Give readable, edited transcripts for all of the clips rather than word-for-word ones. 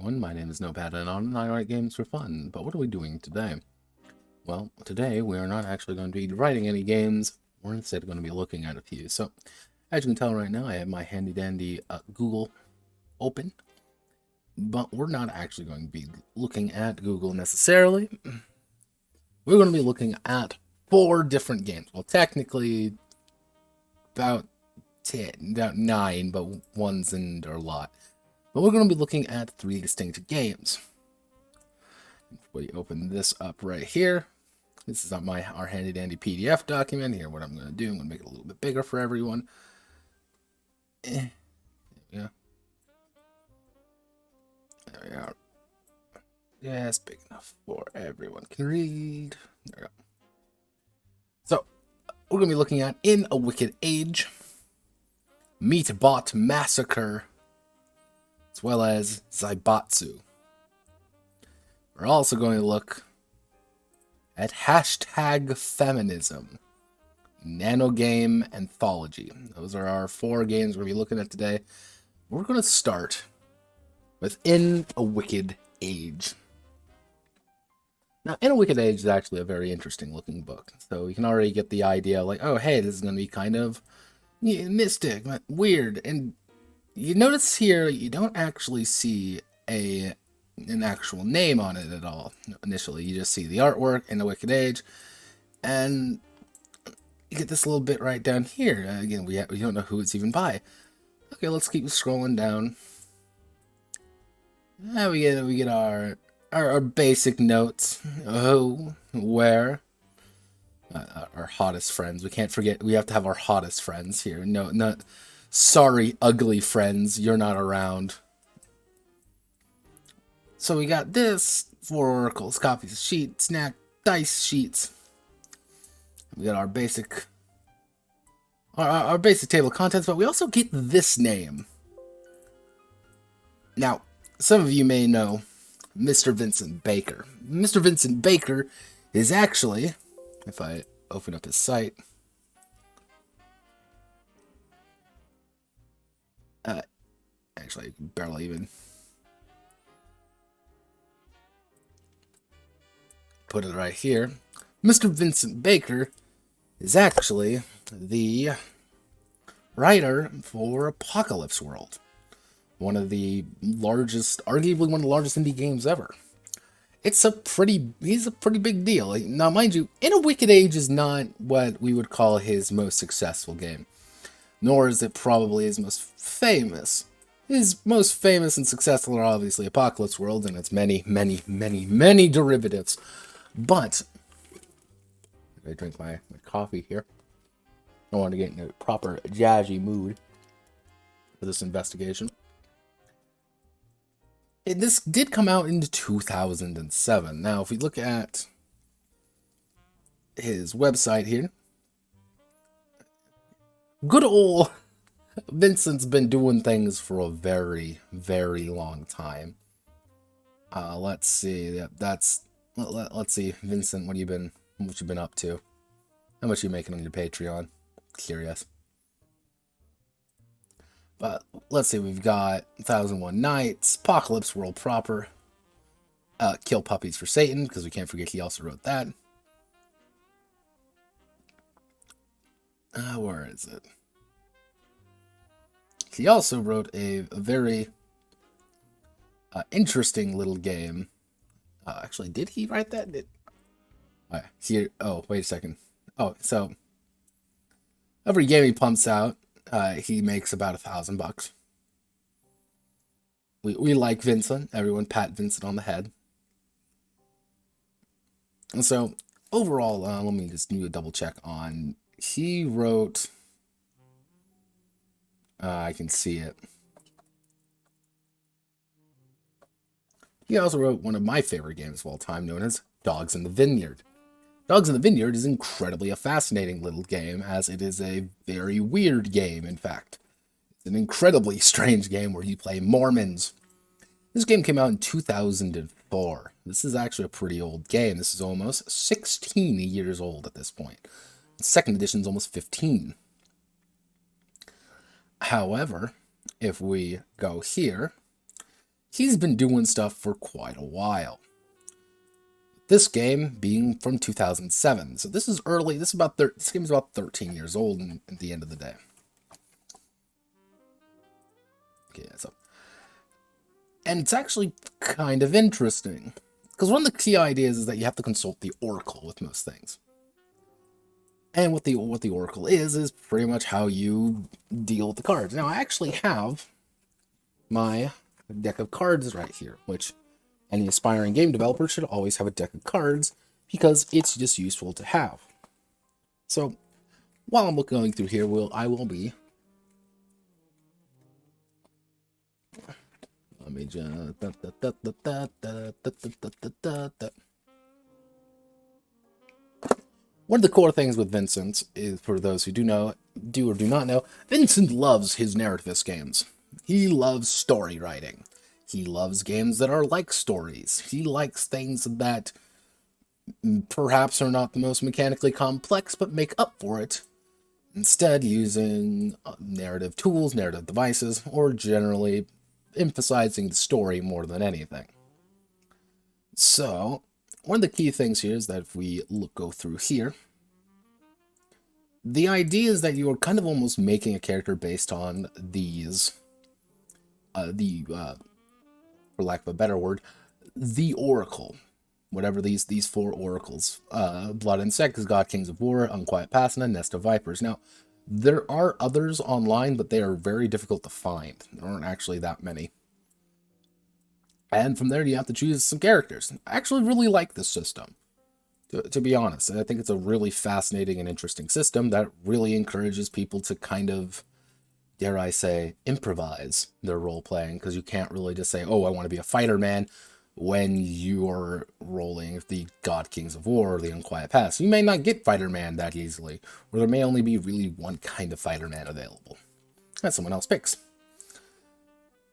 everyone, my name is Notepad and I write games for fun, but what are we doing today? Well, today we are not actually going to be writing any games, we're instead going to be looking at a few. So, as you can tell right now, I have my handy dandy Google open, but we're not actually going to be looking at Google necessarily. We're going to be looking at 4 different games. Well, technically, about 10, about 9, but one's in a lot. But we're going to be looking at 3 distinct games. We open this up right here. This is our handy dandy PDF document. Here, what I'm going to do, I'm going to make it a little bit bigger for everyone. There we go. There we are. Yeah, it's big enough for everyone can read. There we go. So, we're going to be looking at In a Wicked Age, Meatbot Massacre, as well as Zaibatsu. We're also going to look at #Feminism, Nanogame Anthology. Those are our 4 games we're going to be looking at today. We're going to start with In a Wicked Age. Now, In a Wicked Age is actually a very interesting looking book. So you can already get the idea, like, oh, hey, this is going to be kind of mystic, weird. And you notice here, you don't actually see an actual name on it at all. Initially, you just see the artwork in the Wicked Age, and you get this little bit right down here. Again, we don't know who it's even by. Okay, let's keep scrolling down. We get our basic notes. Who, where, our hottest friends. We can't forget. We have to have our hottest friends here. No, not sorry, ugly friends. You're not around. So we got this, 4 oracles, copies of sheets, snack, dice sheets. We got our basic table of contents, but we also get this name. Now, some of you may know Mr. Vincent Baker. Mr. Vincent Baker is actually, if I open up his site, actually I can barely even put it right here. Mr. Vincent Baker is actually the writer for Apocalypse World, one of the largest, arguably one of the largest indie games ever. He's a pretty big deal. Now, mind you, In a Wicked Age is not what we would call his most successful game, nor is it probably his most famous. His most famous and successful are obviously Apocalypse World and its many derivatives. But I drink my coffee here. I want to get in a proper jazzy mood for this investigation. This did come out in 2007. Now, if we look at his website here, good old Vincent's been doing things for a very long time. Let's see. Let's see, Vincent. What you been up to? How much are you making on your Patreon? Curious. But let's see, we've got 1001 Nights, Apocalypse World proper, Kill Puppies for Satan, because we can't forget he also wrote that. Where is it? He also wrote a very interesting little game. Actually, did he write that? Here. Oh, wait a second. Oh, so every game he pumps out, he makes about $1,000. We like Vincent. Everyone pat Vincent on the head. And so overall, let me just do a double check on. He wrote. I can see it. He also wrote one of my favorite games of all time, known as Dogs in the Vineyard. Dogs in the Vineyard is incredibly a fascinating little game, as it is a very weird game, in fact. It's an incredibly strange game where you play Mormons. This game came out in 2004. This is actually a pretty old game. This is almost 16 years old at this point. The second edition is almost 15. However, if we go here, he's been doing stuff for quite a while. This game being from 2007, so this is early. This game is about 13 years old at the end of the day. Okay, so, and it's actually kind of interesting because one of the key ideas is that you have to consult the Oracle with most things. And what the Oracle is pretty much how you deal with the cards. Now, I actually have my deck of cards right here, which any aspiring game developer should always have a deck of cards because it's just useful to have. So, while I'm going through here, I will be... Let me just... One of the core things with Vincent is, for those who do or do not know, Vincent loves his narrativist games. He loves story writing. He loves games that are like stories. He likes things that perhaps are not the most mechanically complex, but make up for it. Instead, using narrative tools, narrative devices, or generally emphasizing the story more than anything. So, one of the key things here is that if we go through here, the idea is that you are kind of almost making a character based on these, for lack of a better word, the Oracle. Whatever these four oracles. Blood and Sex, God Kings of War, Unquiet Past, and Nest of Vipers. Now, there are others online, but they are very difficult to find. There aren't actually that many. And from there, you have to choose some characters. I actually really like this system, to be honest. I think it's a really fascinating and interesting system that really encourages people to kind of, dare I say, improvise their role-playing, because you can't really just say, oh, I want to be a fighter man, when you're rolling the God Kings of War or the Unquiet Past. You may not get Fighter Man that easily, or there may only be really one kind of Fighter Man available that someone else picks.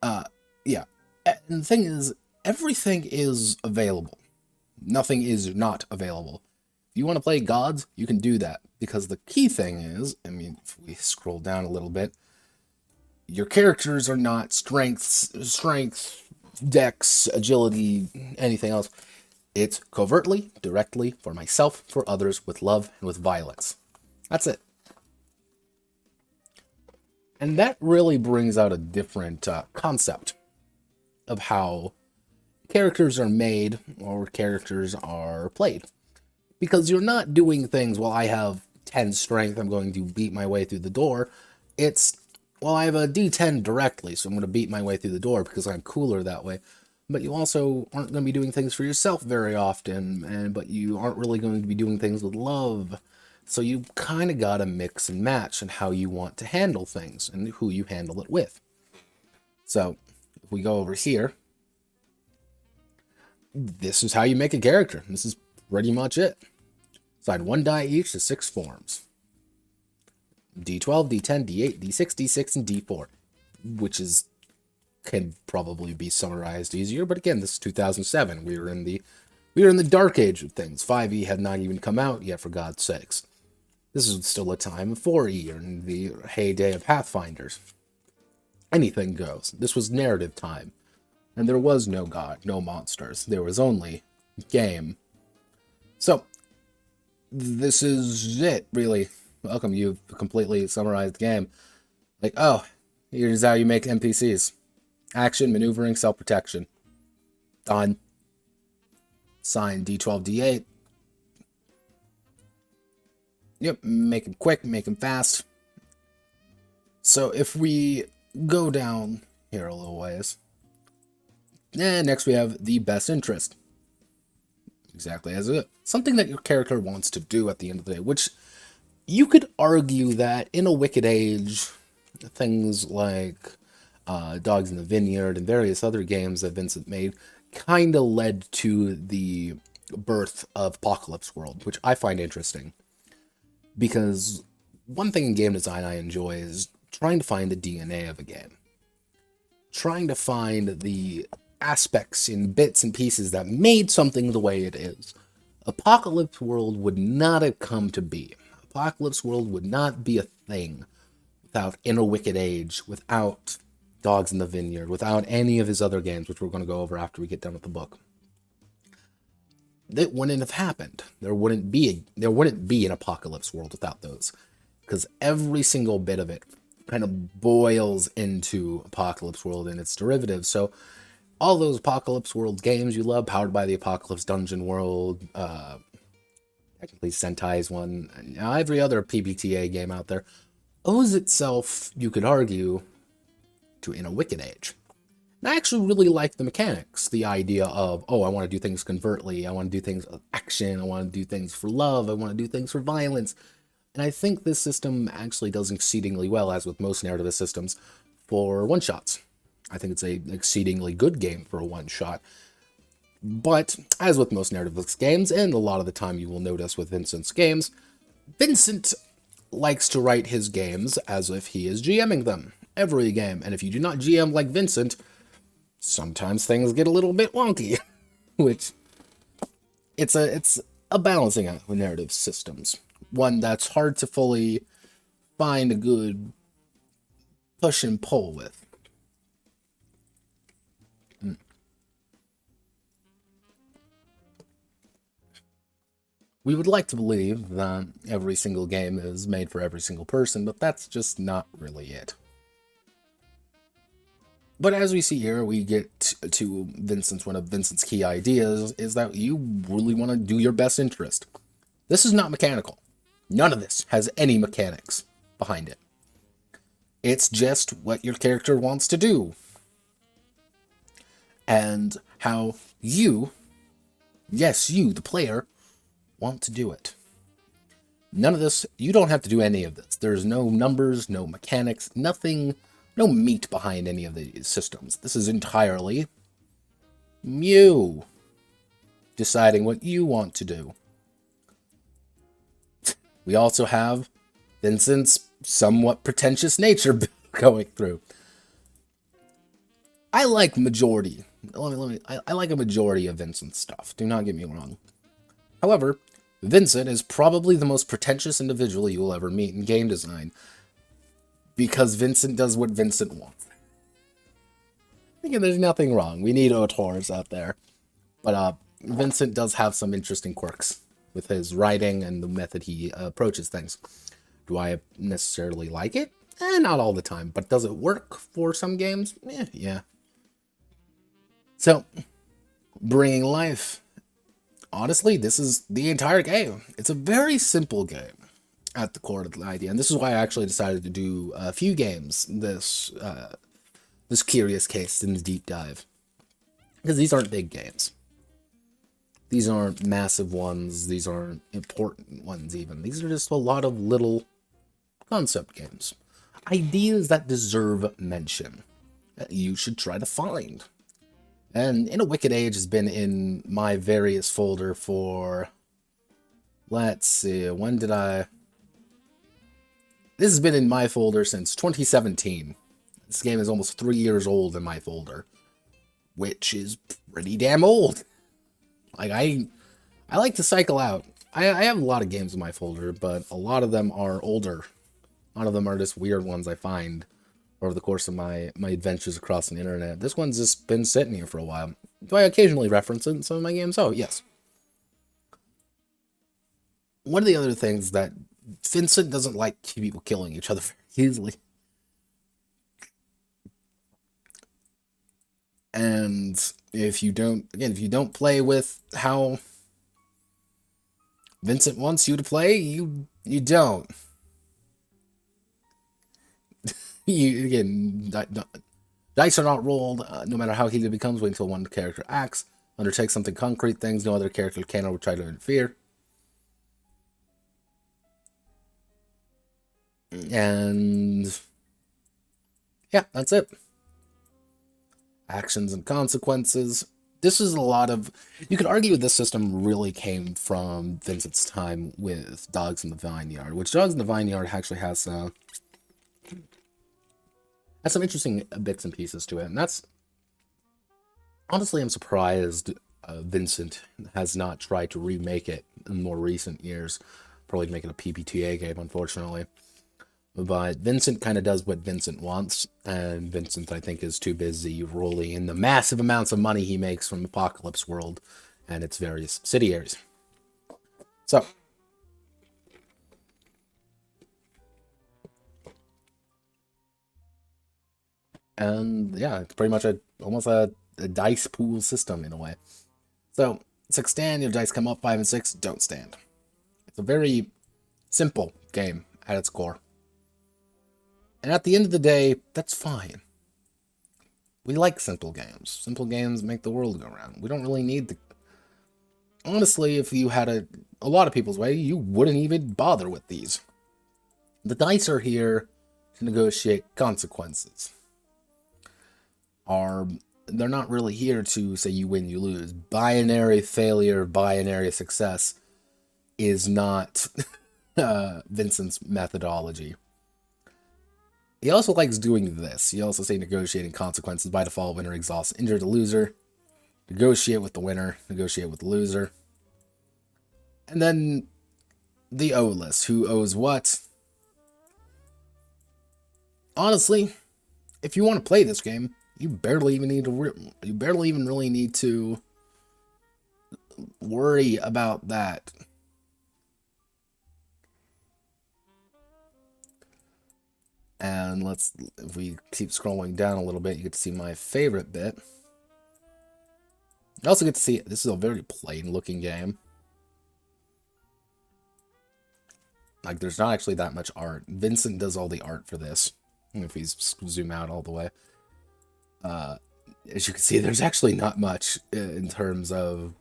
Yeah. And the thing is, everything is available. Nothing is not available. If you want to play gods, you can do that, because the key thing is, I mean, if we scroll down a little bit, your characters are not strength, dex, agility, anything else. It's covertly, directly, for myself, for others, with love, and with violence. That's it. And that really brings out a different concept of how characters are made or characters are played. Because you're not doing things, well, I have 10 strength, I'm going to beat my way through the door. It's, well, I have a D10 directly, so I'm going to beat my way through the door because I'm cooler that way. But you also aren't going to be doing things for yourself very often, but you aren't really going to be doing things with love. So you kind of got to mix and match in how you want to handle things and who you handle it with. So if we go over here, this is how you make a character. This is pretty much it. Assign 1 die each to 6 forms. D12, D10, D8, D6, D6, and D4, which can probably be summarized easier. But again, this is 2007. We were in the dark age of things. 5e had not even come out yet, for God's sakes. This is still a time of 4e, or in the heyday of Pathfinders. Anything goes. This was narrative time, and there was no god, no monsters. There was only game. So this is it, really. Welcome, you've completely summarized the game. Like, oh, here's how you make NPCs. Action, maneuvering, self-protection. Done. Sign D12, D8. Yep, make them quick, make them fast. So if we go down here a little ways, next we have the best interest. Exactly as it is. Something that your character wants to do at the end of the day, which you could argue that in a Wicked Age, things like Dogs in the Vineyard and various other games that Vincent made kind of led to the birth of Apocalypse World, which I find interesting. Because one thing in game design I enjoy is trying to find the DNA of a game. Trying to find the aspects and bits and pieces that made something the way it is. Apocalypse World would not have come to be. Apocalypse World would not be a thing without In a Wicked Age, without Dogs in the Vineyard, without any of his other games, which we're going to go over after we get done with the book, that wouldn't have happened. There wouldn't be an apocalypse world without those, because every single bit of it kind of boils into Apocalypse World and its derivatives. So all those Apocalypse World games you love, powered by the Apocalypse Dungeon World, technically Sentai's one, and every other PBTA game out there, owes itself, you could argue, to In a Wicked Age. And I actually really like the mechanics, the idea of, oh, I want to do things covertly, I want to do things with action, I want to do things for love, I want to do things for violence. And I think this system actually does exceedingly well, as with most narrative systems, for one-shots. I think it's an exceedingly good game for a one-shot. But, as with most narrative games, and a lot of the time you will notice with Vincent's games, Vincent likes to write his games as if he is GMing them. Every game. And if you do not GM like Vincent, sometimes things get a little bit wonky. Which, it's a balancing act with narrative systems. One that's hard to fully find a good push and pull with. We would like to believe that every single game is made for every single person, but that's just not really it. But as we see here, we get to one of Vincent's key ideas is that you really want to do your best interest. This is not mechanical. None of this has any mechanics behind it. It's just what your character wants to do. And how you, yes, you, the player, want to do it. None of this, you don't have to do any of this. There's no numbers, no mechanics, nothing, no meat behind any of these systems. This is entirely you deciding what you want to do. We also have Vincent's somewhat pretentious nature going through. I like majority. I like a majority of Vincent's stuff. Do not get me wrong. However, Vincent is probably the most pretentious individual you will ever meet in game design, because Vincent does what Vincent wants. Again, there's nothing wrong. We need auteurs out there, but Vincent does have some interesting quirks with his writing and the method he approaches things. Do I necessarily like it? Not all the time, but does it work for some games? Yeah. So, bringing life. Honestly, this is the entire game. It's a very simple game at the core of the idea, and this is why I actually decided to do a few games this curious case in the deep dive, because these aren't big games. These aren't massive ones. These aren't important ones even. These are just a lot of little concept games. Ideas that deserve mention, that you should try to find. And In a Wicked Age has been in my various folder for, let's see, when did I... This has been in my folder since 2017. This game is almost 3 years old in my folder, which is pretty damn old. Like, I like to cycle out. I have a lot of games in my folder, but a lot of them are older. A lot of them are just weird ones I find over the course of my adventures across the internet. This one's just been sitting here for a while. Do I occasionally reference it in some of my games? Oh, yes. One of the other things that Vincent doesn't like people killing each other very easily. And if you don't play with how Vincent wants you to play, you don't. Dice are not rolled, no matter how heated it becomes. Wait until one character acts, undertakes something concrete, things no other character can or will try to interfere. And yeah, that's it. Actions and consequences. This is a lot of... You could argue this system really came from Vincent's time with Dogs in the Vineyard, which Dogs in the Vineyard actually has some interesting bits and pieces to it. And that's... Honestly, I'm surprised Vincent has not tried to remake it in more recent years. Probably make it a PBTA game, unfortunately. But Vincent kind of does what Vincent wants, and Vincent, I think, is too busy rolling in the massive amounts of money he makes from Apocalypse World and its various subsidiaries. So, and yeah, it's pretty much almost a dice pool system in a way. So, 6 stand, your dice come up, 5 and 6 don't stand. It's a very simple game at its core. And at the end of the day, that's fine. We like simple games. Simple games make the world go round. We don't really need the... Honestly, if you had a lot of people's way, you wouldn't even bother with these. The dice are here to negotiate consequences. They're not really here to say you win, you lose. Binary failure, binary success is not Vincent's methodology. He also likes doing this. He also say negotiating consequences. By default, winner exhausts, injure the loser. Negotiate with the winner. Negotiate with the loser. And then the O list. Who owes what? Honestly, if you want to play this game, you barely even really need to worry about that. And if we keep scrolling down a little bit, you get to see my favorite bit. You also get to see, this is a very plain looking game. Like, there's not actually that much art. Vincent does all the art for this. If we zoom out all the way. As you can see, there's actually not much in terms of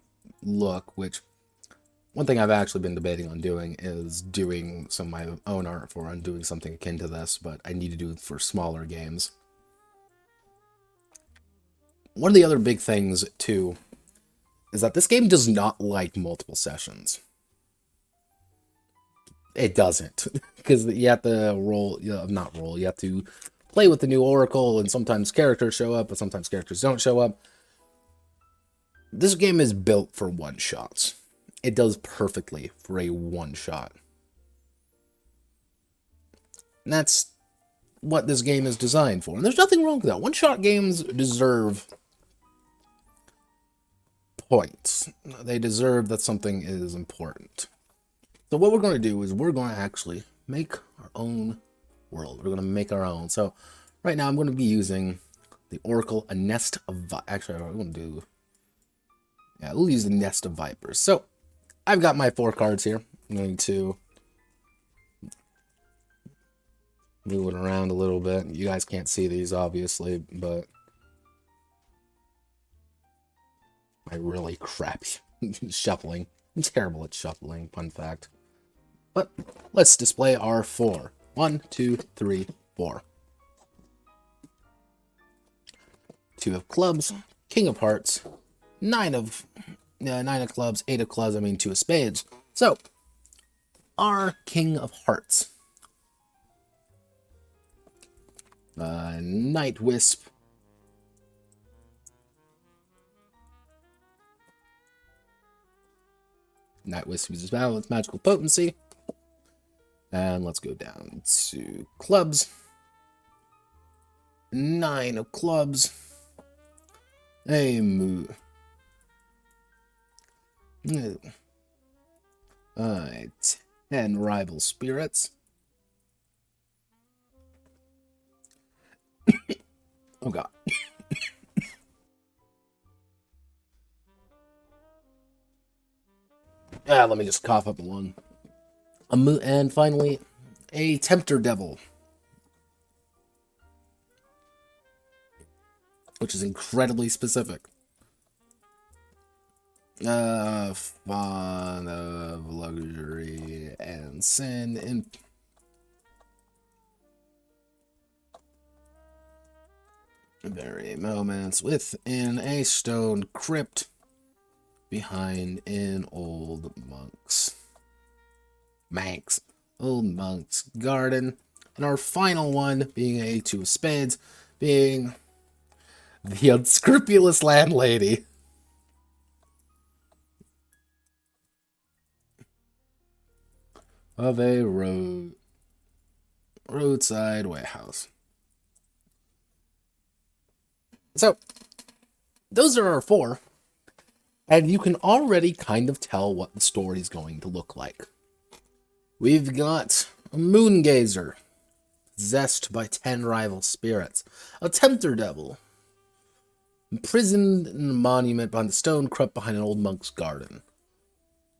look, which... One thing I've actually been debating on doing is doing some of my own art for and doing something akin to this, but I need to do it for smaller games. One of the other big things, too, is that this game does not like multiple sessions. It doesn't, because you have to you have to play with the new Oracle, and sometimes characters show up, but sometimes characters don't show up. This game is built for one-shots. It does perfectly for a one-shot. And that's what this game is designed for. And there's nothing wrong with that. One-shot games deserve points. They deserve that something is important. So what we're going to do is we're going to actually make our own world. We're going to make our own. So right now I'm going to be using the Oracle, a nest of... Actually, I'm going to do... Yeah, we'll use the nest of vipers. So I've got my 4 cards here. I'm going to move it around a little bit. You guys can't see these, obviously, but I'm really crappy shuffling. I'm terrible at shuffling, fun fact. But let's display our 4. 1, 2, 3, 4. 2 of clubs, king of hearts, 9 of clubs, 8 of clubs, 2 of spades. So, our king of hearts. Night Wisp. Night Wisp uses battle with magical potency. And let's go down to clubs. 9 of clubs. A move. 10 rival spirits. Oh god. Let me just cough up a lung. And finally, a Tempter Devil, which is incredibly specific. Fond of luxury and sin in very moments within a stone crypt behind an old monk's garden. And our final one being a 2 of spades, being the unscrupulous landlady. Of a road. Roadside warehouse. So, those are our 4. And you can already kind of tell what the story's going to look like. We've got a moon gazer, possessed by 10 rival spirits. A tempter devil, imprisoned in a monument behind the stone crypt behind an old monk's garden.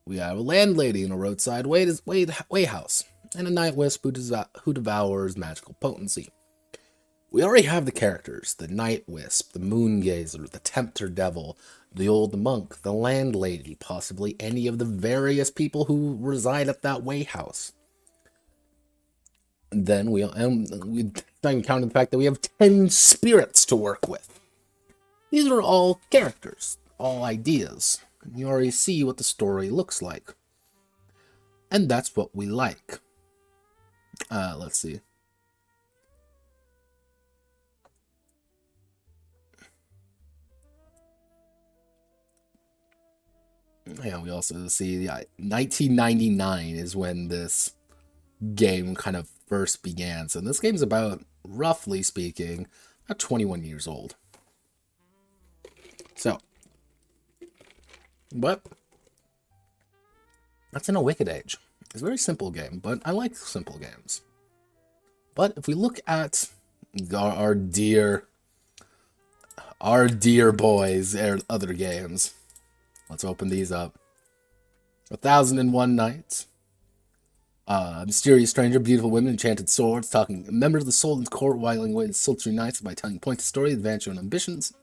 We have a landlady in a roadside wayhouse, and a night wisp who devours magical potency. We already have the characters: the night wisp, the moon gazer, the tempter devil, the old monk, the landlady, possibly any of the various people who reside at that wayhouse. Then we not even counting the fact that we have 10 spirits to work with. These are all characters, all ideas. You already see what the story looks like. And that's what we like. Let's see. Yeah, we also see 1999 is when this game kind of first began. So this game's about, roughly speaking, about 21 years old. So, but that's in a wicked age. It's a very simple game, but I like simple games. But if we look at our dear boys, other games, let's open these up. 1001 Nights. Mysterious stranger, beautiful women, enchanted swords, talking members of the Sultan's court, whiling away the sultry nights by telling pointed story, advance your own ambitions.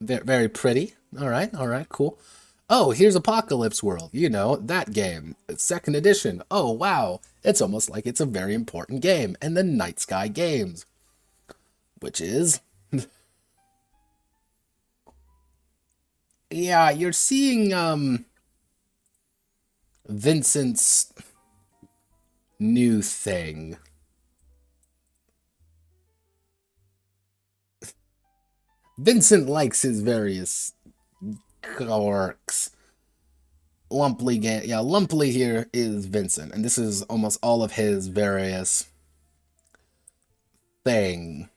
Very, very pretty. All right, cool. Oh, here's Apocalypse World. You know, that game. It's 2nd edition. Oh, wow. It's almost like it's a very important game. And then Night Sky Games. Which is... yeah, you're seeing, Vincent's new thing. Vincent likes his various quirks. Lumply here is Vincent, and this is almost all of his various thing.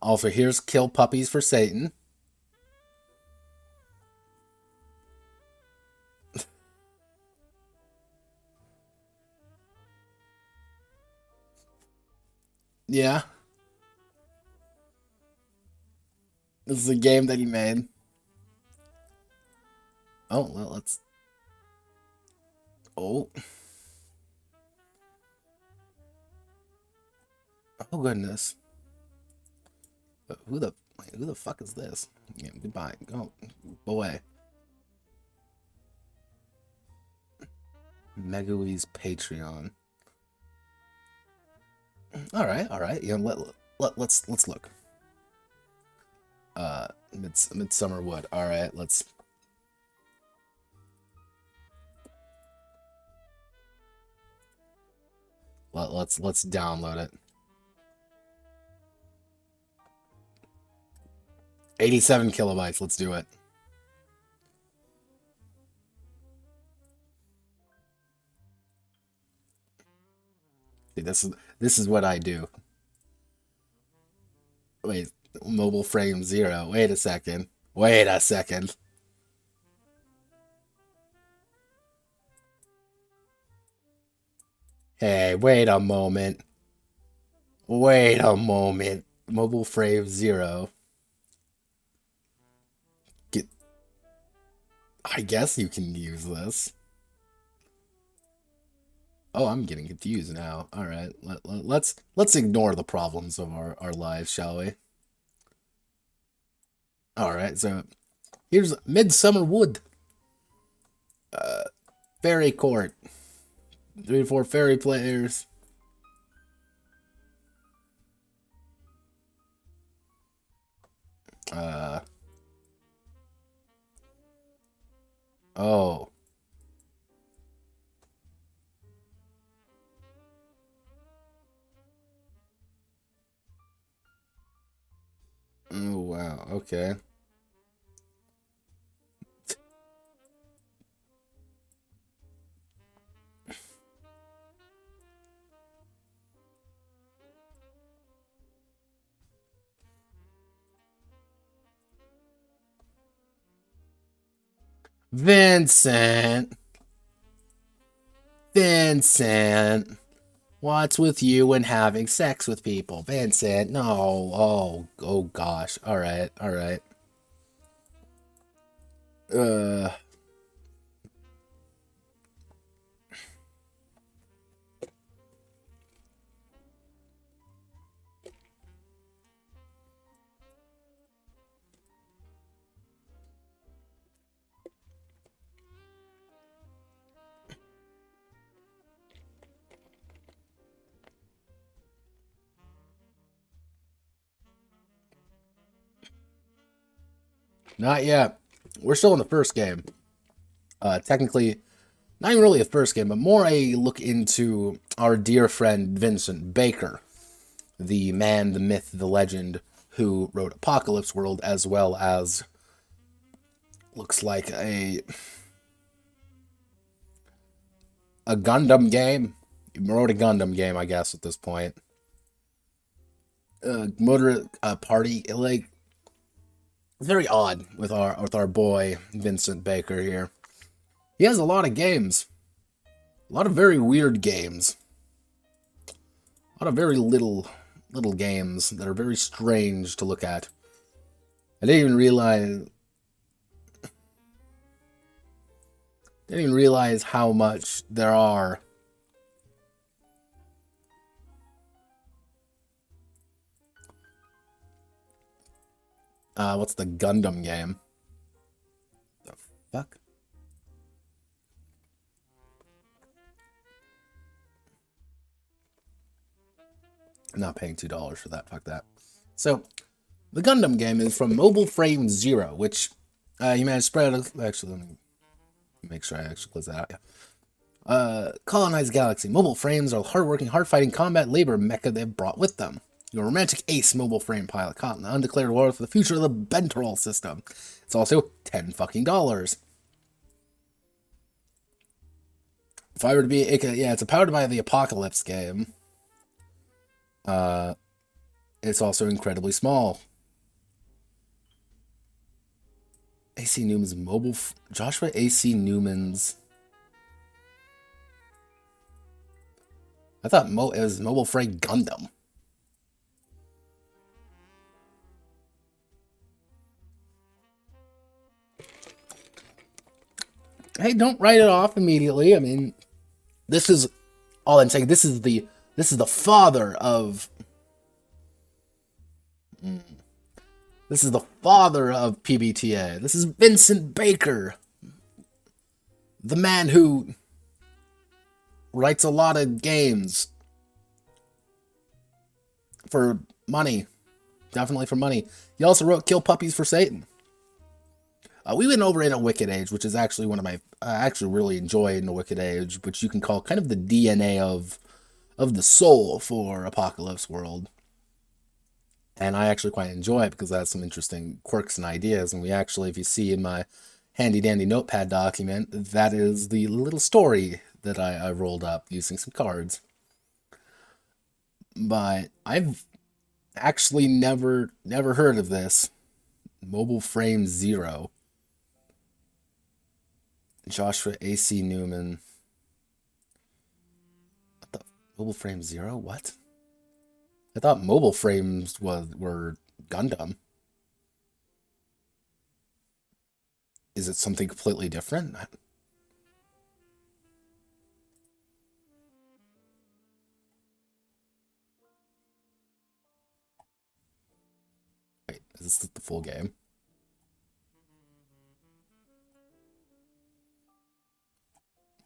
Also, here's Kill Puppies for Satan. Yeah. This is a game that he made. Oh, well, let's... Oh. Oh, goodness. Who the fuck is this? Yeah, goodbye. Go away. Megui's Patreon. All right. Yeah, let's look. Midsummer Wood. All right, let's download it. 87 kilobytes. Let's do it. See, this is what I do. Wait, mobile frame 0. Wait a second. Hey, wait a moment. Mobile frame 0. I guess you can use this. Oh, I'm getting confused now. All right, let's ignore the problems of our lives, shall we? All right, so here's Midsummer Wood. Fairy Court. 3 to 4 fairy players. Oh. Oh, wow. Okay. Vincent. Vincent. What's with you and having sex with people? Vincent, no. Oh gosh. Alright, alright. Not yet. We're still in the first game. Technically, not even really the first game, but more a look into our dear friend Vincent Baker, the man, the myth, the legend who wrote Apocalypse World, as well as looks like a Gundam game. He wrote a Gundam game, I guess, at this point. Motor party, like, very odd with our boy Vincent Baker here. He has a lot of games. A lot of very weird games. A lot of very little games that are very strange to look at. I didn't even realize how much there are. What's the Gundam game? The fuck? I'm not paying $2 for that. Fuck that. So, the Gundam game is from Mobile Frame Zero, which you managed to spread. Actually, let me make sure I actually close that out. Yeah. Colonize Galaxy. Mobile frames are hardworking, hard-fighting combat labor mecha they've brought with them. Your romantic ace mobile frame pilot caught in the undeclared war for the future of the Bentrol system. It's also $10 fucking dollars. If I were to be, it's powered by the Apocalypse game. It's also incredibly small. AC Newman's Joshua AC Newman's. I thought it was Mobile Frame Gundam. Hey, don't write it off immediately. I mean, this is all I'm saying. This is the father of. This is the father of PBTA. This is Vincent Baker, the man who writes a lot of games for money. Definitely for money. He also wrote Kill Puppies for Satan. We went over in A Wicked Age, which is actually one of my... I actually really enjoy in A Wicked Age, which you can call kind of the DNA of the soul for Apocalypse World. And I actually quite enjoy it because it has some interesting quirks and ideas. And we actually, if you see in my handy-dandy Notepad document, that is the little story that I rolled up using some cards. But I've actually never heard of this. Mobile Frame Zero. Joshua AC Newman. What the? Mobile Frame Zero? What? I thought mobile frames were Gundam. Is it something completely different? Wait, is this the full game?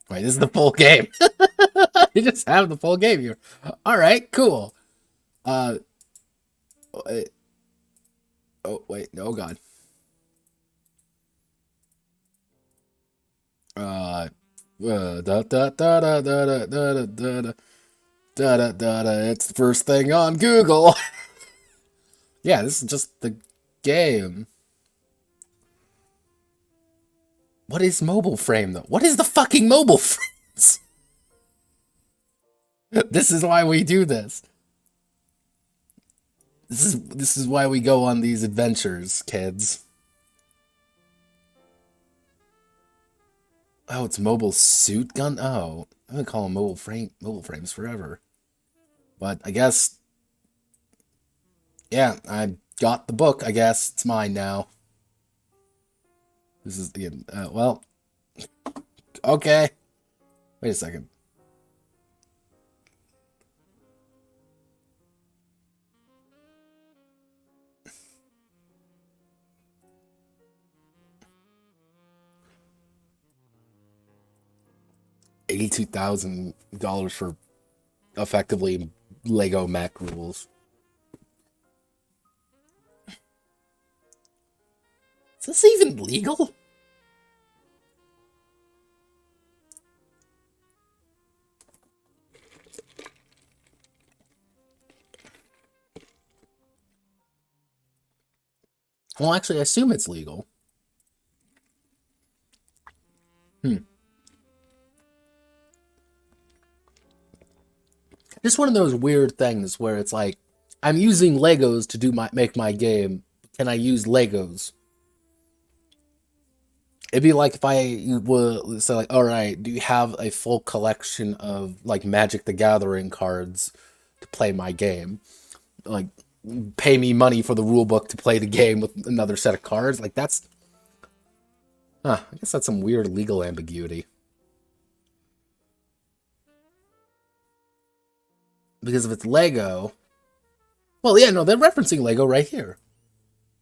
Wait, this is the full game. You just have the full game here. All right, cool. Oh wait, no god. It's the first thing on Google. Yeah, this is just the game. What is mobile frame though? What is the fucking mobile frames? This is why we do this. This is why we go on these adventures, kids. Oh, it's mobile suit gun? Oh, I've been calling mobile frames forever. But I guess, yeah, I got the book. I guess it's mine now. This is the, well, okay. Wait a second. $82,000 for effectively Lego Mech rules. Is this even legal? Well, actually, I assume it's legal. Just one of those weird things where it's like, I'm using Legos to make my game. Can I use Legos? It'd be like if I would say, like, all right, do you have a full collection of like Magic the Gathering cards to play my game? Like, pay me money for the rule book to play the game with another set of cards? Like, that's, I guess that's some weird legal ambiguity. Because if it's Lego, well, yeah, no, they're referencing Lego right here.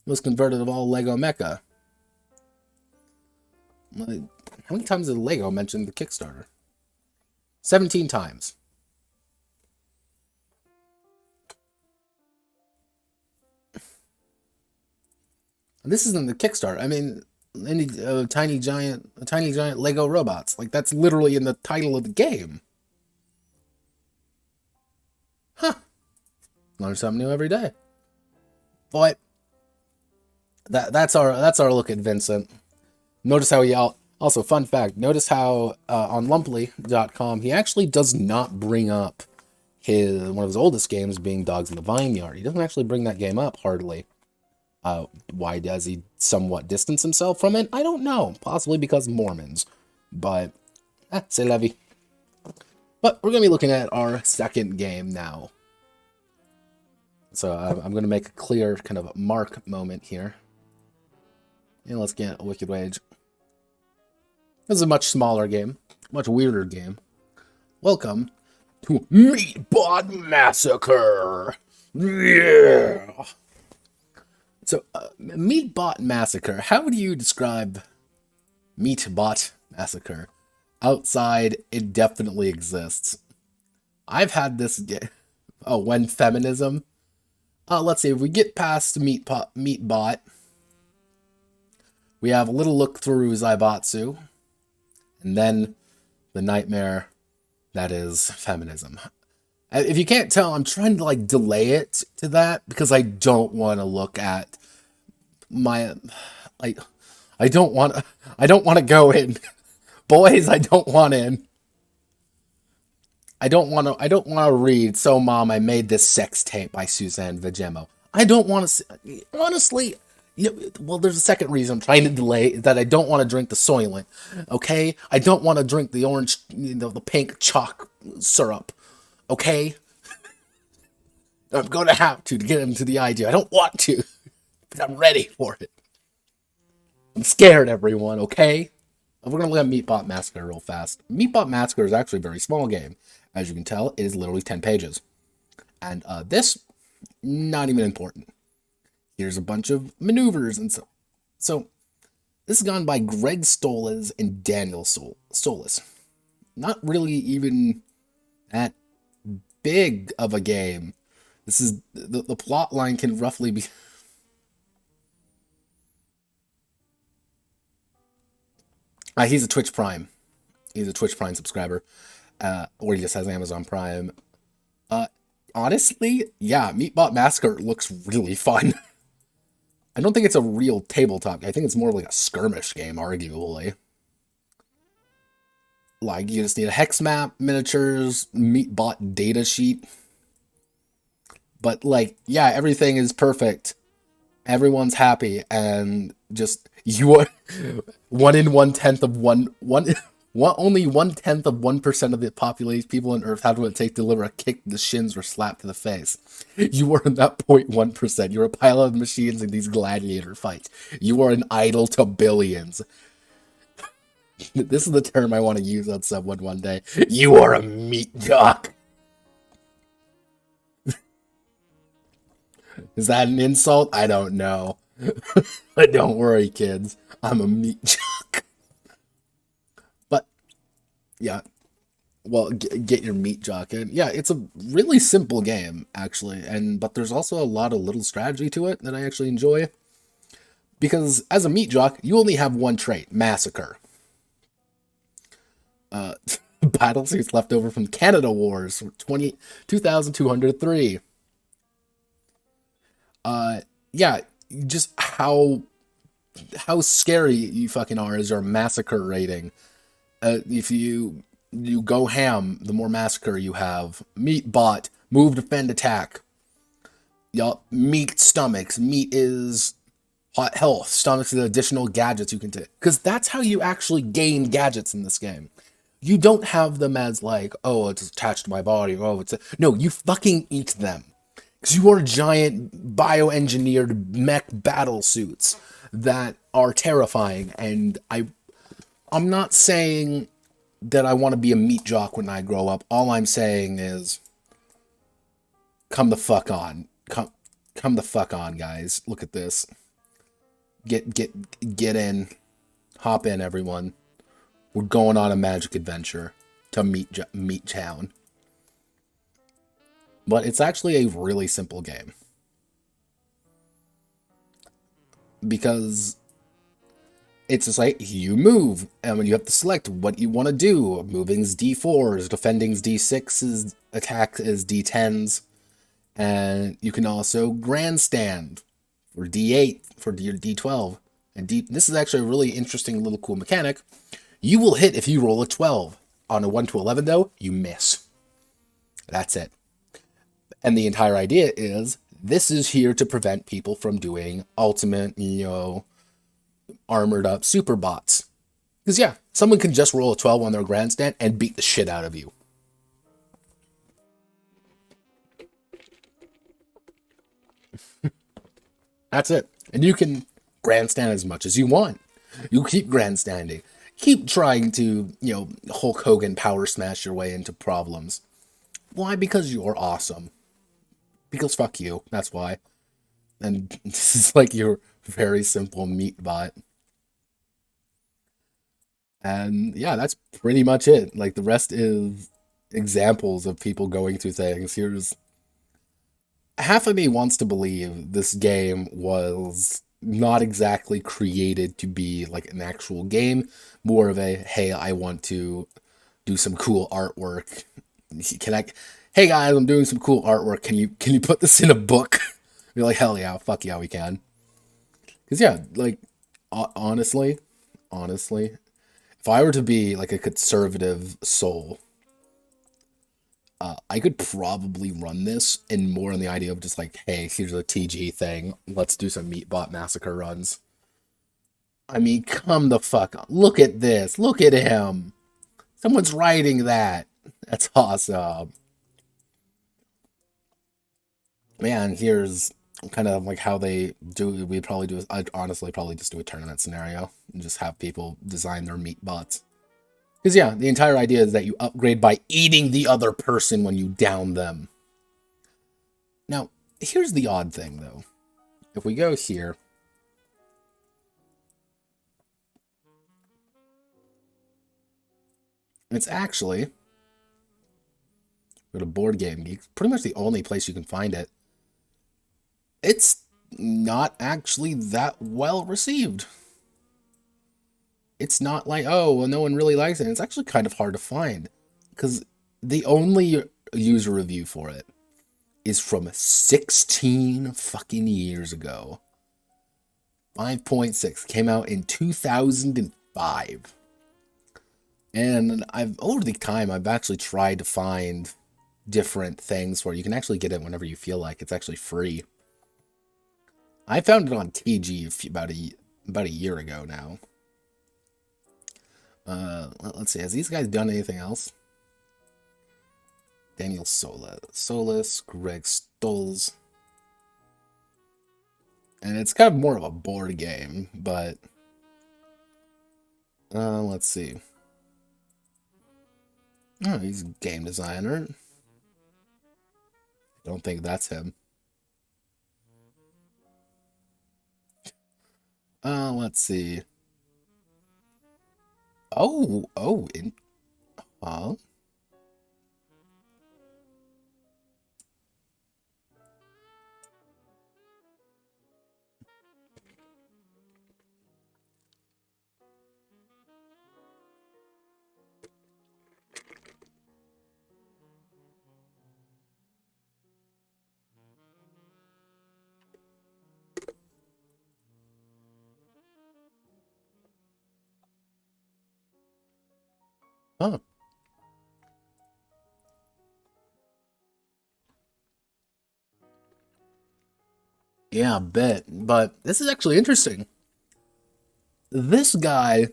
Most converted of all Lego Mecha. Like, how many times did Lego mention the Kickstarter? 17 times. And this isn't the Kickstarter. I mean, any tiny giant Lego robots. Like, that's literally in the title of the game. Huh. Learn something new every day. But that's our look at Vincent. Notice how he also, fun fact, notice how on Lumply.com he actually does not bring up one of his oldest games being Dogs in the Vineyard. He doesn't actually bring that game up hardly. Why does he somewhat distance himself from it? I don't know. Possibly because Mormons. But c'est la vie. But we're going to be looking at our second game now. So I'm going to make a clear kind of mark moment here. And let's get Wicked Wage. This is a much smaller game. Much weirder game. Welcome to Meatbot Massacre! Yeah! So, Meatbot Massacre. How would you describe Meatbot Massacre? Outside, it definitely exists. I've had this game. Oh, when Feminism? Let's see, if we get past Meatbot, we have a little look through Zaibatsu, and then the nightmare that is Feminism. If you can't tell, I'm trying to like delay it to that because I don't want to look at my like I don't want to go in. Boys, I don't want in. I don't want to read So Mom, I Made This Sex Tape by Suzanne Vigemo. I don't want to honestly, well, there's a second reason I'm trying to delay, that I don't want to drink the Soylent. Okay? I don't want to drink the orange, the pink chalk syrup. Okay? I'm going to have to get into the idea. I don't want to, but I'm ready for it. I'm scared, everyone, okay? We're going to look at Meatbot Massacre real fast. Meatbot Massacre is actually a very small game. As you can tell, it is literally 10 pages. And this, not even important. Here's a bunch of maneuvers and so. So, this is gone by Greg Stolze and Daniel Stolze. Not really even that big of a game. This is, the plot line can roughly be... he's a Twitch Prime. He's a Twitch Prime subscriber. Or he just has Amazon Prime. Honestly, yeah, Meatbot Massacre looks really fun. I don't think it's a real tabletop. I think it's more like a skirmish game, arguably. Like, you just need a hex map, miniatures, Meatbot data sheet. But, like, yeah, everything is perfect. Everyone's happy, and just, you are 1 in 1/10 of one Only 1/10 of 1% of the population, people on Earth, have what it takes to deliver a kick to the shins or slap to the face. You are in that 0.1%. You're a pile of machines in these gladiator fights. You are an idol to billions. This is the term I want to use on someone one day. You are a meat jock. Is that an insult? I don't know. But don't worry, kids. I'm a meat jock. But, yeah. Well, get your meat jock in. Yeah, it's a really simple game, actually. But there's also a lot of little strategy to it that I actually enjoy. Because as a meat jock, you only have one trait, Massacre. Battlesuits left over from Canada Wars, 2203. Yeah, just how scary you fucking are is your Massacre rating. If you go ham, the more Massacre you have. Meatbot, move, defend, attack. Yup, meat stomachs. Meat is hot health. Stomachs is additional gadgets you can take. Because that's how you actually gain gadgets in this game. You don't have them as like, oh, it's attached to my body. Oh, no, you fucking eat them. Because you are giant bioengineered mech battle suits that are terrifying. And I'm not saying that I want to be a meat jock when I grow up. All I'm saying is, come the fuck on. Come the fuck on, guys. Look at this. Get in. Hop in, everyone. We're going on a magic adventure to Meat Town. But it's actually a really simple game. Because it's just like, you move, and you have to select what you want to do. Moving's D4s, defending's D6s, attack is D10s, and you can also grandstand for D8, for your D12. And this is actually a really interesting little cool mechanic. You will hit if you roll a 12. On a 1 to 11, though, you miss. That's it. And the entire idea is, this is here to prevent people from doing ultimate, armored up super bots. Because, yeah, someone can just roll a 12 on their grandstand and beat the shit out of you. That's it. And you can grandstand as much as you want. You keep grandstanding. Keep trying to, Hulk Hogan power smash your way into problems. Why? Because you're awesome. Because fuck you. That's why. And this is like your very simple meat bot. And yeah, that's pretty much it. Like, the rest is examples of people going through things. Here's half of me wants to believe this game was not exactly created to be like an actual game, more of a, hey, I want to do some cool artwork. Hey guys, I'm doing some cool artwork. Can you put this in a book? Be like, hell yeah, fuck yeah, we can. Because yeah, like, honestly, if I were to be like a conservative soul, I could probably run this in more on the idea of just like, hey, here's a TG thing. Let's do some Meatbot Massacre runs. I mean, come the fuck on. Look at this. Look at him. Someone's writing that. That's awesome. Man, here's kind of like how they do. We'd probably do. I'd honestly probably just do a tournament scenario and just have people design their meat bots. Because yeah, the entire idea is that you upgrade by eating the other person when you down them. Now, here's the odd thing though. If we go here, it's actually, go to Board Game Geek, pretty much the only place you can find it. It's not actually that well received. It's not like, oh, well, no one really likes it. It's actually kind of hard to find. Because the only user review for it is from 16 fucking years ago. 5.6 came out in 2005. And over the time, I've actually tried to find different things where you can actually get it whenever you feel like. It's actually free. I found it on TG about a year ago now. Let's see. Has these guys done anything else? Daniel Solis, Greg Stolze. And it's kind of more of a board game, but let's see. Oh, he's a game designer. Don't think that's him. Let's see. Huh? Huh. Yeah, I bet. But this is actually interesting. This guy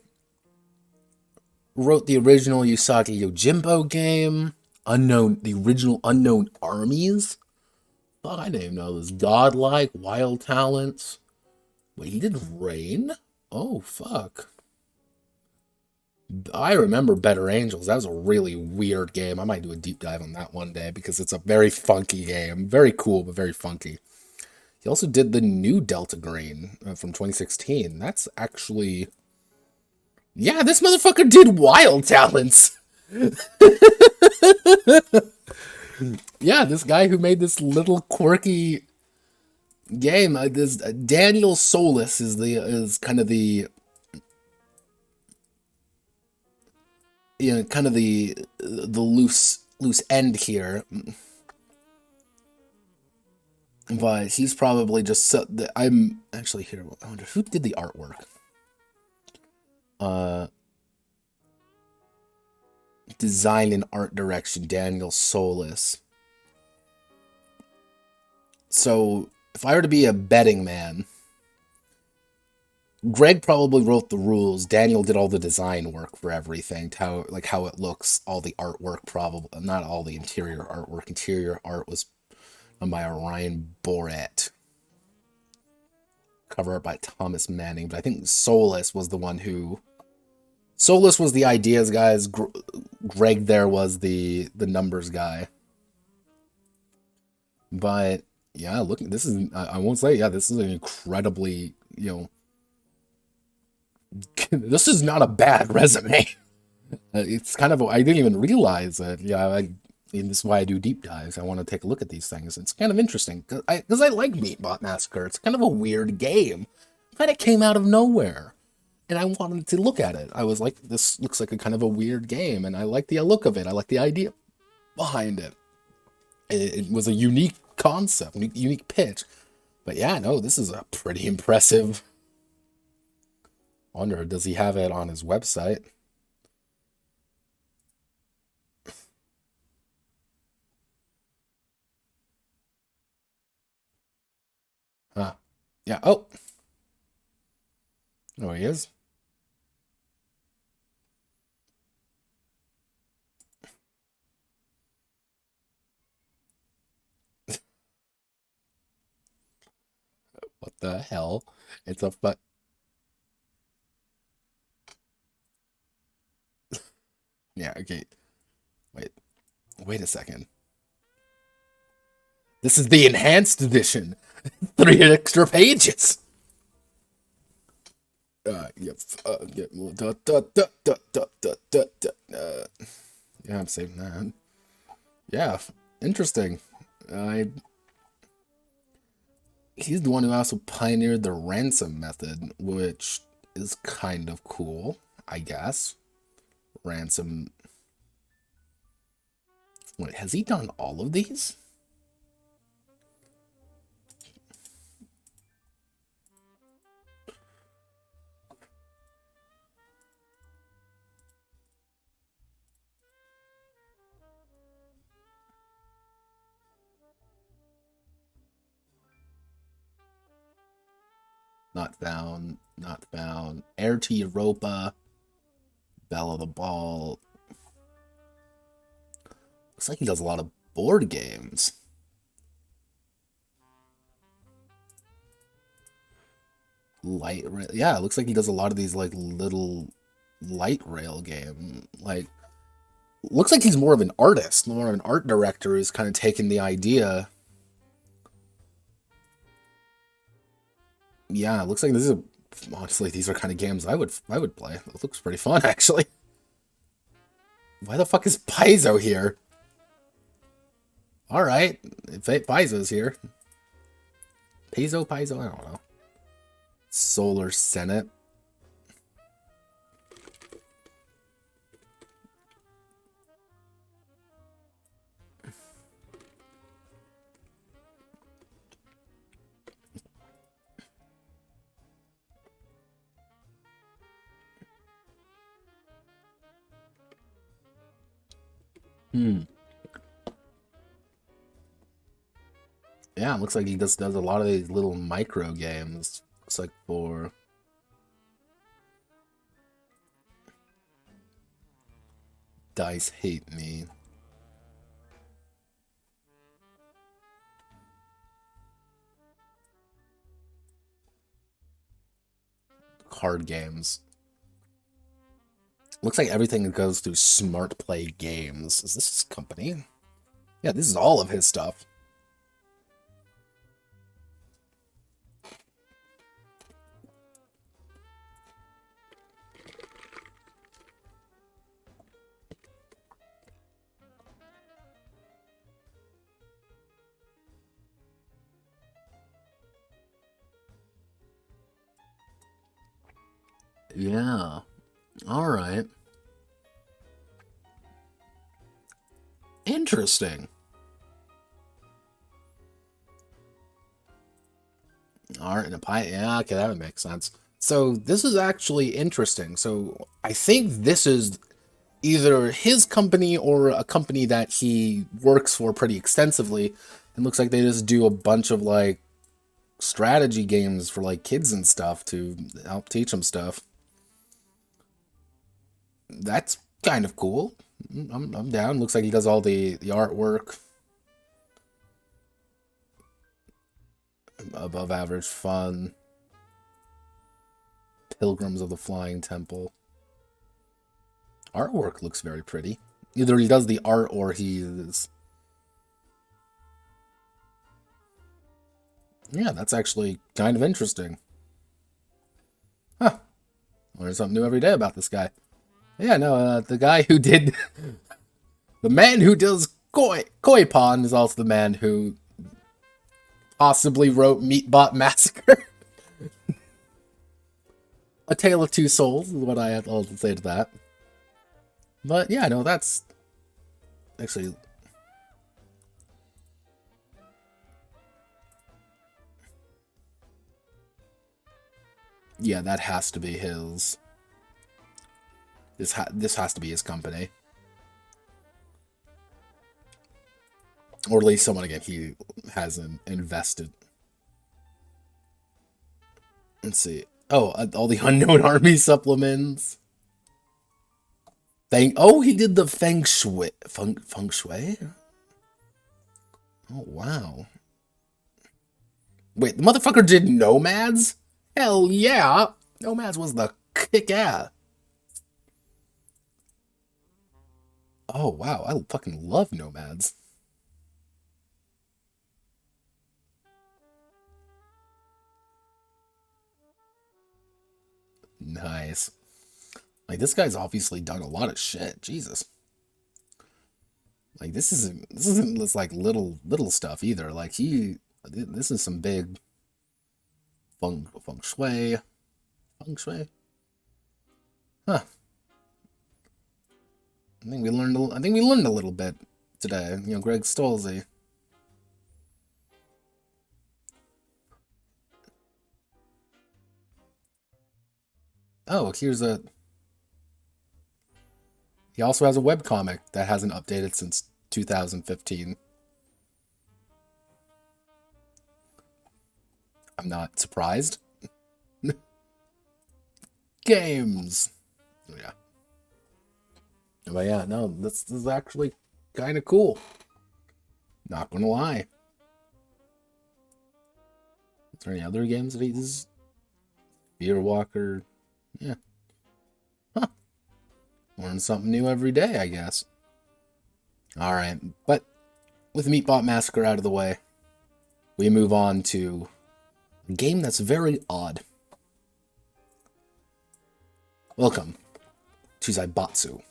wrote the original Usagi Yojimbo game, the original Unknown Armies. Fuck, I didn't even know this. Godlike, Wild Talents. Wait, he did Rain? Oh, fuck. I remember Better Angels. That was a really weird game. I might do a deep dive on that one day because it's a very funky game. Very cool, but very funky. He also did the new Delta Green from 2016. That's actually... Yeah, this motherfucker did Wild Talents. Yeah, this guy who made this little quirky game. This Daniel Solis is kind of the kind of the loose end here, but he's probably just I'm actually here. I wonder who did the artwork. Design and art direction, Daniel Solis. So if I were to be a betting man, Greg probably wrote the rules. Daniel did all the design work for everything, how it looks, all the artwork, probably not all the interior artwork. Interior art was done by Orion Boret. Cover art by Thomas Manning, but I think Solis was the one who. Solis was the ideas guys. Greg there was the numbers guy. But yeah, look, this is. I won't say this is an incredibly this is not a bad resume. It's kind of, I didn't even realize that. Yeah, this is why I do deep dives. I want to take a look at these things. It's kind of interesting because I like Meatbot Massacre. It's kind of a weird game. Kind of came out of nowhere, and I wanted to look at it. I was like, this looks like a kind of a weird game, and I like the look of it. I like the idea behind it. It was a unique concept, unique pitch. But yeah, no, this is a pretty impressive. I wonder, does he have it on his website? Huh. Yeah. Oh. Oh, he is. What the hell? It's a but. Yeah. Okay. Wait. Wait a second. This is the enhanced edition. 3 extra pages. Yep. Yeah, I'm saving that. Yeah, interesting. I. He's the one who also pioneered the ransom method, which is kind of cool, I guess. Ransom. Wait, has he done all of these? Not found. Not found. Heir to Europa. Belle of the Ball. Looks like he does a lot of board games. Light rail. Yeah, it looks like he does a lot of these like little light rail game. Like, looks like he's more of an artist, more of an art director who's kind of taken the idea. Yeah, it looks like this is honestly, these are kind of games I would play. It looks pretty fun actually. Why the fuck is Paizo here? Alright, Paizo's here. Paizo, I don't know. Solar Senate. Yeah, it looks like he just does a lot of these little micro games. Looks like for Dice Hate Me. Card games. Looks like everything goes through Smart Play Games. Is this his company? Yeah, this is all of his stuff. Yeah. All right. Interesting. All right, and a pie. Yeah, okay, that would make sense. So this is actually interesting. So I think this is either his company or a company that he works for pretty extensively. It looks like they just do a bunch of like strategy games for like kids and stuff to help teach them stuff. That's kind of cool. I'm down. Looks like he does all the artwork. Above average fun. Pilgrims of the Flying Temple. Artwork looks very pretty. Either he does the art or he is... Yeah, that's actually kind of interesting. Huh. Learn something new every day about this guy. Yeah, no, the guy who did... the man who does Koi Pond is also the man who possibly wrote Meatbot Massacre. A Tale of Two Souls is what I have to say to that. But yeah, no, that's actually... Yeah, that has to be his. This has to be his company. Or at least someone, again, he hasn't invested. Let's see. Oh, all the Unknown Army supplements. Oh, he did the Feng Shui. Feng Shui? Oh, wow. Wait, the motherfucker did Nomads? Hell yeah! Nomads was the kick-ass. Oh, wow. I fucking love Nomads. Nice. Like, this guy's obviously done a lot of shit. Jesus. Like, this isn't this like little stuff either. Like, this is some big feng shui. Feng shui? Huh. I think we learned a little bit today. You know, Greg Stolze. Oh, here's a... He also has a webcomic that hasn't updated since 2015. I'm not surprised. Games. Yeah. But yeah, no, this is actually kind of cool. Not gonna lie. Is there any other games that he's Fear Walker? Yeah. Huh. Learn something new every day, I guess. Alright, but with Meatbot Massacre out of the way, we move on to a game that's very odd. Welcome to Zaibatsu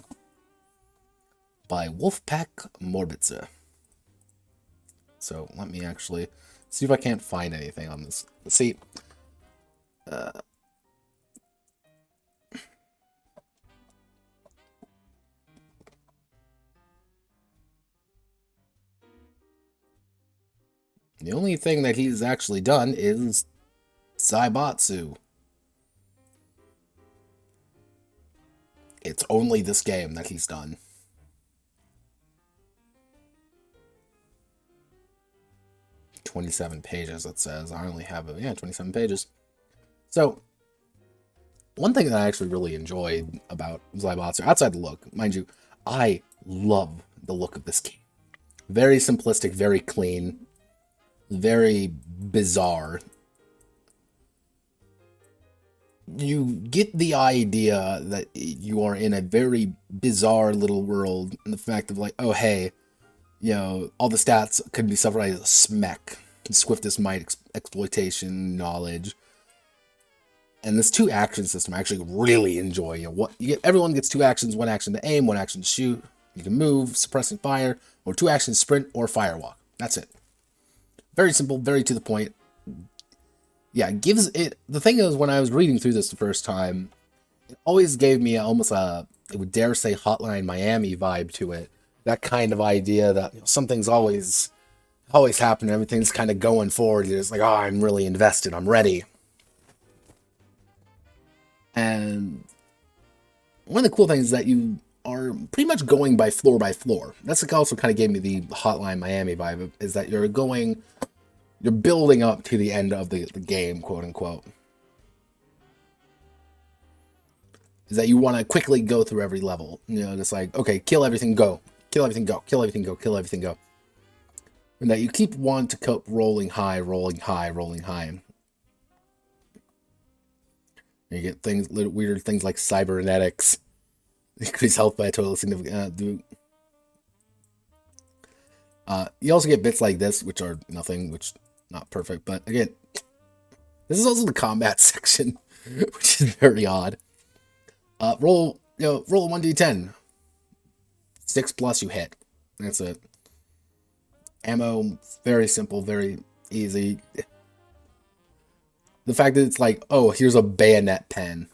by Wolfpack Morbitze. So let me actually see if I can't find anything on this. Let's see. The only thing that he's actually done is Zaibatsu. It's only this game that he's done. "27 pages," it says. I only have, 27 pages. So, one thing that I actually really enjoyed about Zaibatsu, outside the look, mind you, I love the look of this game. Very simplistic, very clean, very bizarre. You get the idea that you are in a very bizarre little world, and the fact of like, oh hey, all the stats could be summarized as SMEC, swiftest might, exploitation, knowledge. And this 2-action system I actually really enjoy. Everyone gets 2 actions: 1 action to aim, 1 action to shoot. You can move, suppressing fire, or 2 actions sprint or firewalk. That's it. Very simple, very to the point. Yeah, it gives it. The thing is, when I was reading through this the first time, it always gave me almost I would dare say, Hotline Miami vibe to it. That kind of idea that something's always happening, everything's kind of going forward. You're just like, oh, I'm really invested, I'm ready. And one of the cool things is that you are pretty much going by floor. That's what also kind of gave me the Hotline Miami vibe, is that you're building up to the end of the game, quote unquote. Is that you want to quickly go through every level. Just like, okay, kill everything, go. Kill everything, go. Kill everything, go. Kill everything, go. And that you keep wanting to keep rolling high, rolling high, rolling high. You get weird things like cybernetics. Increase health by a total significant. You also get bits like this, which are nothing, which not perfect, but again, this is also the combat section, which is very odd. Roll a 1d10. 6+ you hit. That's it. Ammo, very simple, very easy. The fact that it's like, oh, here's a bayonet pen.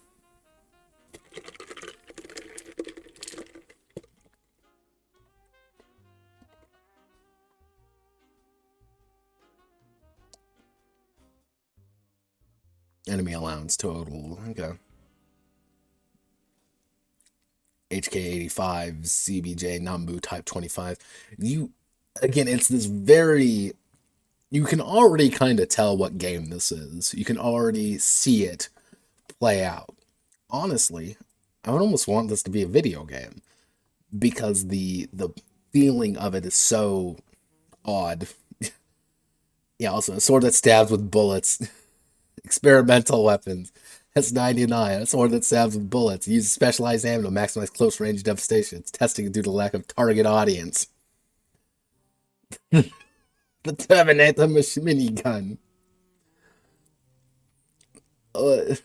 Enemy allowance total. Okay. HK85, CBJ, Nambu, Type 25. Again, it's this very... You can already kind of tell what game this is. You can already see it play out. Honestly, I would almost want this to be a video game, because the feeling of it is so odd. Yeah, also a sword that stabs with bullets. Experimental weapons. S99, a sword that stabs with bullets. Uses specialized ammo to maximize close range devastation. It's testing due to lack of target audience. The Terminator minigun. A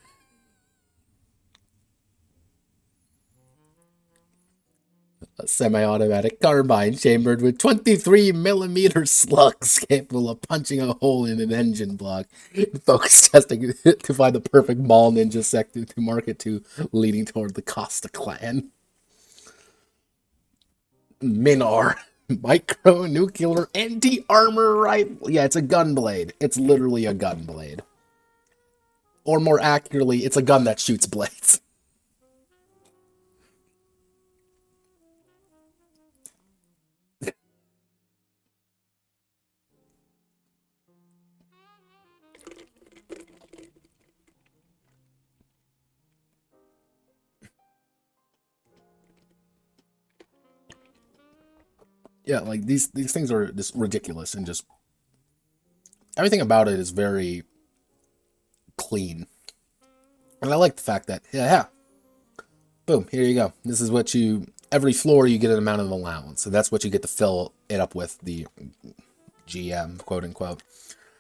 semi-automatic carbine chambered with 23mm slugs capable of punching a hole in an engine block. Focus testing to find the perfect mall ninja sector to market to, leading toward the Costa clan. Minar. Micro-nuclear anti-armor rifle. Yeah, it's a gunblade. It's literally a gunblade. Or more accurately, it's a gun that shoots blades. Yeah, like these things are just ridiculous, and just everything about it is very clean. And I like the fact that yeah, boom, here you go. This is what you every floor you get an amount of allowance, so that's what you get to fill it up with, the GM, quote unquote.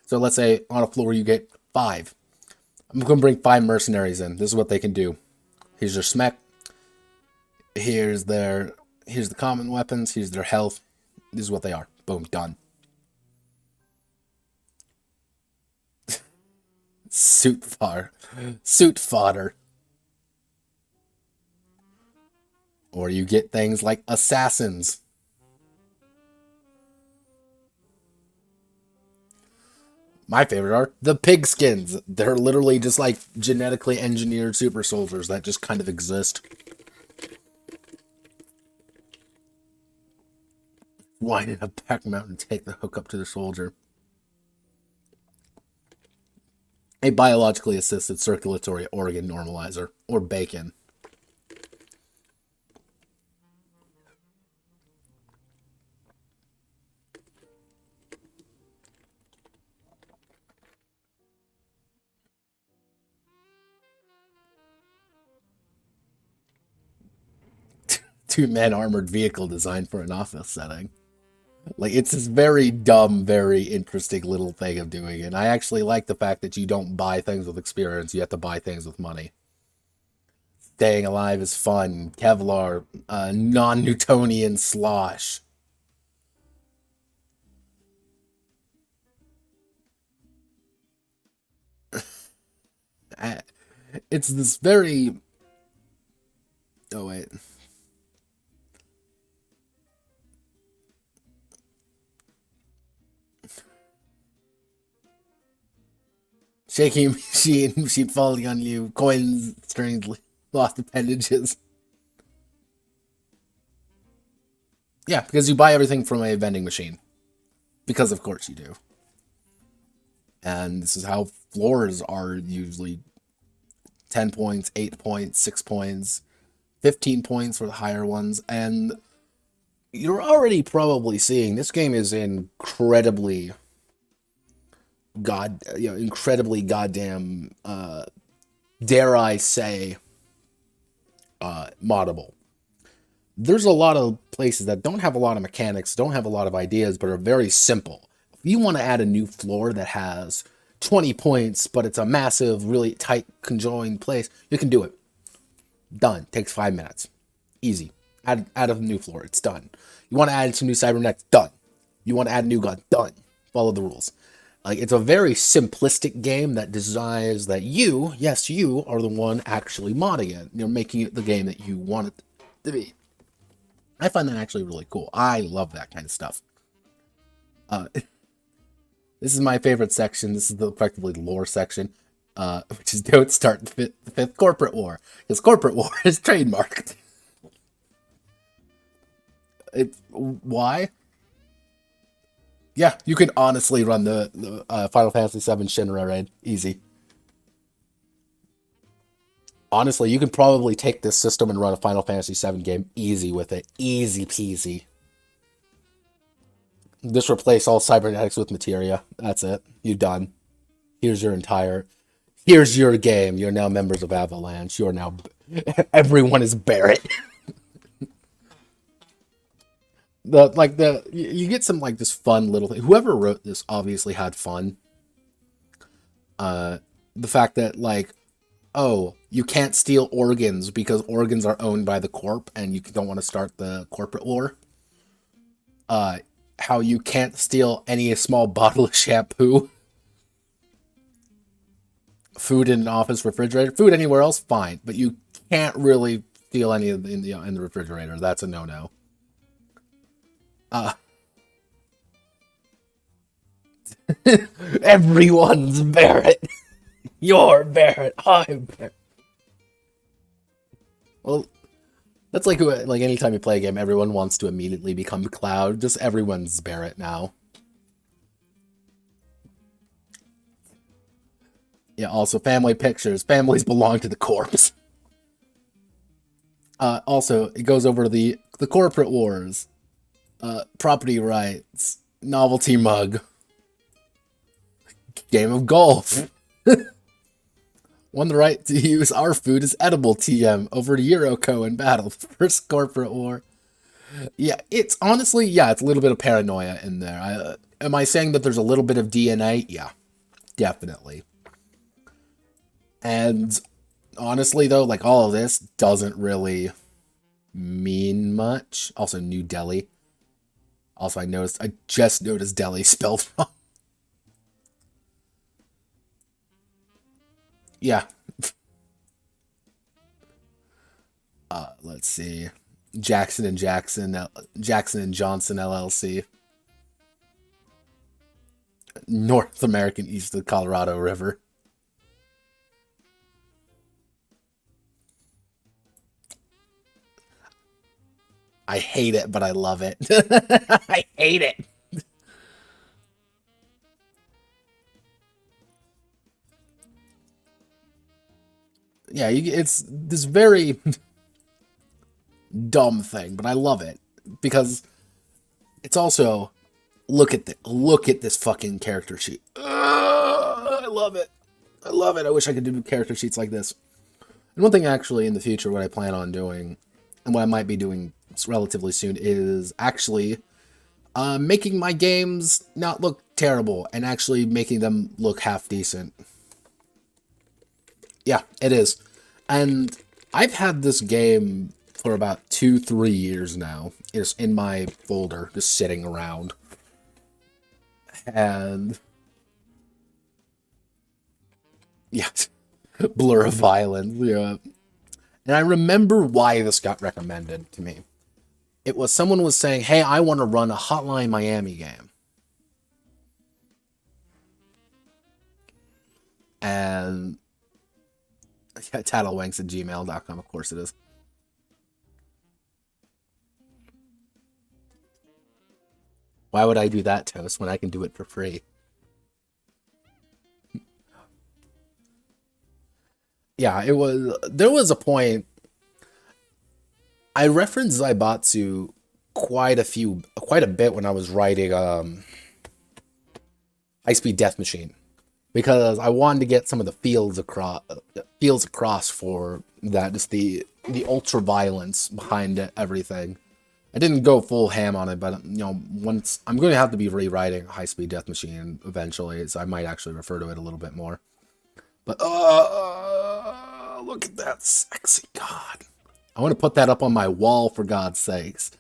So let's say on a floor you get 5. I'm going to bring 5 mercenaries in. This is what they can do. Here's their smec. Here's the common weapons. Here's their health. This is what they are. Boom, done. Suit fodder. Suit fodder. Or you get things like assassins. My favorite are the pigskins. They're literally just like genetically engineered super soldiers that just kind of exist. Why did a pack mountain take the hook up to the soldier? A biologically assisted circulatory organ normalizer, or bacon. Two-man armored vehicle designed for an office setting. Like, it's this very dumb, very interesting little thing of doing it. And I actually like the fact that you don't buy things with experience, you have to buy things with money. Staying alive is fun. Kevlar, non-Newtonian slosh. It's this very... Oh, wait. Shaking machine falling on you. Coins, strangely lost appendages. Yeah, because you buy everything from a vending machine. Because of course you do. And this is how floors are usually 10 points, 8 points, 6 points, 15 points for the higher ones. And you're already probably seeing this game is incredibly incredibly goddamn dare I say moddable. There's a lot of places that don't have a lot of mechanics, don't have a lot of ideas, but are very simple. If you want to add a new floor that has 20 points, but it's a massive, really tight, conjoined place, you can do it. Done. Takes 5 minutes. Easy. Add a new floor. It's done. You want to add some new cybernetics? Done. You want to add a new gun? Done. Follow the rules. Like, it's a very simplistic game that desires that you, yes, you are the one actually modding it. You're making it the game that you want it to be. I find that actually really cool. I love that kind of stuff. This is my favorite section. This is effectively the lore section, which is don't start the fifth corporate war, because corporate war is trademarked. Why? Yeah, you can honestly run the Final Fantasy VII Shinra raid. Easy. Honestly, you can probably take this system and run a Final Fantasy VII game easy with it. Easy peasy. Just replace all cybernetics with materia. That's it. You're done. Here's your game. You're now members of Avalanche. You're now... Everyone is Barrett. You get some like this fun little thing. Whoever wrote this obviously had fun. The fact that like, oh, you can't steal organs because organs are owned by the corp and you don't want to start the corporate war. How you can't steal any small bottle of shampoo. Food in an office refrigerator. Food anywhere else, fine, but you can't really steal any of in the refrigerator. That's a no-no. Everyone's Barrett. You're Barrett. I'm Barrett. Well, that's like anytime you play a game, everyone wants to immediately become Cloud. Just everyone's Barrett now. Yeah, also family pictures. Families belong to the corpse. Also, it goes over the corporate wars. Property rights. Novelty mug. Game of golf. Won the right to use our food as edible TM over Euroco in battle. First corporate war. Yeah, it's honestly, yeah, it's a little bit of paranoia in there. Am I saying that there's a little bit of DNA? Yeah, definitely. And honestly, though, like all of this doesn't really mean much. Also, New Delhi. Also, I just noticed Delhi spelled wrong. Yeah. Let's see. Jackson and Johnson LLC. North American east of the Colorado River. I hate it, but I love it. I hate it. Yeah, it's this very dumb thing, but I love it because it's also look at this fucking character sheet. I love it. I love it. I wish I could do character sheets like this. And one thing actually in the future, what I plan on doing, and what I might be doing relatively soon, is actually making my games not look terrible and actually making them look half decent. Yeah, it is. And I've had this game for about 2-3 years now. It's in my folder, just sitting around. And yeah, Blur of Violence. Yeah. And I remember why this got recommended to me. It was someone was saying, hey, I want to run a Hotline Miami game. And yeah, tattlewanks@gmail.com, of course it is. Why would I do that, Toast, when I can do it for free? Yeah, there was a point, I referenced Zaibatsu quite a bit when I was writing, High Speed Death Machine. Because I wanted to get some of the feels across for that, just the ultra violence behind everything. I didn't go full ham on it, but once I'm going to have to be rewriting High Speed Death Machine eventually, so I might actually refer to it a little bit more. But look at that sexy god. I want to put that up on my wall for God's sakes.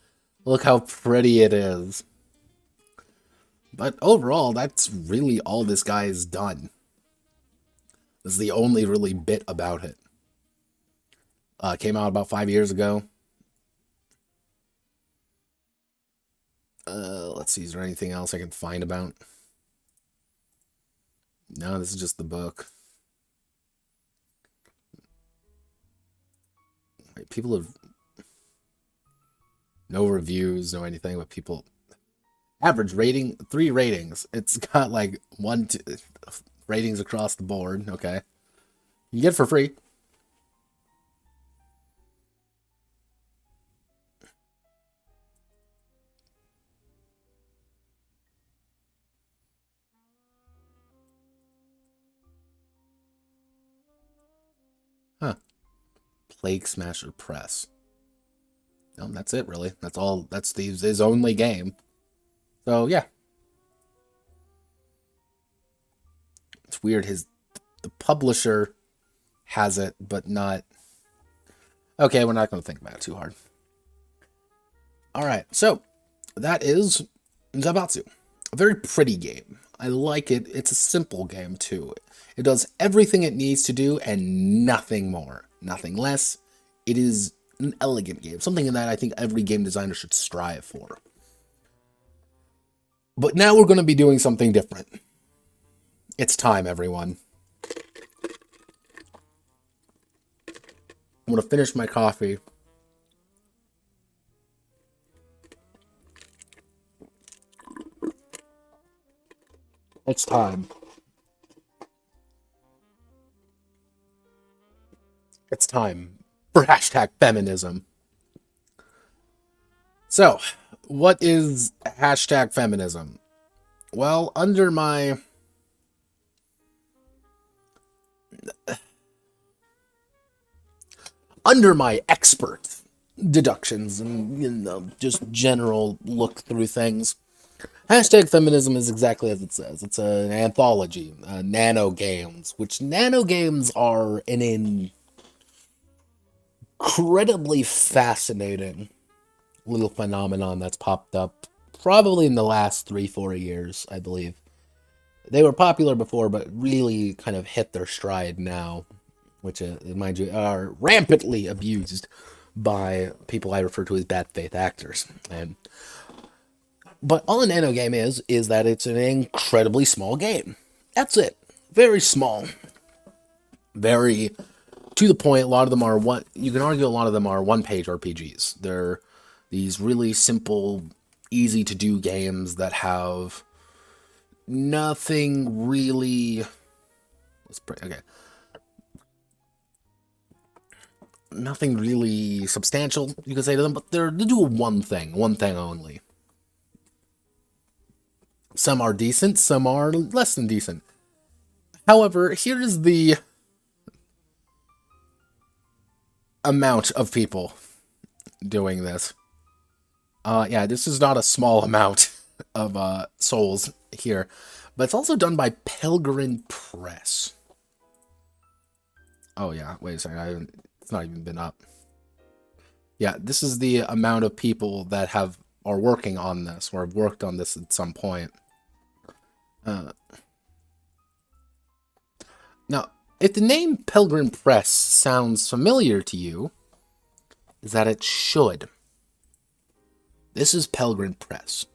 Look how pretty it is. But overall, that's really all this guy has done. This is the only really bit about it. Came out about 5 years ago. Let's see, is there anything else I can find about? No, this is just the book. People have no reviews, no anything, but people average rating 3 ratings. It's got like 1 2 ratings across the board. Okay, you get it for free. Huh. Plague Smasher Press. No, that's it really. That's all. That's his only game. So yeah, it's weird. The publisher has it, but not. Okay, we're not going to think about it too hard. All right, so that is Zaibatsu. A very pretty game. I like it. It's a simple game too. It does everything it needs to do and nothing more, nothing less. It is an elegant game, something that I think every game designer should strive for. But now we're going to be doing something different. It's time, everyone. I'm going to finish my coffee. It's time. It's time for #Feminism. So, What is hashtag feminism? Well, under my expert deductions and, just general look through things, hashtag feminism is exactly as it says. It's an anthology, nano games, which nano games are an incredibly fascinating little phenomenon that's popped up probably in the last 3-4 years, I believe. They were popular before, but really kind of hit their stride now, which, mind you, are rampantly abused by people I refer to as bad faith actors. But all a nano game is that it's an incredibly small game. That's it. Very small. Very to the point. A lot of them are you can argue a lot of them are one-page RPGs. They're these really simple, easy to do games that have nothing really. Okay. Nothing really substantial you can say to them, but they do one thing only. Some are decent, some are less than decent. However, here's the amount of people doing this. Yeah, this is not a small amount of souls here, but it's also done by Pelgrim Press. Oh yeah, wait a second, it's not even been up. Yeah, this is the amount of people that are working on this, or have worked on this at some point. Now, if the name Pelgrim Press sounds familiar to you, is that it should. This is Pelgrim Press.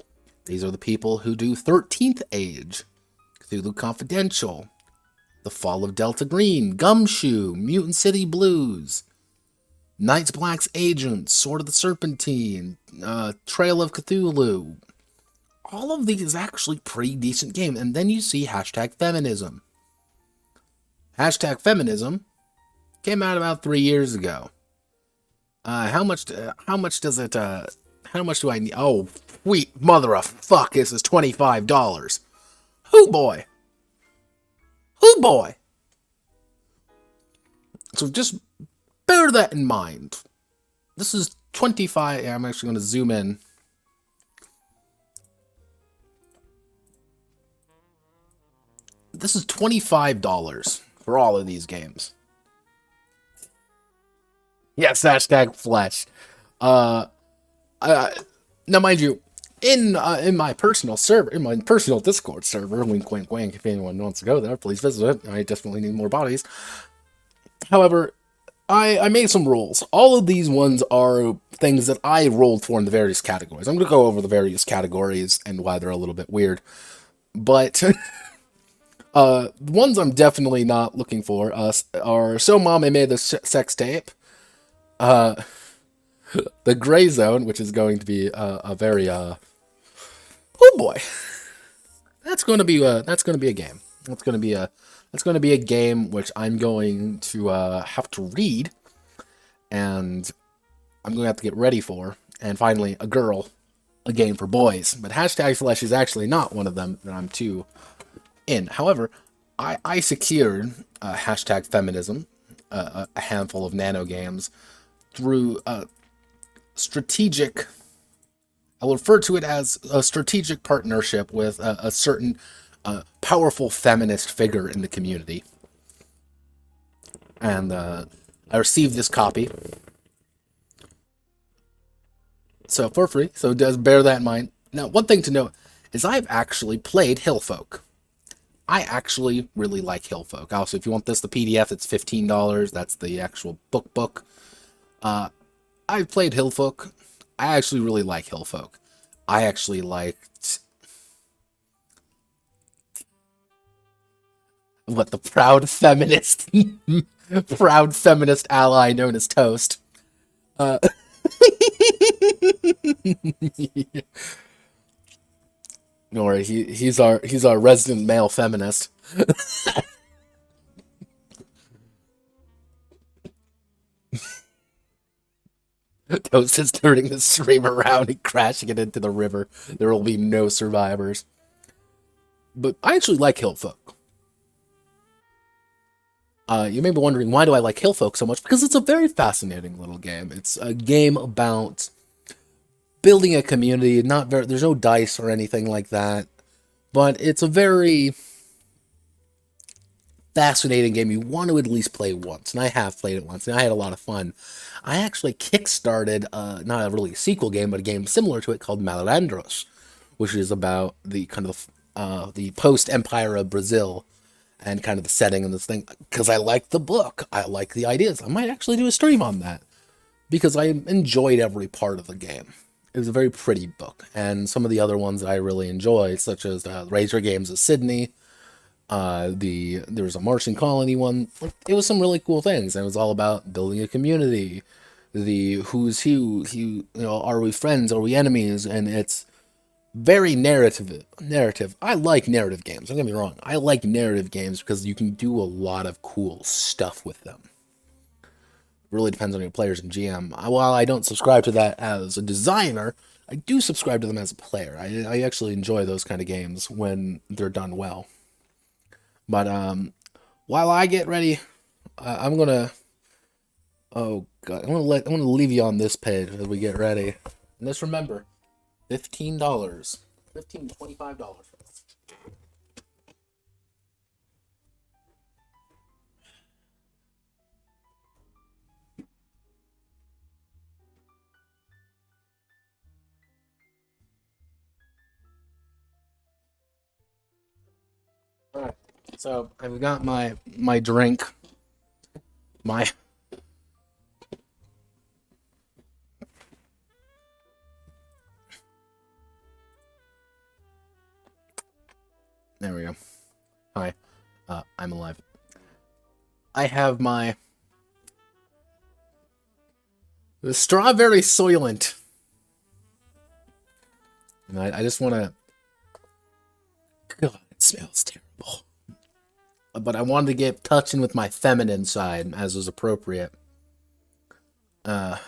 These are the people who do 13th Age, Cthulhu Confidential, The Fall of Delta Green, Gumshoe, Mutant City Blues, Night's Black's Agent, Sword of the Serpentine, Trail of Cthulhu. All of these actually pretty decent games. And then you see hashtag feminism. Hashtag feminism came out about 3 years ago. How much do I need? Oh, sweet mother of fuck, this is $25. Hoo boy. So just bear that in mind. This is 25. I'm actually going to zoom in. This is $25 for all of these games. Yes, hashtag flesh. Now, mind you, in my personal server, in my personal Discord server, wink, wink, wink. If anyone wants to go there, please visit it. I definitely need more bodies. However, I made some rules. All of these ones are things that I rolled for in the various categories. I'm going to go over the various categories and why they're a little bit weird. But the ones I'm definitely not looking for are So Mom, I Made the Sex Tape. The Gray Zone, which is going to be a very oh boy, that's going to be a game. That's going to be a game which I'm going to have to read, and I'm going to have to get ready for. And finally, A Girl, a game for boys. But hashtag flesh is actually not one of them that I'm too in. However, I secured hashtag feminism, a handful of nano games, through strategic. I'll refer to it as a strategic partnership with a certain powerful feminist figure in the community. And I received this copy. So for free. So just bear that in mind. Now, one thing to note is I've actually played Hillfolk. I actually really like Hillfolk. Also, if you want the PDF, it's $15. That's the actual book. I've played Hillfolk. I actually really like Hillfolk. I actually liked the proud feminist ally known as Toast. Don't worry, he's our resident male feminist. Toast is turning the stream around and crashing it into the river. There will be no survivors. But I actually like Hillfolk. You may be wondering, why do I like Hillfolk so much? Because it's a very fascinating little game. It's a game about building a community. There's no dice or anything like that, but it's a very fascinating game you want to at least play once, and I have played it once, and I had a lot of fun. I actually kickstarted, not a really sequel game, but a game similar to it called Malandros, which is about the kind of the post-Empire of Brazil and kind of the setting and this thing, because I like the book. I like the ideas. I might actually do a stream on that, because I enjoyed every part of the game. It was a very pretty book, and some of the other ones that I really enjoyed, such as Razor Games of Sydney, there was a Martian colony one. It was some really cool things. And it was all about building a community, the who's who, are we friends, are we enemies, and it's very narrative. I like narrative games, don't get me wrong. I like narrative games because you can do a lot of cool stuff with them. It really depends on your players and GM. While I don't subscribe to that as a designer, I do subscribe to them as a player. I actually enjoy those kind of games when they're done well. But while I get ready, I'm gonna I'm gonna leave you on this page as we get ready. And just remember, $15, $25. All right. So I've got my drink, my there we go. Hi, I'm alive. I have my strawberry soylent, and I just want to. God, it smells terrible. But I wanted to get touching with my feminine side as was appropriate. I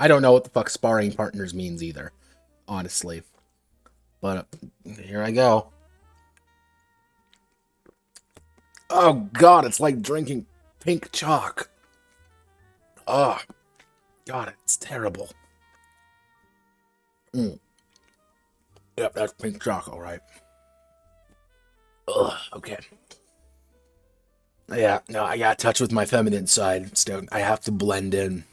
don't know what the fuck sparring partners means either, honestly. But here I go. Oh God, it's like drinking pink chalk. Oh God, it's terrible. Yep, that's pink chalk, all right. Ugh, okay. Yeah, no, I got touch with my feminine side. So I have to blend in.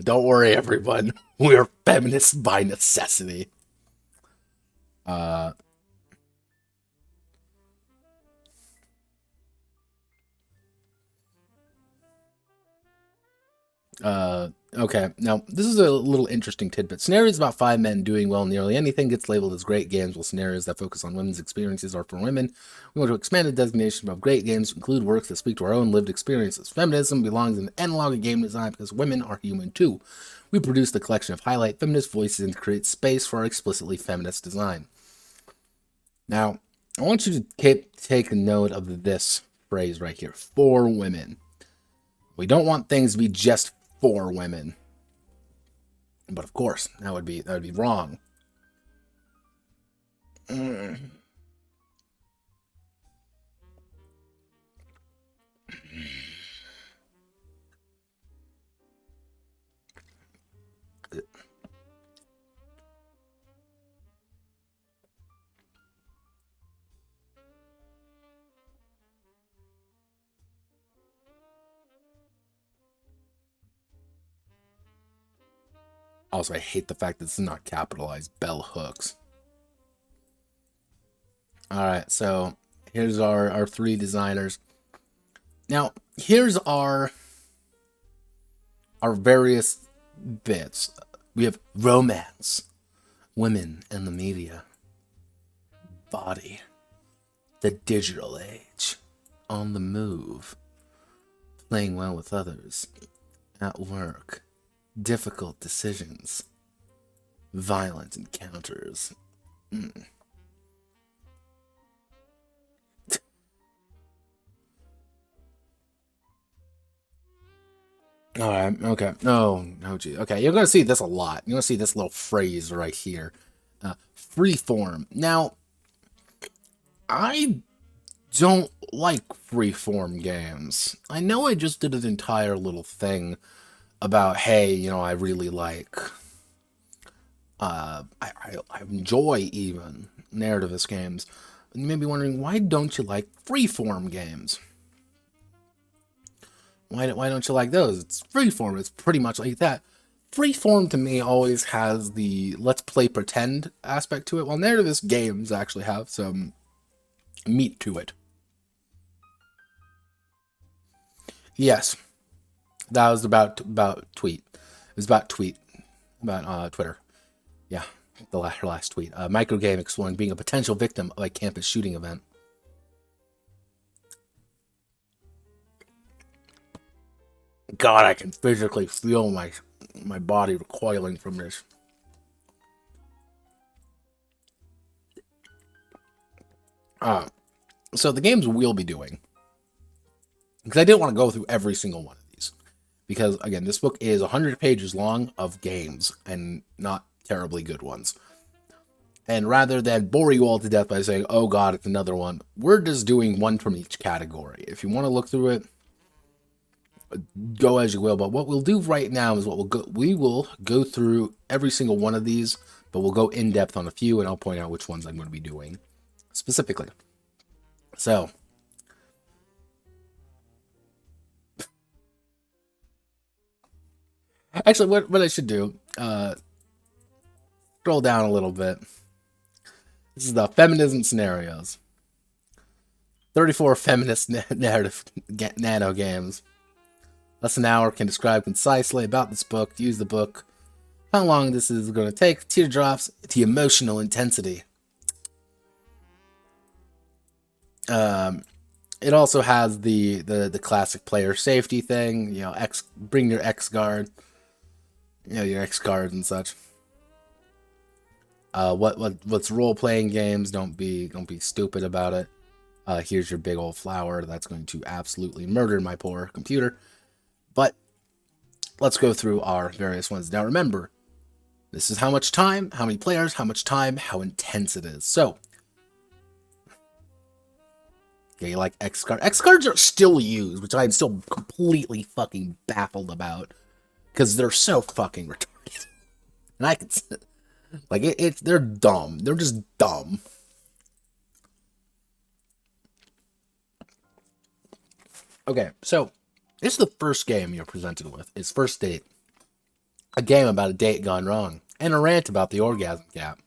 Don't worry, everyone. We're feminists by necessity. Uh, okay. Now, this is a little interesting tidbit. Scenarios about 5 men doing well nearly anything gets labeled as great games, while scenarios that focus on women's experiences are for women. We want to expand the designation of great games to include works that speak to our own lived experiences. Feminism belongs in the analog of game design because women are human too. We produce a collection of highlight feminist voices and create space for our explicitly feminist design. Now, I want you to take a note of this phrase right here, for women. We don't want things to be just for women. But of course, that would be wrong. Also, I hate the fact that this is not capitalized. Bell hooks. Alright, so here's our 3 designers. Now, here's our various bits. We have romance, women and the media, body, the digital age, on the move, playing well with others, at work, difficult decisions, violent encounters. All right. Okay. No. No. Gee. Okay. You're gonna see this a lot. You're gonna see this little phrase right here. Freeform. Now, I don't like freeform games. I know I just did an entire little thing about, hey, I really like, I enjoy even narrativist games. And you may be wondering, why don't you like freeform games? Why don't you like those? It's freeform. It's pretty much like that. Freeform to me always has the let's play pretend aspect to it, while narrativist games actually have some meat to it. Yes, that was about tweet. It was about Twitter. Yeah, her last tweet. Microgame exploring being a potential victim of a campus shooting event. God, I can physically feel my body recoiling from this. So the games we'll be doing, because I didn't want to go through every single one of these, because again, this book is 100 pages long of games, and not terribly good ones. And rather than bore you all to death by saying, oh god, it's another one, we're just doing one from each category. If you want to look through it, go as you will. But what we'll do right now is we will go through every single one of these, but we'll go in depth on a few, and I'll point out which ones I'm going to be doing specifically. So, actually, what I should do, scroll down a little bit. This is the feminism scenarios. 34 feminist narrative nano games. Less than an hour can describe concisely about this book, use the book, how long this is going to take, teardrops, the emotional intensity. It also has the classic player safety thing, bring your X guard, your X guard and such. What's role playing games? Don't be stupid about it. Here's your big old flower that's going to absolutely murder my poor computer. But let's go through our various ones. Now remember, this is how much time, how many players, how much time, how intense it is. So, yeah, you like X cards. X cards are still used, which I'm still completely fucking baffled about, because they're so fucking retarded. And I can, like, they're dumb. They're just dumb. Okay, so this is the first game you're presented with. It's First Date. A game about a date gone wrong. And a rant about the orgasm gap.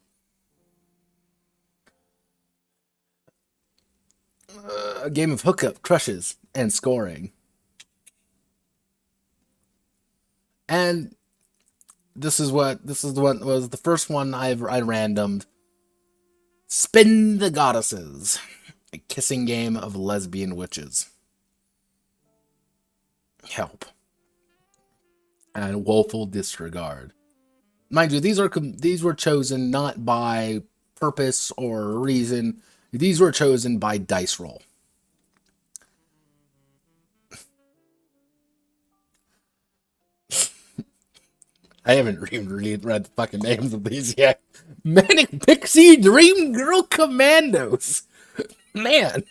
A game of hookup, crushes, and scoring. And this is what was the first one I randomed. Spin the Goddesses. A kissing game of lesbian witches. Help. And Woeful Disregard. Mind you, these were chosen not by purpose or reason. These were chosen by dice roll. I haven't even read the fucking names of these yet. Manic Pixie Dream Girl Commandos. Man.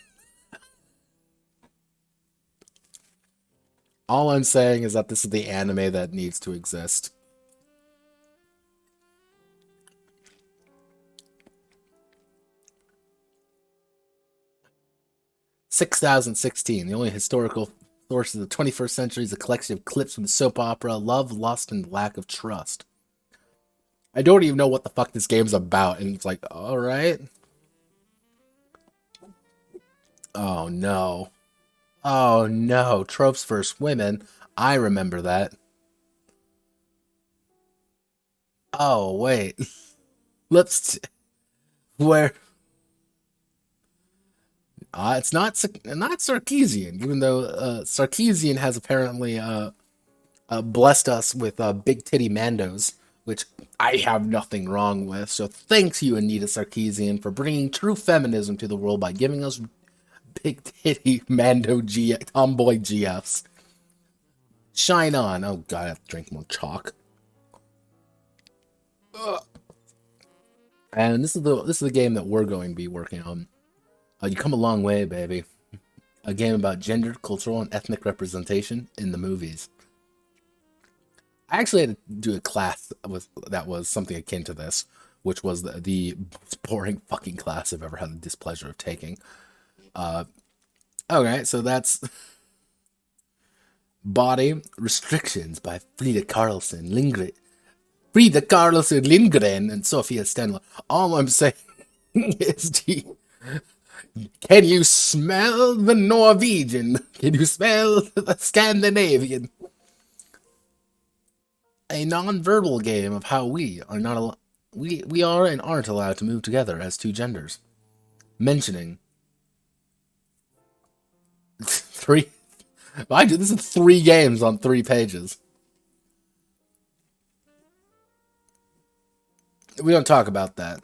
All I'm saying is that this is the anime that needs to exist. "6016, the only historical source of the 21st century, is a collection of clips from the soap opera Love, Lust, and Lack of Trust." I don't even know what the fuck this game's about, and it's like, alright. Oh no. Oh no, Tropes vs. Women. I remember that. Oh, wait. Let's... Where... it's not Sarkeesian, even though Sarkeesian has apparently blessed us with big titty Mandos, which I have nothing wrong with. So thanks you, Anita Sarkeesian, for bringing true feminism to the world by giving us big titty Mando tomboy GFs. Shine on. Oh god, I have to drink more chalk. Ugh. And this is the game that we're going to be working on. You come a long way, baby. A game about gender, cultural, and ethnic representation in the movies. I actually had to do a class that was something akin to this, which was the most boring fucking class I've ever had the displeasure of taking. Okay, so that's Body Restrictions by Frida Karlsson Lindgren and Sophia Stenler. All I'm saying is, can you smell the Norwegian? Can you smell the Scandinavian? A non-verbal game of how we are not we are and aren't allowed to move together as two genders. Mentioning three. Mind you, this is 3 games on 3 pages. We don't talk about that.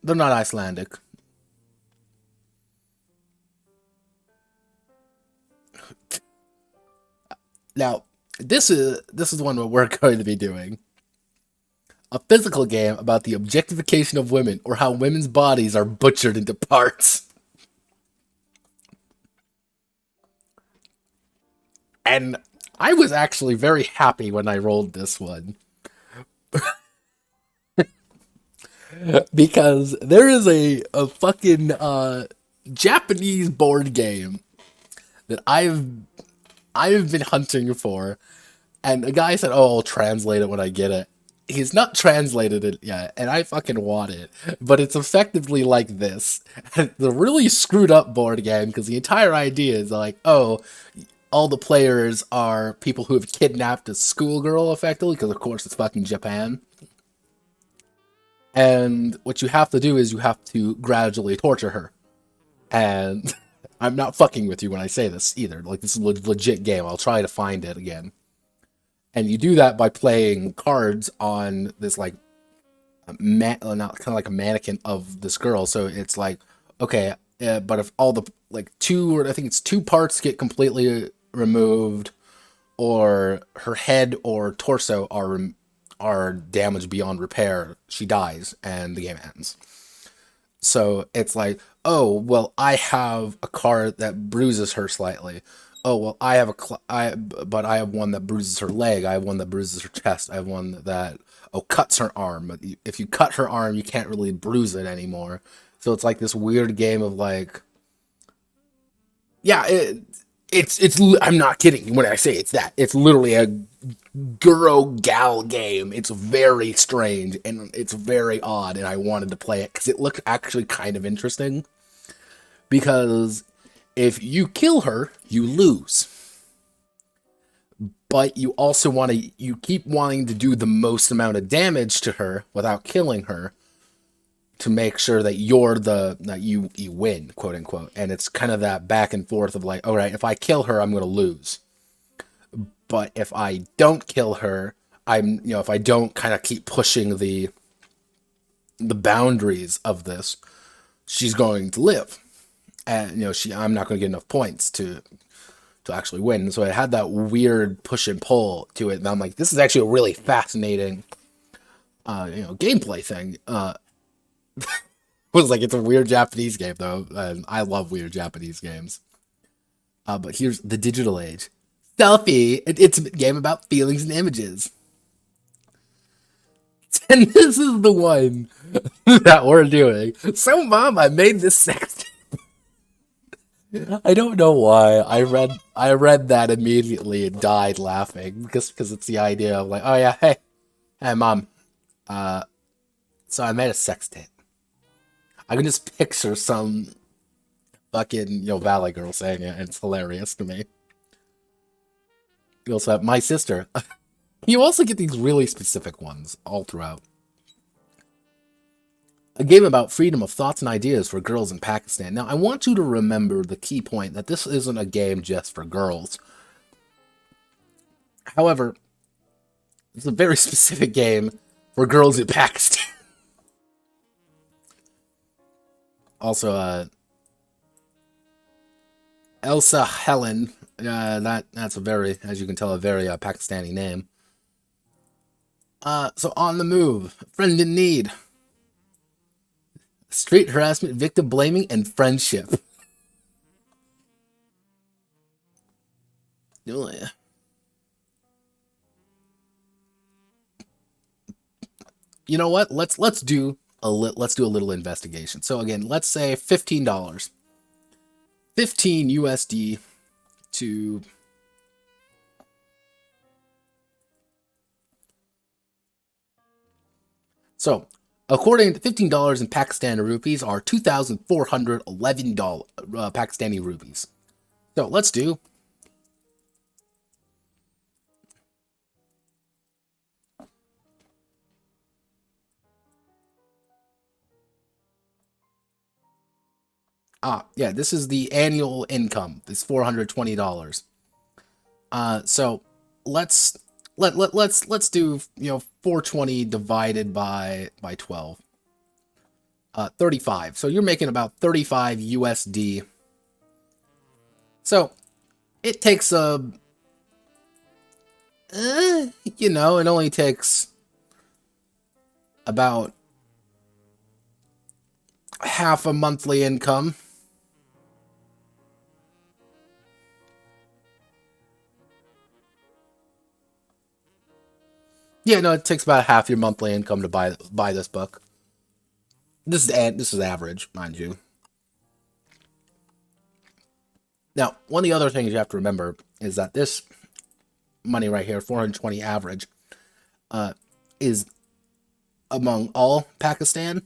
They're not Icelandic. Now, this is one that we're going to be doing. A physical game about the objectification of women, or how women's bodies are butchered into parts. And I was actually very happy when I rolled this one. Because there is a fucking Japanese board game that I've been hunting for, and a guy said, "Oh, I'll translate it when I get it." He's not translated it yet, and I fucking want it. But it's effectively like this. It's a really screwed up board game because the entire idea is like, oh, all the players are people who have kidnapped a schoolgirl, effectively, because of course it's fucking Japan. And what you have to do is you have to gradually torture her. And I'm not fucking with you when I say this either. Like, this is a legit game. I'll try to find it again. And you do that by playing cards on this, like, not kind of like a mannequin of this girl. So it's like, okay, but if all the, like, I think it's 2 parts get completely removed, or her head or torso are damaged beyond repair, she dies and the game ends. So it's like, oh, well, I have a card that bruises her slightly. Oh, well, I have but I have one that bruises her leg. I have one that bruises her chest. I have one that cuts her arm. But if you cut her arm, you can't really bruise it anymore. So it's like this weird game of like, yeah, it's I'm not kidding when I say it's that. It's literally a girl gal game. It's very strange and it's very odd, and I wanted to play it because it looked actually kind of interesting. Because if you kill her, you lose. But you also you keep wanting to do the most amount of damage to her without killing her to make sure that you win, quote unquote. And it's kind of that back and forth of like, all right, if I kill her, I'm going to lose. But if I don't kill her, if I don't kind of keep pushing the boundaries of this, she's going to live. And, I'm not going to get enough points to actually win. So it had that weird push and pull to it. And I'm like, this is actually a really fascinating, gameplay thing. It was like, it's a weird Japanese game, though. And I love weird Japanese games. But here's The Digital Age. Selfie, an intimate game about feelings and images. And this is the one that we're doing. So, Mom, I made this sex. I don't know why. I read that immediately and died laughing because it's the idea of like, oh yeah, hey, Mom. So I made a sex tape. I can just picture some fucking Valley girl saying it, and it's hilarious to me. You also have My Sister. You also get these really specific ones all throughout. A game about freedom of thoughts and ideas for girls in Pakistan. Now, I want you to remember the key point that this isn't a game just for girls. However, it's a very specific game for girls in Pakistan. Also, Elsa Helen That's a very, as you can tell, a very Pakistani name. So on the move, friend in need, street harassment, victim blaming, and friendship. Oh, yeah. You know what? Let's do let's do a little investigation. So again, let's say $15, 15 USD to. So, according to $15 in Pakistani rupees are $2,411 Pakistani rupees. So let's do. Yeah, this is the annual income. It's $420. So let's let's do 420 divided by 12. 35. So you're making about 35 USD. So it takes it only takes about half a monthly income. Yeah, no, it takes about half your monthly income to buy this book. This is average, mind you. Now, one of the other things you have to remember is that this money right here, 420 average, is among all Pakistan.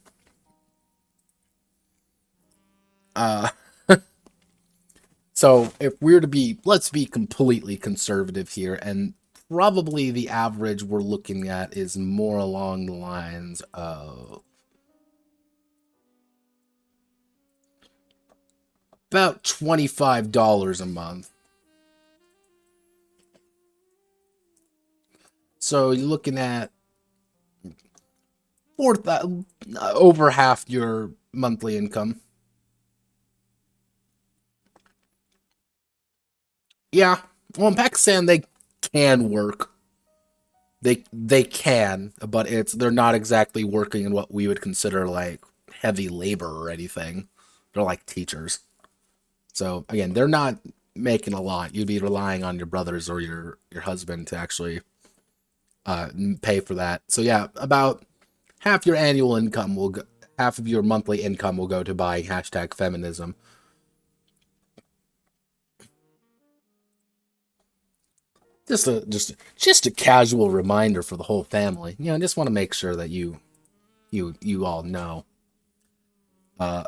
So if we're to be, let's be completely conservative here, and probably the average we're looking at is more along the lines of about $25 a month. So you're looking at over half your monthly income. Yeah, well, in Pakistan they can work. They can, but they're not exactly working in what we would consider like heavy labor or anything. They're like teachers. So again, they're not making a lot. You'd be relying on your brothers or your husband to actually pay for that. So yeah, about half your annual income will go, half of your monthly income will go to buying #feminism. Just a casual reminder for the whole family. I just want to make sure that you all know. Uh,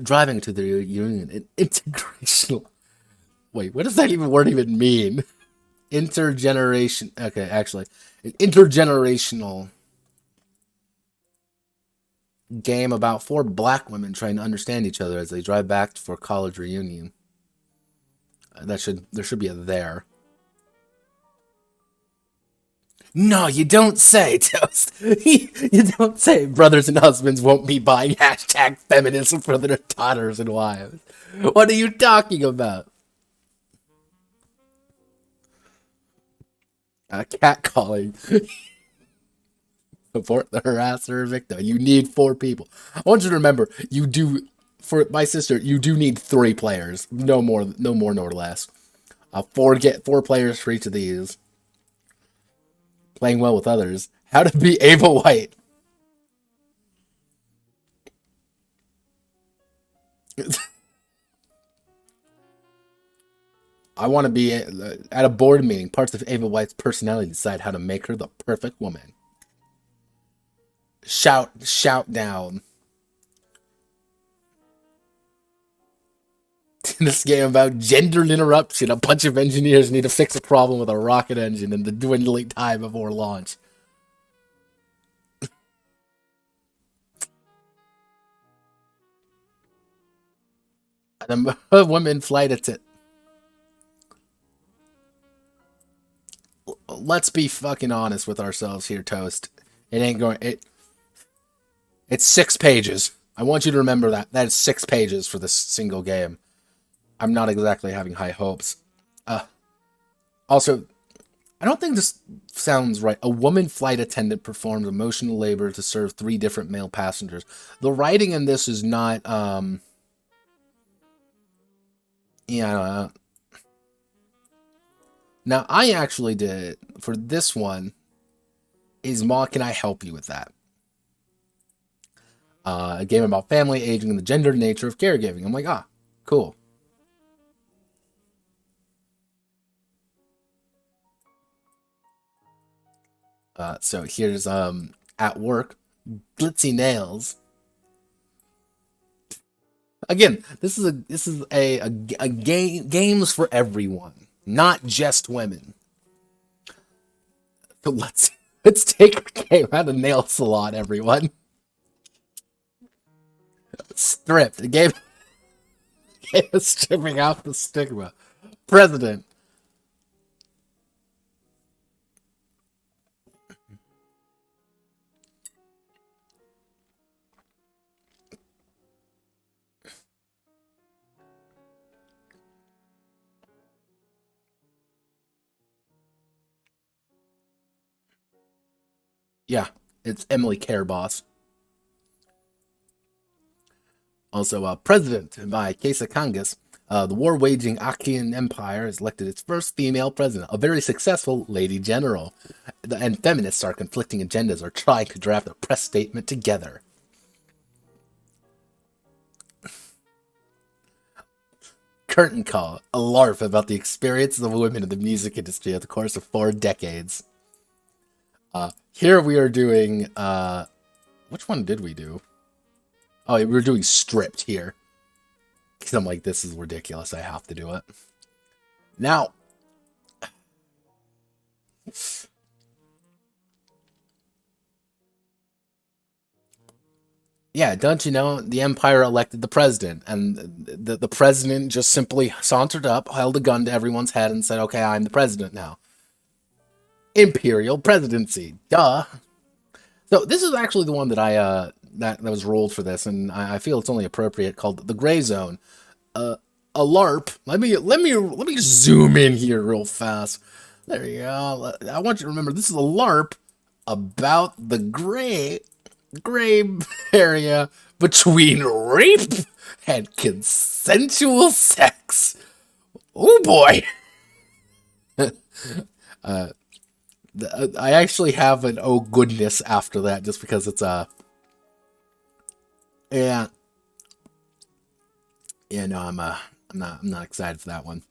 Driving to the reunion, an intergenerational. Wait, what does that word even mean? Intergeneration. Okay, actually, an intergenerational game about four black women trying to understand each other as they drive back for college reunion. There should be a there. No, you don't say, Toast. You don't say brothers and husbands won't be buying #feminism for their daughters and wives. What are you talking about? Catcalling. Support the harasser or victim. You need 4 people. I want you to remember, you do, for my sister, you do need 3 players. No more, nor less. Four players for each of these. Playing well with others. How to be Ava White. I want to be at a board meeting. Parts of Ava White's personality decide how to make her the perfect woman. Shout down. In this game about gender interruption, a bunch of engineers need to fix a problem with a rocket engine in the dwindling time before launch. A women flight attendant. Let's be fucking honest with ourselves here, Toast. It ain't going. It's 6 pages. I want you to remember that. That is 6 pages for this single game. I'm not exactly having high hopes. Also, I don't think this sounds right. A woman flight attendant performs emotional labor to serve 3 different male passengers. The writing in this is not, yeah. Now, I actually did, for this one, is Ma, can I help you with that? A game about family, aging, and the gender nature of caregiving. I'm like, ah, cool. So here's at work, glitzy nails. Again, this is a game, games for everyone, not just women. So let's take a game out of nail salon, everyone. Stripped. A game of stripping out the stigma. President. Yeah, it's Emily Careboss. Also, president by Kesa Kangas. The war-waging Achaean Empire has elected its first female president, a very successful lady general. And feminists are conflicting agendas are trying to draft a press statement together. Curtain Call, a LARP about the experiences of women in the music industry over the course of 4 decades. Here we are doing, which one did we do? Oh, we were doing Stripped here. Because I'm like, this is ridiculous, I have to do it. Now, yeah, don't you know, the Empire elected the president, and the president just simply sauntered up, held a gun to everyone's head, and said, okay, I'm the president now. Imperial presidency, duh. So this is actually the one that I that was rolled for this, and I feel it's only appropriate, called the Gray Zone. A LARP. Let me zoom in here real fast. There you go. I want you to remember this is a LARP about the gray area between rape and consensual sex. Oh boy. I actually have an oh goodness after that, just because it's yeah, no, I'm not excited for that one.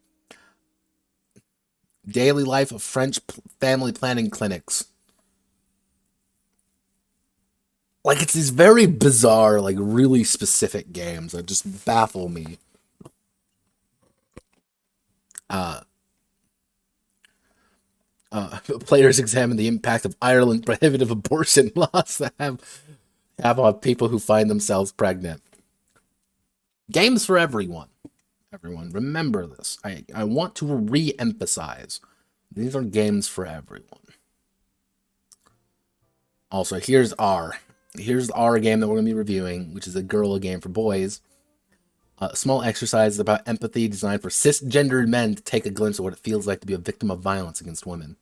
Daily life of French family planning clinics. Like, it's these very bizarre, like really specific games that just baffle me. Uh, Players examine the impact of Ireland's prohibitive abortion laws that have on people who find themselves pregnant. Games for everyone. Everyone, remember this. I want to re-emphasize. These are games for everyone. Also, here's our game that we're going to be reviewing, which is a girl game for boys. A small exercise about empathy designed for cisgendered men to take a glimpse of what it feels like to be a victim of violence against women.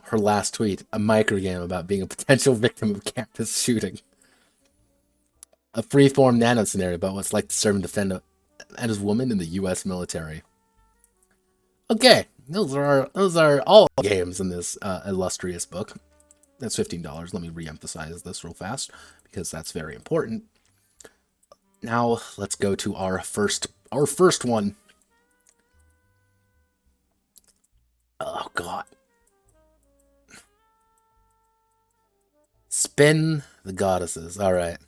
Her last tweet, a microgame about being a potential victim of campus shooting. A free-form nano scenario about what it's like to serve and defend as a woman in the U.S. military. Okay, those are all games in this illustrious book. That's $15. Let me re-emphasize this real fast, because that's very important. Now, let's go to our first one. Oh, God. Spin the Goddesses. All right.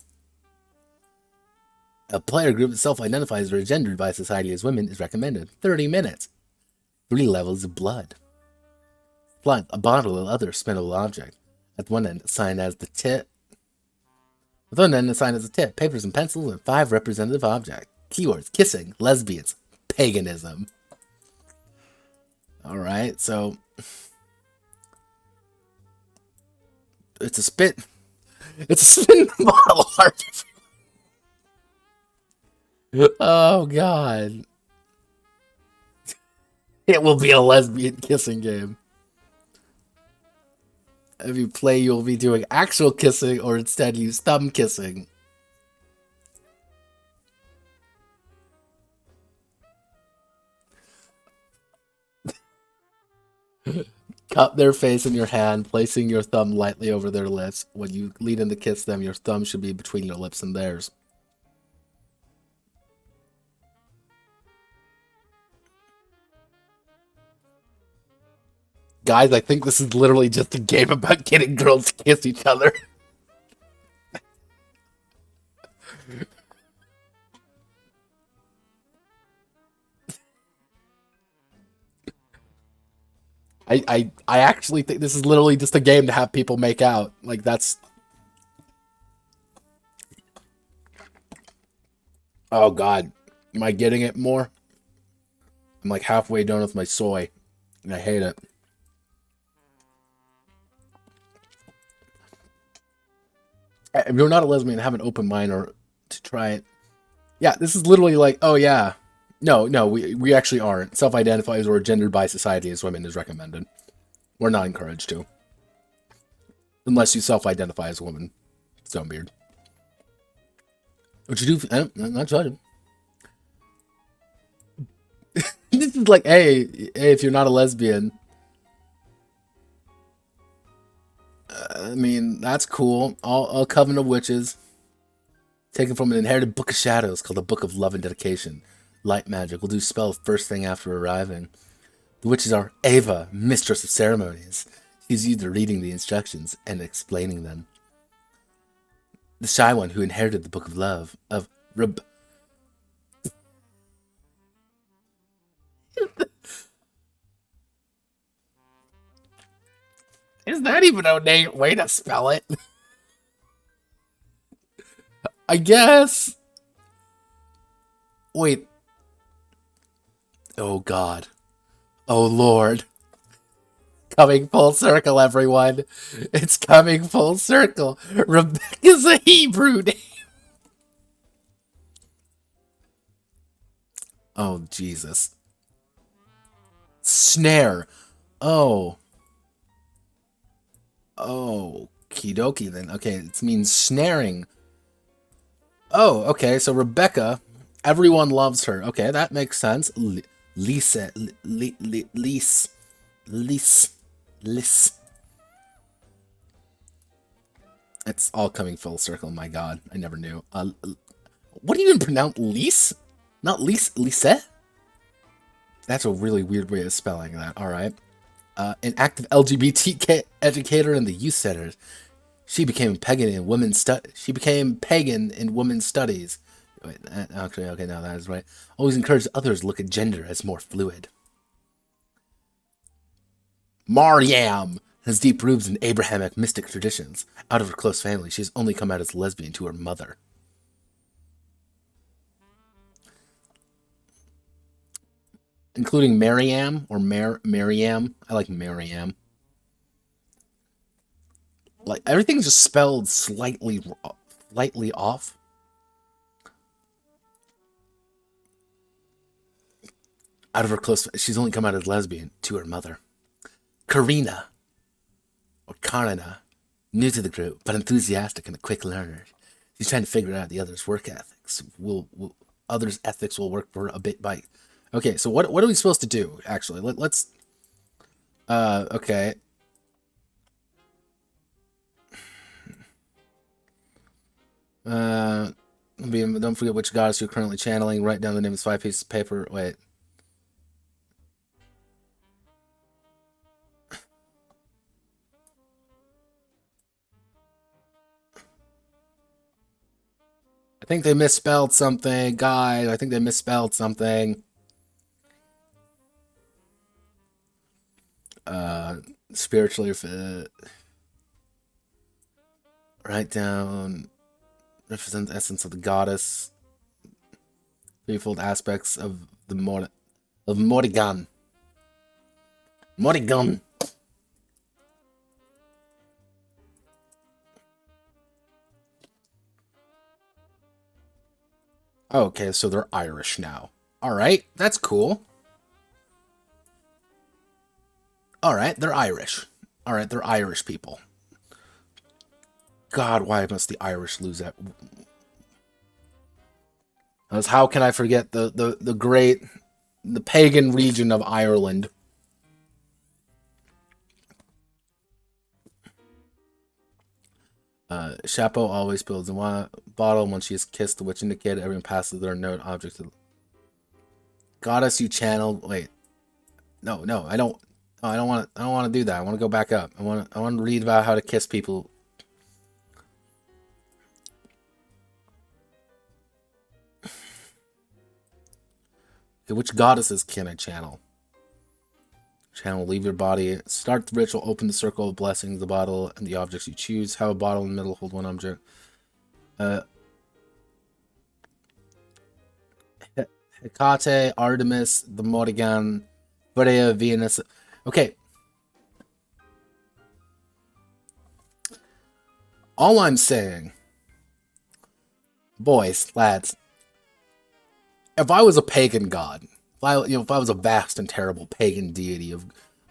A player group that self-identifies or is gendered by society as women is recommended. 30 minutes. 3 levels of blood. Blood, a bottle or other spinable object. At one end, assigned as the tip. With one end assigned as a tip, papers and pencils, and 5 representative objects. Keywords: kissing, lesbians, paganism. Alright, so it's a spin bottle art. Oh god. It will be a lesbian kissing game. If you play, you'll be doing actual kissing, or instead use thumb kissing. Cup their face in your hand, placing your thumb lightly over their lips. When you lean in to kiss them, your thumb should be between your lips and theirs. Guys, I think this is literally just a game about getting girls to kiss each other. I actually think this is literally just a game to have people make out. Like, that's... Oh, God. Am I getting it more? I'm like halfway done with my soy, and I hate it. If you're not a lesbian, have an open mind or to try it. Yeah, this is literally like, oh yeah. No, we actually aren't. Self-identifies or gendered by society as women is recommended. We're not encouraged to. Unless you self-identify as a woman. Stonebeard. What you do, I'm not judging. This is like, hey, if you're not a lesbian, I mean, that's cool. All Coven of Witches, taken from an inherited Book of Shadows called the Book of Love and Dedication. Light magic will do spells first thing after arriving. The witches are Ava, Mistress of Ceremonies. She's used to reading the instructions and explaining them. The Shy One who inherited the Book of Love of Is that even a way to spell it? I guess. Wait. Oh, God. Oh, Lord. Coming full circle, everyone. It's coming full circle. Rebecca's a Hebrew name. Oh, Jesus. Snare. Oh. Oh, okie dokie then. Okay, it means snaring. Oh, okay, so Rebecca, everyone loves her. Okay, that makes sense. Lisa. It's all coming full circle, my god. I never knew. What do you even pronounce? Lise? Not Lise? Lise? That's a really weird way of spelling that. Alright. An active LGBT educator in the youth centers. She became pagan in women's studies. Wait, actually, okay, now that is right. Always encouraged others to look at gender as more fluid. Mariam has deep roots in Abrahamic mystic traditions. Out of her close family, she has only come out as lesbian to her mother. Including Mariam or Mariam. I like Mariam. Like, everything's just spelled slightly off. Out of her close, she's only come out as lesbian to her mother. Karina, or Karina, new to the group, but enthusiastic and a quick learner. She's trying to figure out the others' work ethics. Others' ethics will work for a bit by... Okay, so what are we supposed to do, actually? Let's... okay. Don't forget which goddess you're currently channeling. Write down the names 5 pieces of paper. Wait. I think they misspelled something, guys. I think they misspelled something. Spiritually fit. Write down... represent the essence of the goddess. Threefold aspects of the Morrigan. Morrigan. Okay, so they're Irish now. Alright, that's cool. Alright, they're Irish. Alright, they're Irish people. God, why must the Irish lose that? How can I forget the great, the pagan region of Ireland? Chapeau always builds a bottle when she has kissed the witch indicated. Everyone passes their note object to goddess you channel. Wait, no, I don't. Oh, I don't want to do that. I want to go back up. I want to read about how to kiss people. Okay, which goddesses can I channel? Channel, leave your body. Start the ritual. Open the circle of blessings, the bottle, and the objects you choose. Have a bottle in the middle. Hold one object. Hecate, Artemis, the Morrigan, Freya, Venus. Okay. All I'm saying, boys, lads, if I was a pagan god, if I was a vast and terrible pagan deity of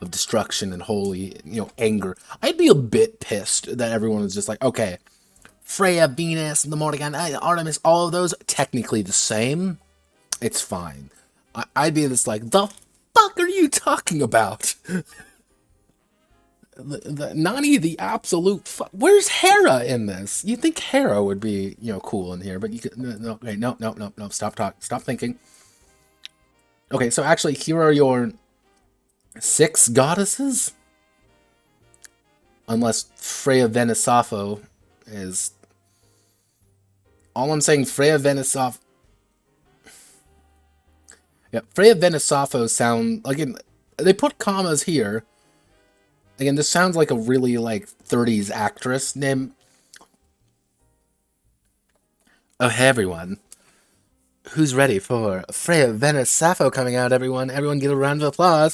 destruction and holy, anger, I'd be a bit pissed that everyone was just like, okay, Freya, Venus, the Morrigan, Artemis, all of those technically the same. It's fine. I'd be just like, the fuck are you talking about? Nani, the absolute fuck. Where's Hera in this? You'd think Hera would be, cool in here, but you could, no, okay, no, stop thinking. Okay, so actually, here are your 6 goddesses? Unless Freya Venisafo is... All I'm saying, Freya Venisafo... Yeah, Freya Venisafo sound... Again, they put commas here. Again, this sounds like a really, 30s actress name. Oh, hey, everyone. Who's ready for Freya Venisafo coming out, everyone? Everyone give a round of applause.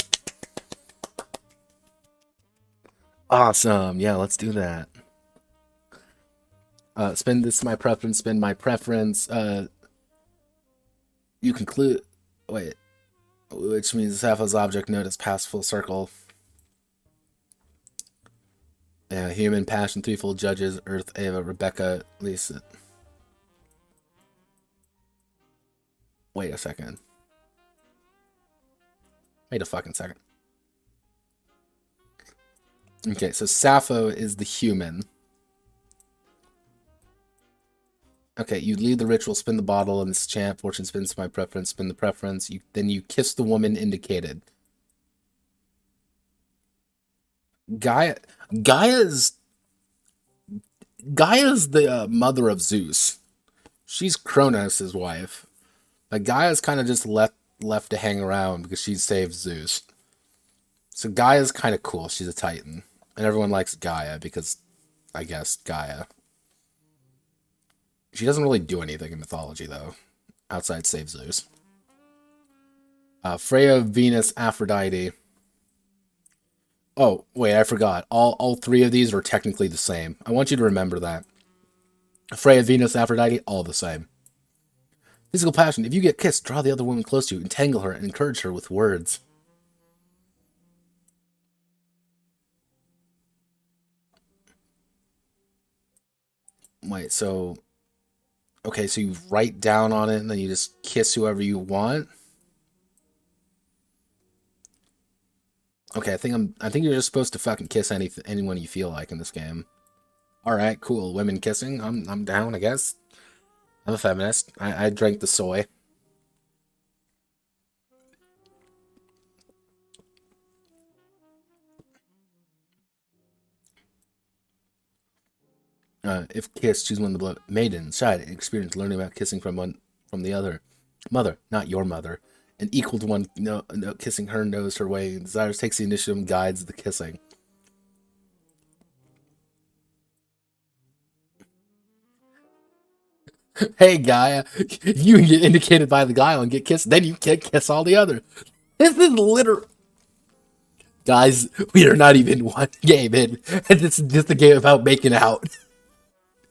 Awesome. Yeah, let's do that. Spin this my preference, spin my preference. You conclude... Wait. Which means Sappho's object note is past full circle. Yeah, human, passion, threefold judges, Earth, Ava, Rebecca, Lisa. Wait a second. Wait a fucking second. Okay, so Sappho is the human. Okay, you lead the ritual, spin the bottle, and this chant, fortune spins to my preference, spin the preference, then you kiss the woman indicated. Gaia's the mother of Zeus. She's Kronos' wife. But Gaia's kind of just left to hang around because she saved Zeus. So Gaia's kind of cool. She's a Titan. And everyone likes Gaia because, I guess, Gaia. She doesn't really do anything in mythology, though, outside save Zeus. Freya, Venus, Aphrodite. Oh, wait, I forgot. All 3 of these are technically the same. I want you to remember that. Freya, Venus, Aphrodite, all the same. Physical passion. If you get kissed, draw the other woman close to you, entangle her, and encourage her with words. Wait, so... Okay, so you write down on it, and then you just kiss whoever you want? Okay, I think you're just supposed to fucking kiss anyone you feel like in this game. Alright, cool. Women kissing? I'm down, I guess. I'm a feminist. I drank the soy. If kissed, choose one of the blood. Maiden, shy, experience learning about kissing from the other. Mother, not your mother. And equal to one, kissing her knows her way. Desires takes the initiative and guides the kissing. Hey, Gaia, if you get indicated by the guy and get kissed, then you can't kiss all the others. This is literal. Guys, we are not even one game in, and this is just a game about making out.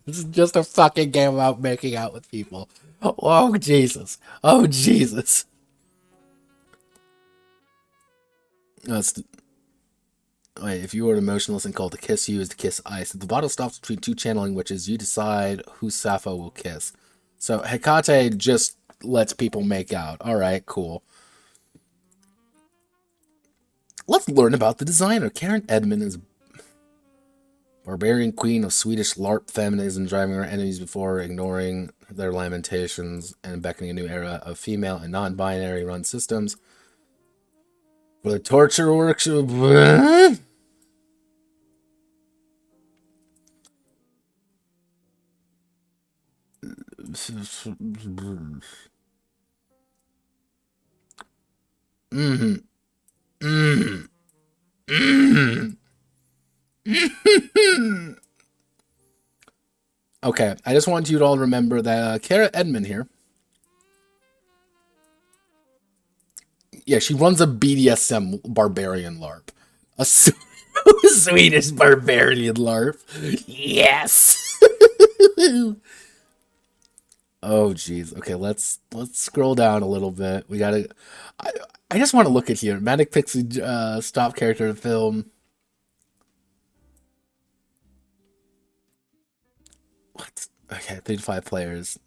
This is just a fucking game about making out with people. Oh, Jesus. Oh, Jesus. Wait, if you were emotionless and called to kiss you is to kiss ice. If the bottle stops between two channeling witches, you decide who Sappho will kiss. So Hecate just lets people make out. Alright, cool. Let's learn about the designer. Karen Edmund is barbarian queen of Swedish LARP feminism, driving her enemies before ignoring their lamentations and beckoning a new era of female and non-binary run systems. For the torture workshop. Mm-hmm. Mm-hmm. Mm-hmm. Okay, I just want you to all remember that Kara Edmund here. Yeah, she runs a BDSM barbarian LARP. A Swedish barbarian LARP. Yes. Oh jeez. Okay, let's scroll down a little bit. We gotta. I just want to look at here. Manic Pixie stop character in film. What? Okay, 3 to 5 players.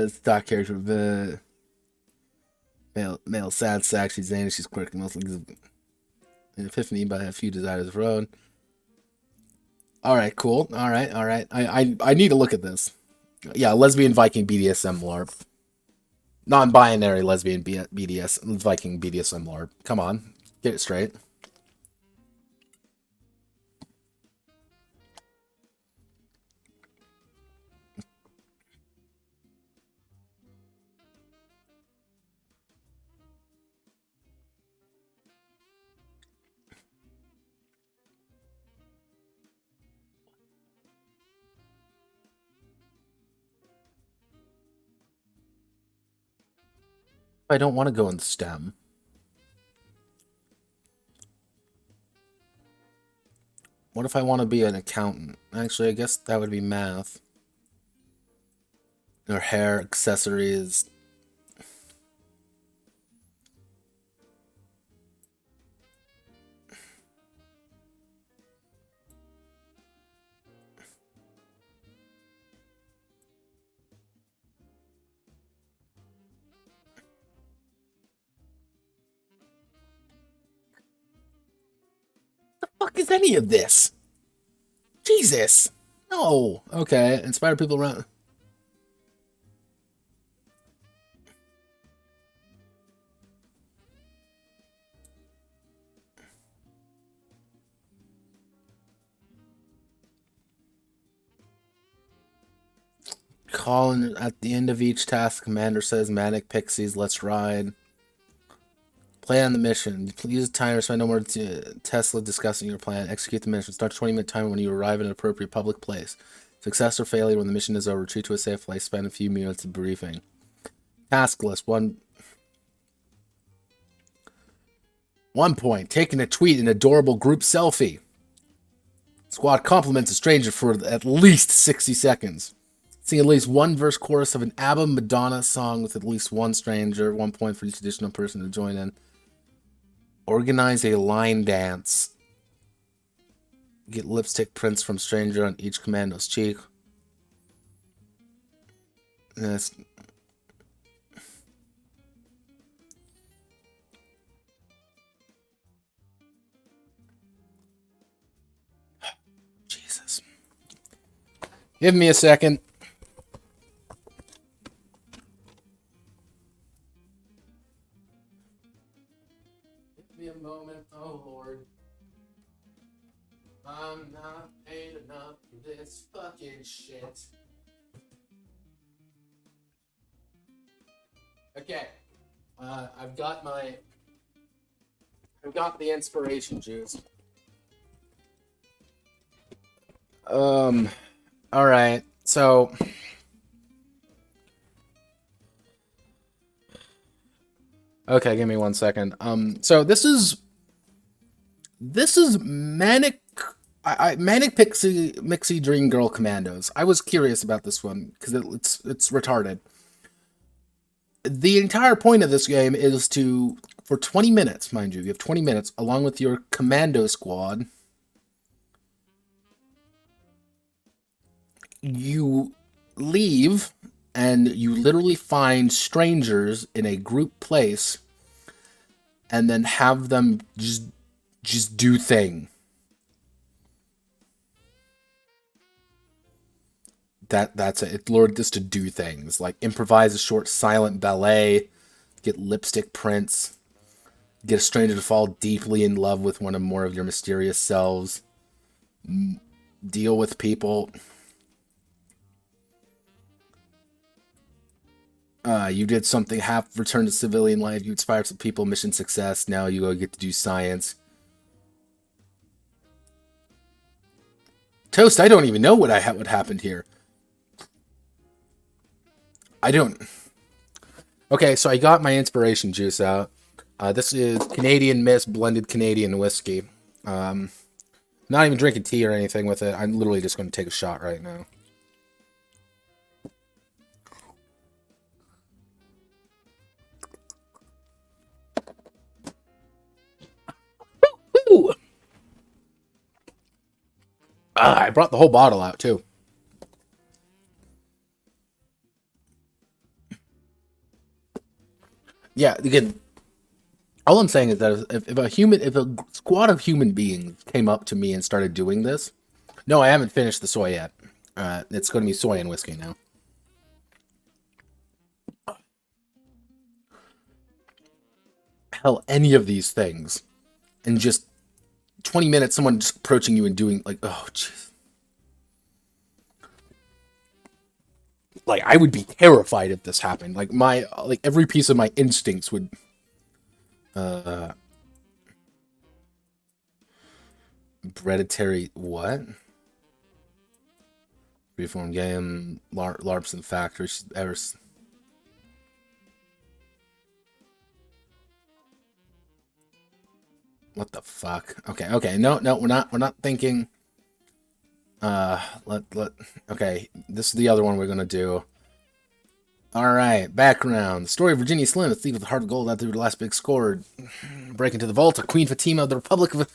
Stock character of male sad sack. She's zany. She's quirky. Mostly an epiphany, but a few desires of her own. All right, cool. All right, all right. I need to look at this. Yeah, lesbian Viking BDSM LARP. Non-binary lesbian BDS Viking BDSM LARP. Come on, get it straight. I don't want to go in STEM. What if I want to be an accountant? Actually, I guess that would be math. Or hair, accessories. The fuck is any of this? Jesus. No. Okay. Inspire people around. Calling at the end of each task, commander says, Manic Pixies, let's ride. Plan on the mission. Please use the timer, spend no more than Tesla discussing your plan. Execute the mission. Start a 20-minute timer when you arrive in an appropriate public place. Success or failure when the mission is over. Retreat to a safe place. Spend a few minutes of briefing. Task list. 1 point. Taking a tweet an adorable group selfie. Squad compliments a stranger for at least 60 seconds. Sing at least one verse chorus of an ABBA Madonna song with at least one stranger. 1 point for each additional person to join in. Organize a line dance. Get lipstick prints from stranger on each commando's cheek. Yes. Jesus. Give me a second. Give me a moment, oh Lord. I'm not paid enough for this fucking shit. Okay. I've got the inspiration juice. All right. So okay, give me 1 second. So this is Manic Manic Pixie Dream Girl Commandos. I was curious about this one because it's retarded. The entire point of this game is to, for 20 minutes, mind you have 20 minutes, along with your commando squad, you leave and you literally find strangers in a group place and then have them just do thing. That's it. It lured this to do things like improvise a short silent ballet, get lipstick prints, get a stranger to fall deeply in love with one or more of your mysterious selves, deal with people. You did something, half return to civilian life, you inspired some people, mission success, now you go get to do science. Toast, I don't even know what happened here. I don't... Okay, so I got my inspiration juice out. This is Canadian Mist blended Canadian whiskey. Not even drinking tea or anything with it. I'm literally just going to take a shot right now. Ooh. I brought the whole bottle out, too. Yeah, again, all I'm saying is that if a squad of human beings came up to me and started doing this, no, I haven't finished the soy yet. It's going to be soy and whiskey now. Hell, any of these things, and just 20 minutes, someone just approaching you and doing like, oh, jeez. Like, I would be terrified if this happened. Like, every piece of my instincts would, hereditary, what? Reform game, LARPs and factories, what the fuck? Okay, no, we're not thinking. Okay, this is the other one we're gonna do. Alright, background. The story of Virginia Slim, a thief with a heart of gold after the last big score. Break into the vault of Queen Fatima of the Republic of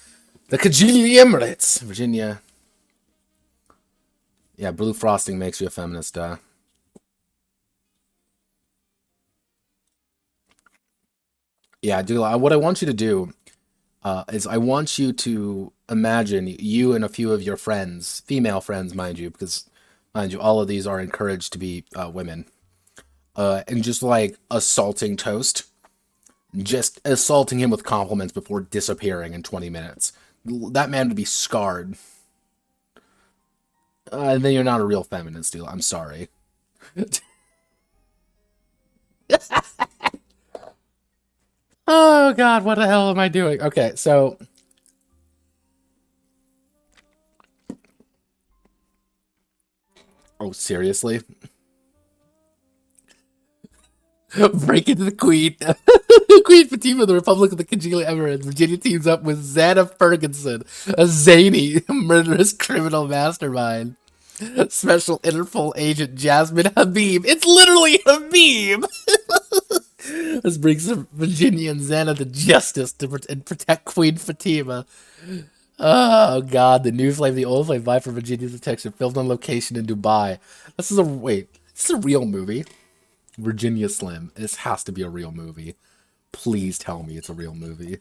the Kajili Emirates. Virginia. Yeah, blue frosting makes you a feminist, Yeah, dude, what I want you to do is I want you to imagine you and a few of your friends, female friends, mind you, because, mind you, all of these are encouraged to be women, and just, like, assaulting Toast. Just assaulting him with compliments before disappearing in 20 minutes. That man would be scarred. Then you're not a real feminist, dude. I'm sorry. Oh, God, what the hell am I doing? Okay, so... Oh, seriously? Break into the Queen. Queen Fatima of the Republic of the Kajili Emirates. Virginia teams up with Xana Ferguson, a zany, murderous criminal mastermind. Special Interpol agent Jasmine Habib. It's literally Habib! This brings Virginia and Xana to justice and protect Queen Fatima. Oh, God. The new flame, the old flame, vie for Virginia's protection. Filmed on location in Dubai. This is a real movie. Virginia Slim. This has to be a real movie. Please tell me it's a real movie.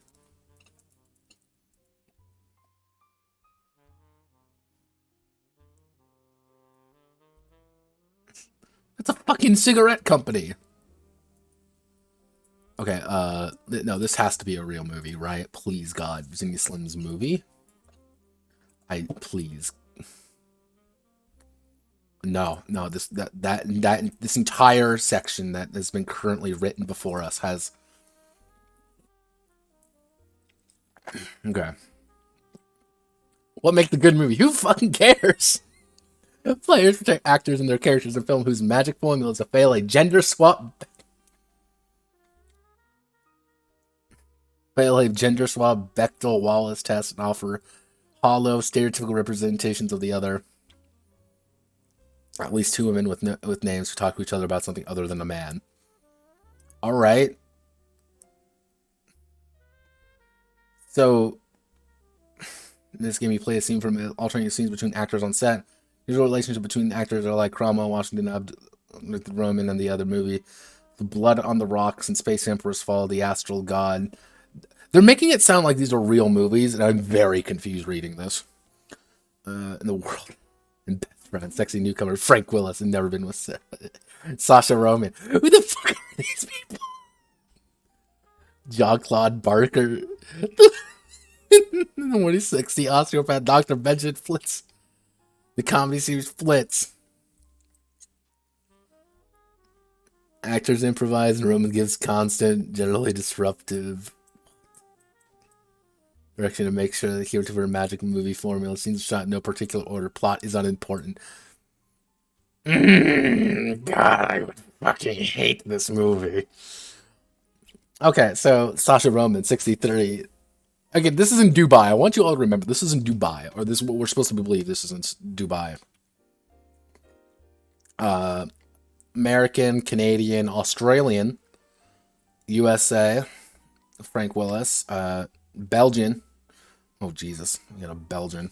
It's a fucking cigarette company. Okay, no, this has to be a real movie, right? Please, God. Virginia Slim's movie? Please. No, this entire section that has been currently written before us has... Okay. What makes a good movie? Who fucking cares? Players protect actors and their characters in film whose magic formulas to fail a gender swap... Bechdel-Wallace test and offer hollow, stereotypical representations of the other. At least two women with names who talk to each other about something other than a man. All right. So, in this game, you play a scene from alternating scenes between actors on set. There's a relationship between actors are like Cromwell, Washington, with Roman, and the other movie. The Blood on the Rocks and Space Emperor's Fall, The Astral God. They're making it sound like these are real movies, and I'm very confused reading this. In the world, and best friend, sexy newcomer Frank Willis, and never been with Sasha Roman. Who the fuck are these people? Jean-Claude Barker. When he's 60, osteopath Dr. Benjamin Flitz. The comedy series Flitz. Actors improvise and Roman gives constant, generally disruptive direction to make sure that here to a magic movie formula. Scenes shot in no particular order. Plot is unimportant. God, I would fucking hate this movie. Okay, so Sasha Roman, 63. Again, this is in Dubai. I want you all to remember, this is in Dubai. Or this is what we're supposed to believe this is in Dubai. American, Canadian, Australian, USA, Frank Willis, Belgian. Oh, Jesus. We got a Belgian.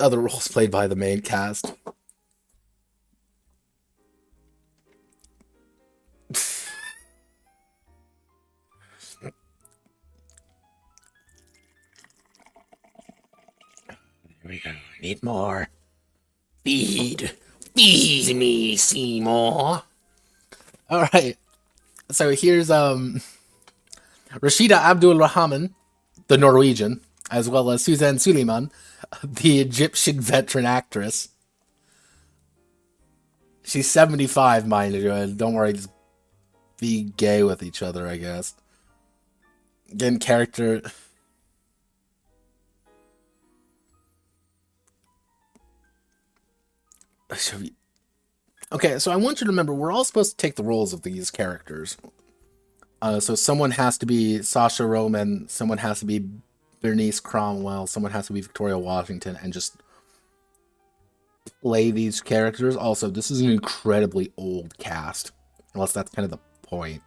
Other roles played by the main cast. Here we go. Need more. Feed me, Seymour. All right. So here's Rashida Abdul Rahman, the Norwegian, as well as Suzanne Suleiman, the Egyptian veteran actress. She's 75, mind you, and don't worry, just be gay with each other, I guess. Again, character. Okay, so I want you to remember, we're all supposed to take the roles of these characters. So someone has to be Sasha Roman, someone has to be Bernice Cromwell, someone has to be Victoria Washington, and just play these characters. Also, this is an incredibly old cast, unless that's kind of the point.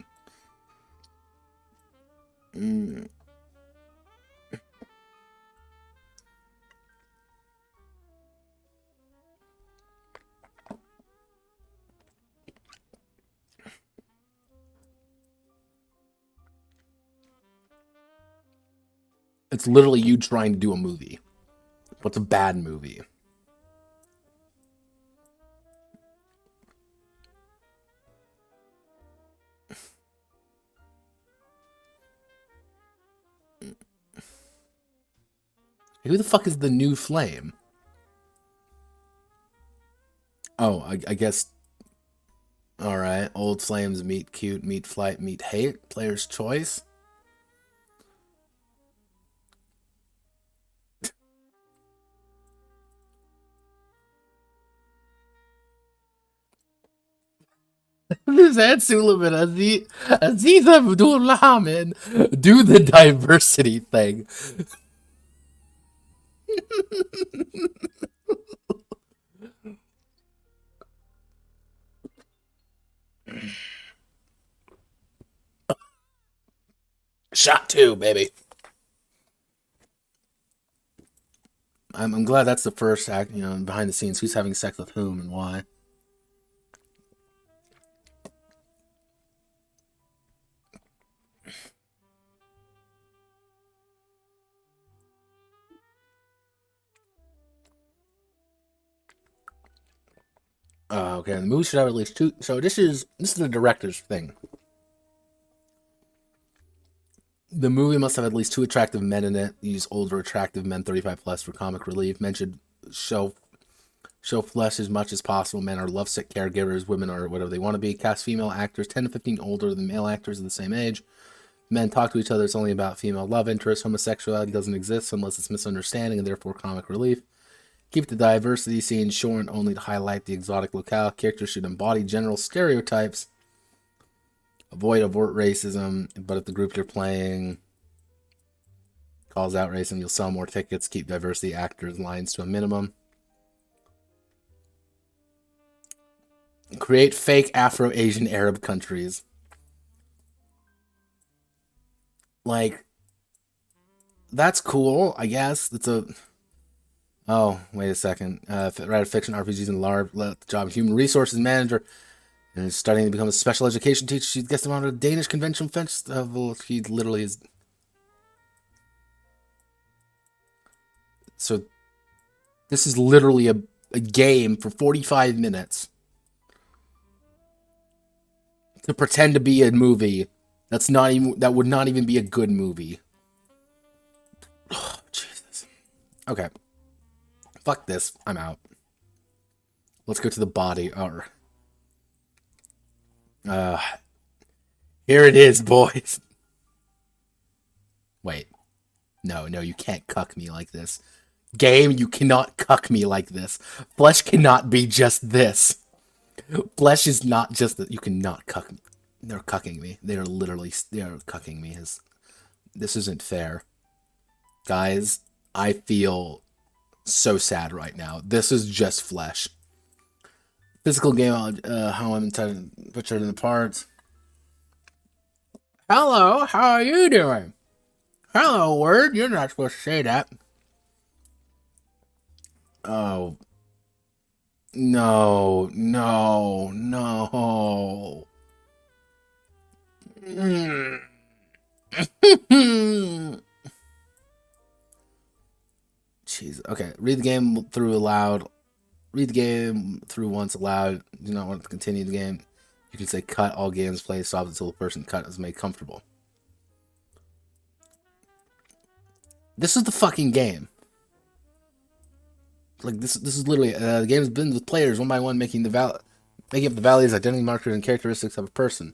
It's literally you trying to do a movie. What's a bad movie? Who the fuck is the new flame? Oh, I guess. Alright. Old flames meet cute, meet flight, meet hate. Player's choice. Suzanne Suleiman, Aziz Abdul Rahman, do the diversity thing. Shot 2, baby. I'm glad that's the first act, behind the scenes. Who's having sex with whom and why? Okay, the movie should have at least 2. So this is the director's thing. The movie must have at least 2 attractive men in it. Use older attractive men, 35 plus, for comic relief. Mentioned show flesh as much as possible. Men are lovesick caregivers. Women are whatever they want to be. Cast female actors 10 to 15 older than male actors of the same age. Men talk to each other. It's only about female love interest. Homosexuality doesn't exist unless it's misunderstanding and therefore comic relief. Keep the diversity scene short only to highlight the exotic locale. Characters should embody general stereotypes. Avoid overt racism, but if the group you're playing calls out racism, you'll sell more tickets. Keep diversity actors lines to a minimum. Create fake Afro-Asian Arab countries. Like, that's cool, I guess. It's a... Oh, wait a second. Writer fiction, RPGs, and large job human resources manager. And is studying to become a special education teacher. She gets him on a Danish convention festival. He literally is... So, this is literally a game for 45 minutes. To pretend to be a movie. That would not even be a good movie. Oh, Jesus. Okay. Fuck this. I'm out. Let's go to the body. Here it is, boys. Wait. No, you can't cuck me like this. Game, you cannot cuck me like this. Flesh cannot be just this. Flesh is not just that. You cannot cuck me. They're cucking me. They're cucking me. This isn't fair. Guys, I feel so sad right now. This is just flesh. Physical game, how I'm entitled to put it in the parts. Hello, how are you doing? Hello, word. You're not supposed to say that. Oh. No. Jeez. Okay. Read the game through aloud. Read the game through once aloud. Do not want to continue the game. You can say cut. All games play stops until the person cut is made comfortable. This is the fucking game. Like this is literally the game has been with players one by one, making up the values, identity markers, and characteristics of a person.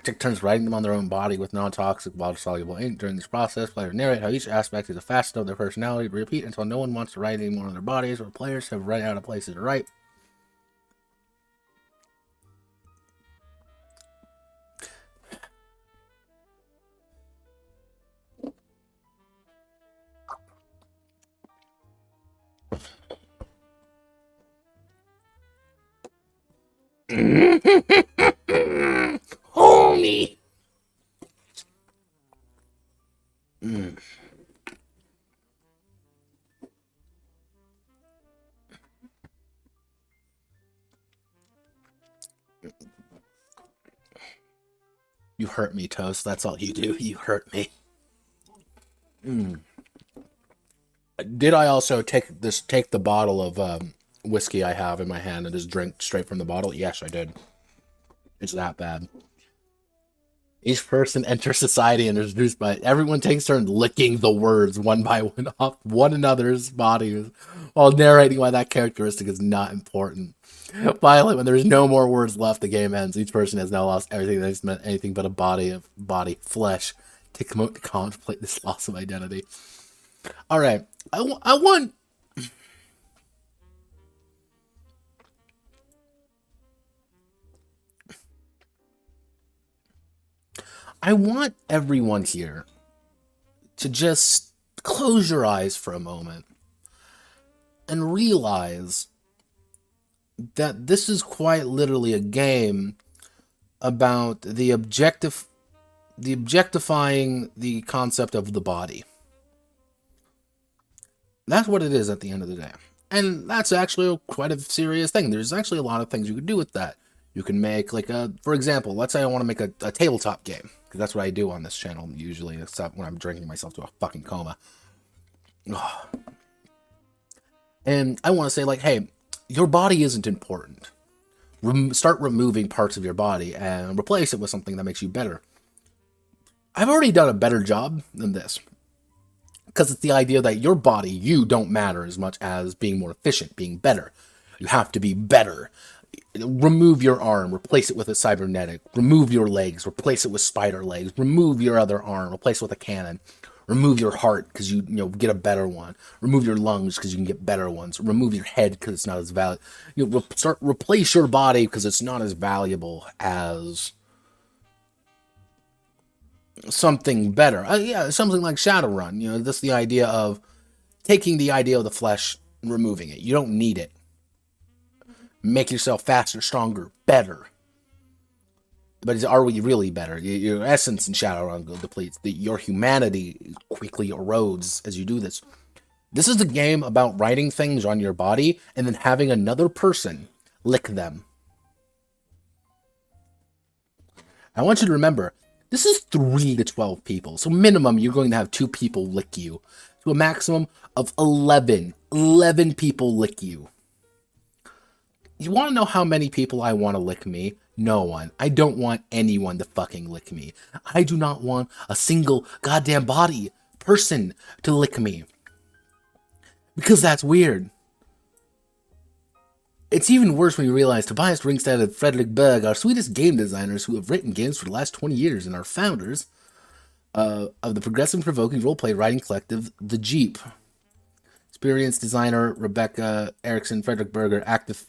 Take turns writing them on their own body with non-toxic, water-soluble ink. During this process, players narrate how each aspect is a facet of their personality. Repeat until no one wants to write anymore on their bodies, or players have run out of places to write. Homie. You hurt me, Toast. That's all you do. You hurt me. Did I also take the bottle of whiskey I have in my hand and just drink straight from the bottle? Yes, I did. It's that bad. Each person enters society and is introduced by everyone takes turns licking the words one by one off one another's bodies while narrating why that characteristic is not important. Finally, when there's no more words left, the game ends. Each person has now lost everything that's meant anything but a body, flesh, to contemplate this loss of identity. All right, I want. I want everyone here to just close your eyes for a moment and realize that this is quite literally a game about the objectifying the concept of the body. That's what it is at the end of the day. And that's actually quite a serious thing. There's actually a lot of things you could do with that. You can make, like, for example, let's say I want to make a tabletop game. Because that's what I do on this channel, usually, except when I'm drinking myself to a fucking coma. Oh. And I want to say, like, hey, your body isn't important. Start removing parts of your body and replace it with something that makes you better. I've already done a better job than this. Because it's the idea that your body, you don't matter as much as being more efficient, being better. You have to be better. Remove your arm, replace it with a cybernetic. Remove your legs, replace it with spider legs. Remove your other arm, replace it with a cannon. Remove your heart because you get a better one. Remove your lungs because you can get better ones. Remove your head because it's not as valuable. Replace your body because it's not as valuable as something better. Yeah, something like Shadowrun. That's the idea of taking the idea of the flesh and removing it. You don't need it. make yourself faster, stronger, better. But are we really better? Your essence in Shadowrun depletes. Your humanity quickly erodes as you do this. This is a game about writing things on your body and then having another person lick them. I want you to remember, this is 3 to 12 people. So minimum, you're going to have 2 people lick you. To a maximum of 11. 11 people lick you. You want to know how many people I want to lick me? No one. I don't want anyone to fucking lick me. I do not want a single goddamn person to lick me. Because that's weird. It's even worse when you realize Tobias Ringstad and Frederick Berg are Swedish game designers who have written games for the last 20 years and are founders of the progressive provoking roleplay writing collective, The Jeep. Experienced designer Rebecca Erickson, Frederick Berger, active...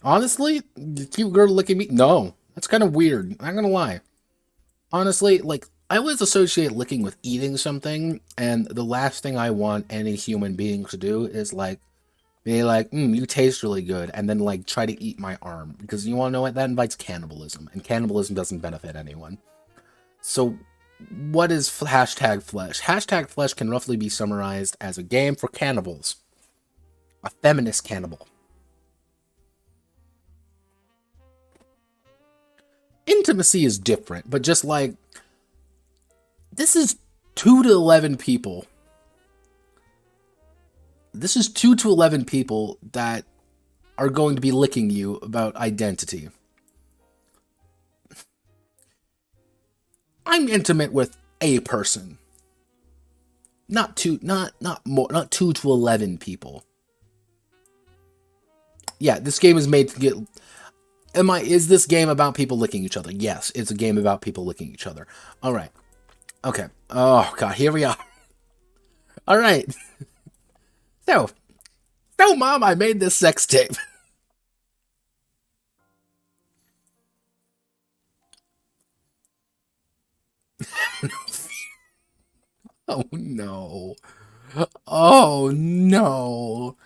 Honestly, the cute girl licking me? No. That's kind of weird. I'm not gonna lie. Honestly, like, I always associate licking with eating something, and the last thing I want any human being to do is, like, be like, you taste really good, and then, like, try to eat my arm. Because you want to know what? That invites cannibalism, and cannibalism doesn't benefit anyone. So, what is hashtag flesh? Hashtag flesh can roughly be summarized as a game for cannibals. A feminist cannibal. Intimacy is different, but just like, this is 2 to 11 people. This is 2 to 11 people that are going to be licking you about identity. I'm intimate with a person. Not 2 to 11 people. Yeah, this game is made to get... Is this game about people licking each other? Yes, it's a game about people licking each other. Alright. Okay. Oh, God, here we are. Alright. So, Mom, I made this sex tape. Oh, no. Oh, no.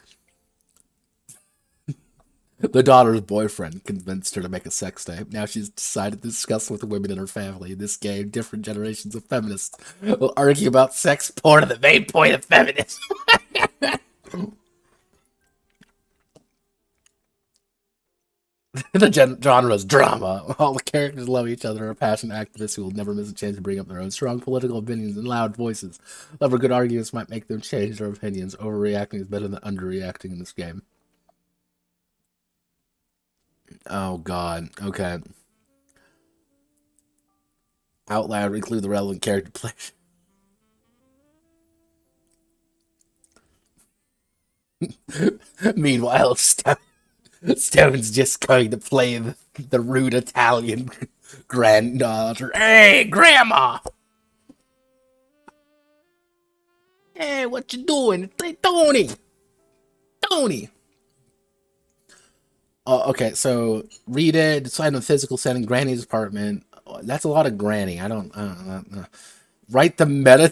The daughter's boyfriend convinced her to make a sex tape. Now she's decided to discuss with the women in her family. In this game, different generations of feminists will argue about sex porn and the main point of feminism. The genre is drama. All the characters love each other, are passionate activists who will never miss a chance to bring up their own strong political opinions in loud voices. However, good arguments might make them change their opinions. Overreacting is better than underreacting in this game. Oh, God. Okay. Out loud, include the relevant character play. Meanwhile, Stone's just going to play the rude Italian granddaughter. Hey, Grandma! Hey, what you doing? Hey, Tony! Tony! Oh, okay, so read it, decide on the physical setting, Granny's apartment. That's a lot of Granny. I don't write the meta.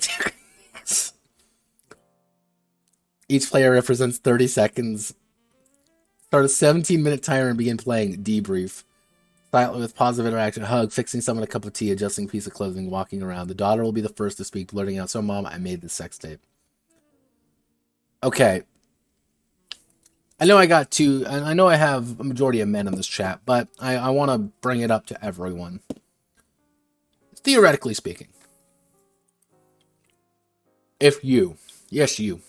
Each player represents 30 seconds. Start a 17-minute timer and begin playing. Debrief. Silently with positive interaction. Hug. Fixing someone a cup of tea. Adjusting a piece of clothing. Walking around. The daughter will be the first to speak, blurting out, "So, Mom, I made this sex tape." Okay. I know I got 2, and I know I have a majority of men in this chat, but I want to bring it up to everyone. Theoretically speaking. If you, yes you,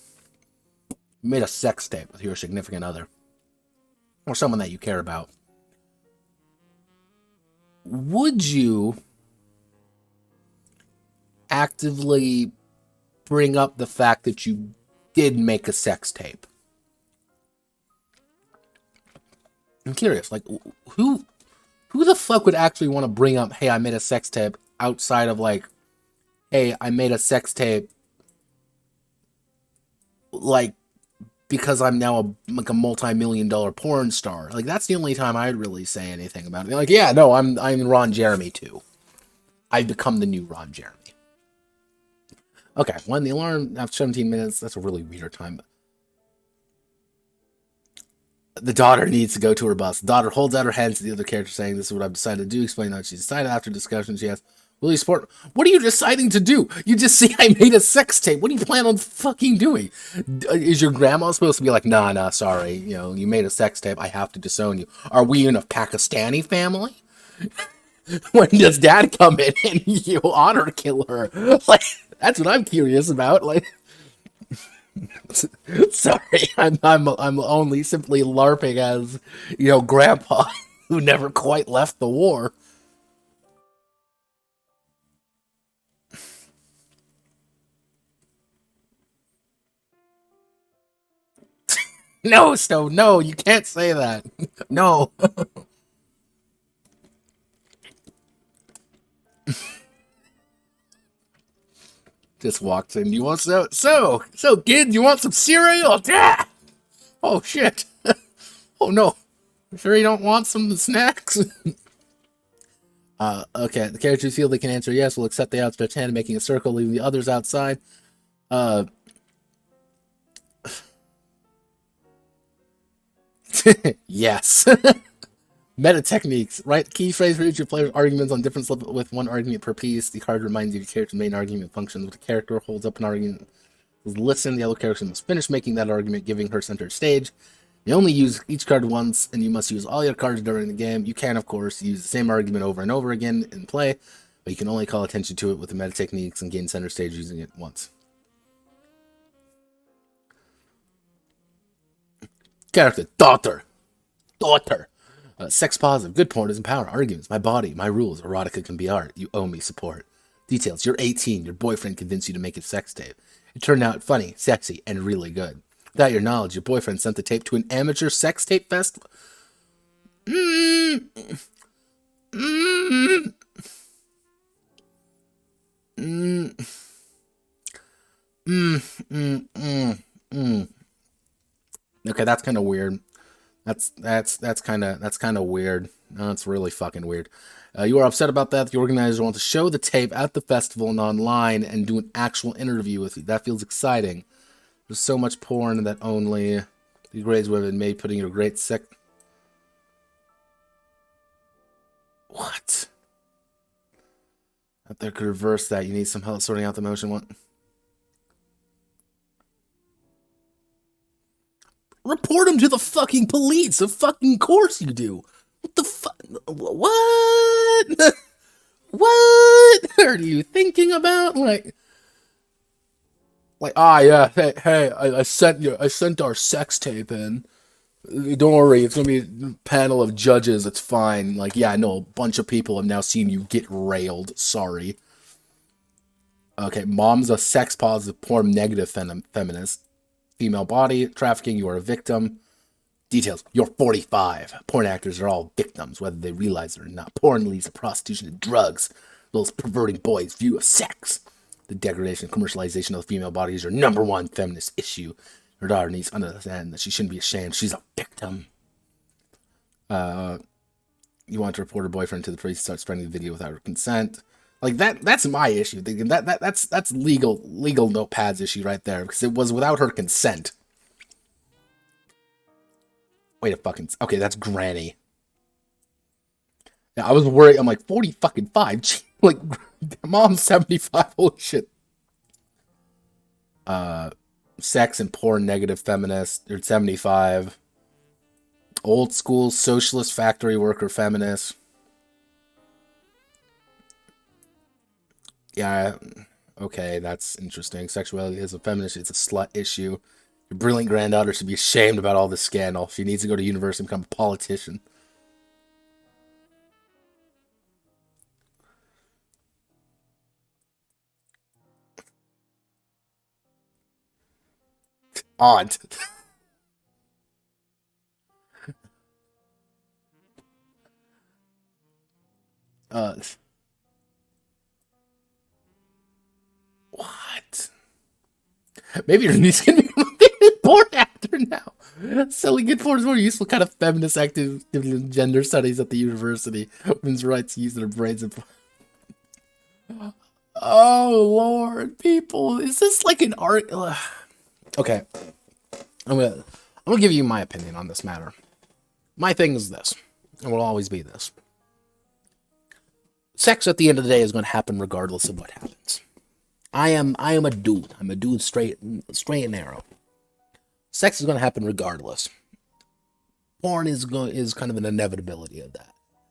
made a sex tape with your significant other, or someone that you care about, would you actively bring up the fact that you did make a sex tape? I'm curious, like, who the fuck would actually want to bring up, hey, I made a sex tape, outside of, like, hey, I made a sex tape, like, because I'm now like a multi-million-dollar porn star. Like, that's the only time I'd really say anything about it. Like, yeah, no, I'm Ron Jeremy too. I've become the new Ron Jeremy. Okay, when the alarm after 17 minutes, that's a really weird time. The daughter needs to go to her bus. The daughter holds out her hands to the other character, saying, "This is what I've decided to do." Explain how she decided after discussion. She asks, "Will you support?" What are you deciding to do? You just see I made a sex tape. What do you plan on fucking doing? Is your grandma supposed to be like, nah, sorry. You know, you made a sex tape. I have to disown you. Are we in a Pakistani family? When does dad come in and you honor kill her? Like, that's what I'm curious about. Like, sorry, I'm only simply LARPing as, you know, grandpa who never quite left the war. No, Stone, no, you can't say that. No. Just walks in. You want so kid, you want some cereal? Yeah. Oh shit. Oh no. Sure you don't want some snacks? Okay. The characters feel they can answer yes will accept the outstretched hand, making a circle, leaving the others outside. Yes. Meta techniques, right? Key phrase for each of your players' arguments on different levels with one argument per piece. The card reminds you of your character's main argument functions. When the character holds up an argument, listen, the other character must finish making that argument, giving her center stage. You only use each card once, and you must use all your cards during the game. You can, of course, use the same argument over and over again in play, but you can only call attention to it with the meta techniques and gain center stage using it once. Character, daughter. Sex positive, good porn is empower, arguments, my body, my rules, erotica can be art, you owe me support. Details, you're 18, your boyfriend convinced you to make a sex tape. It turned out funny, sexy, and really good. Without your knowledge, your boyfriend sent the tape to an amateur sex tape festival. Okay, that's kind of weird. That's kind of weird. No, it's really fucking weird. You are upset about that. The organizers want to show the tape at the festival and online and do an actual interview with you. That feels exciting. There's so much porn that only the grades would have been made putting your great sex. What? Out there could reverse that. You need some help sorting out the motion one. Report him to the fucking police. Of fucking course you do. What the fuck? What? What are you thinking about? Like, yeah, hey, I sent our sex tape in. Don't worry, it's gonna be a panel of judges. It's fine. Like, yeah, I know a bunch of people have now seen you get railed. Sorry. Okay, mom's a sex positive, porn negative feminist. Female body trafficking. You are a victim. Details: you're 45. Porn actors are all victims, whether they realize it or not. Porn leads to prostitution and drugs. Those perverting boys' view of sex. The degradation and commercialization of the female body is your number one feminist issue. Her daughter needs to understand that she shouldn't be ashamed. She's a victim. You want to report her boyfriend to the police, start spreading the video without her consent. Like that's my issue. That's legal Notepad's issue right there, because it was without her consent. Wait a fucking... Okay, that's Granny. Yeah, I was worried. I'm like, 40 fucking 5. Like, mom's 75. Holy shit. Sex and porn negative feminist. They're 75. Old school socialist factory worker feminist. Yeah, okay, that's interesting. Sexuality is a feminist. It's a slut issue. Your brilliant granddaughter should be ashamed about all this scandal. She needs to go to university and become a politician. Aunt. What? Maybe your niece can be a porn actor Silly good form is more useful kind of feminist active in gender studies at the university. Women's rights to use their brains and... Oh, Lord, people. Is this like an art? Okay. I'm gonna give you my opinion on this matter. My thing is this, and will always be this. Sex at the end of the day is going to happen regardless of what happens. I am a dude. I'm a dude straight and narrow. Sex is going to happen regardless. Porn is kind of an inevitability of that.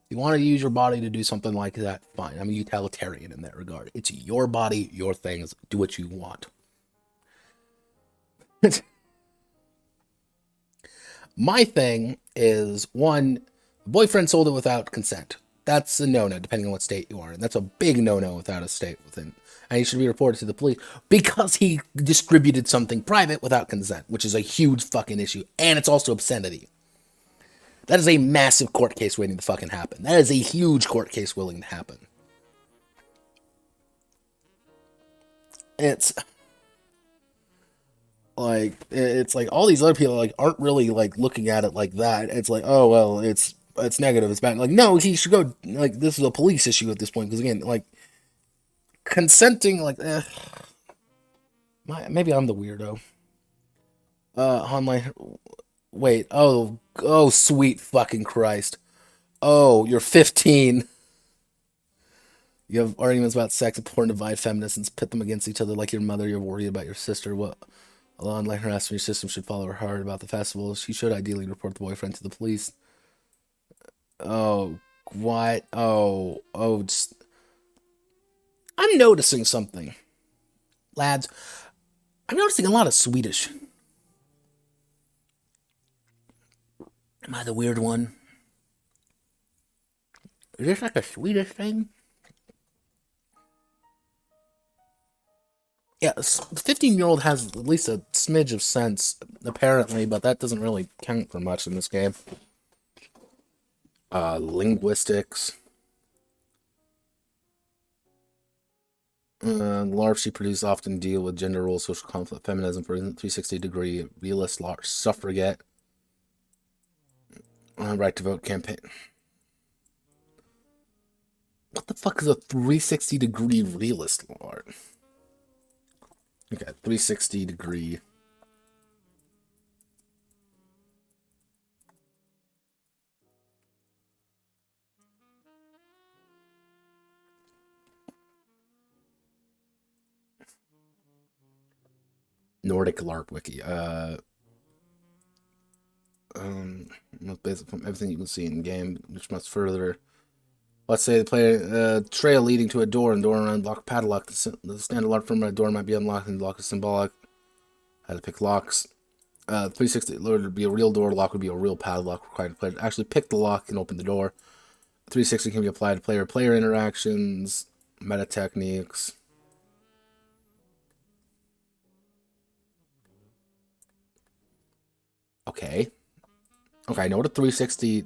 If you want to use your body to do something like that, fine. I'm a utilitarian in that regard. It's your body, your things. Do what you want. My thing is, one, boyfriend sold it without consent. That's a no-no, depending on what state you are in. That's a big no-no without a state within. And he should be reported to the police because he distributed something private without consent, which is a huge fucking issue. And it's also obscenity. That is a massive court case waiting to fucking happen. That is a huge court case willing to happen. It's like all these other people like aren't really like looking at it like that. It's like, oh well, it's negative, it's bad. Like, no, he should go. Like, this is a police issue at this point because again, like consenting, like, maybe I'm the weirdo. Online. Wait. Oh, sweet fucking Christ. Oh, you're 15. You have arguments about sex, porn, divide feminists, and pit them against each other like your mother. You're worried about your sister. What? A law and like harassment your system should follow her hard about the festival. She should ideally report the boyfriend to the police. Oh, what? Just... I'm noticing something. Lads, I'm noticing a lot of Swedish. Am I the weird one? Is this like a Swedish thing? Yeah, the 15-year-old has at least a smidge of sense, apparently, but that doesn't really count for much in this game. Linguistics. LARPs she produced often deal with gender roles, social conflict, feminism, for 360-degree, realist, LARP, suffragette, right to vote campaign. What the fuck is a 360-degree realist LARP? Okay, 360-degree. Nordic LARP wiki. Based from everything you can see in game, which must further. Let's say the player trail leading to a door and door around lock padlock. The standard lock from a door might be unlocked and the lock is symbolic. How to pick locks. 360 would be a real door. Lock would be a real padlock required to player to actually pick the lock and open the door. 360 can be applied to player interactions, meta techniques. Okay. Okay, I know what a 360...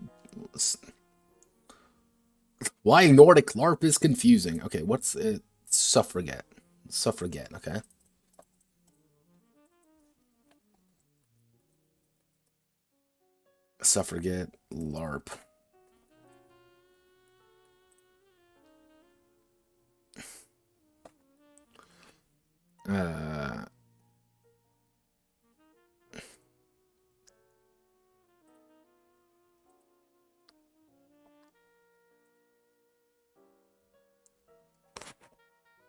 Why Nordic LARP is confusing. Okay, what's it? Suffragette. Suffragette, okay. Suffragette LARP.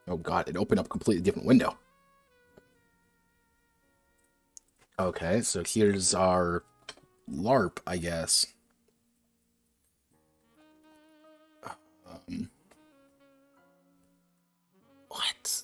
Oh god, it opened up a completely different window. Okay, so here's our LARP, I guess. What?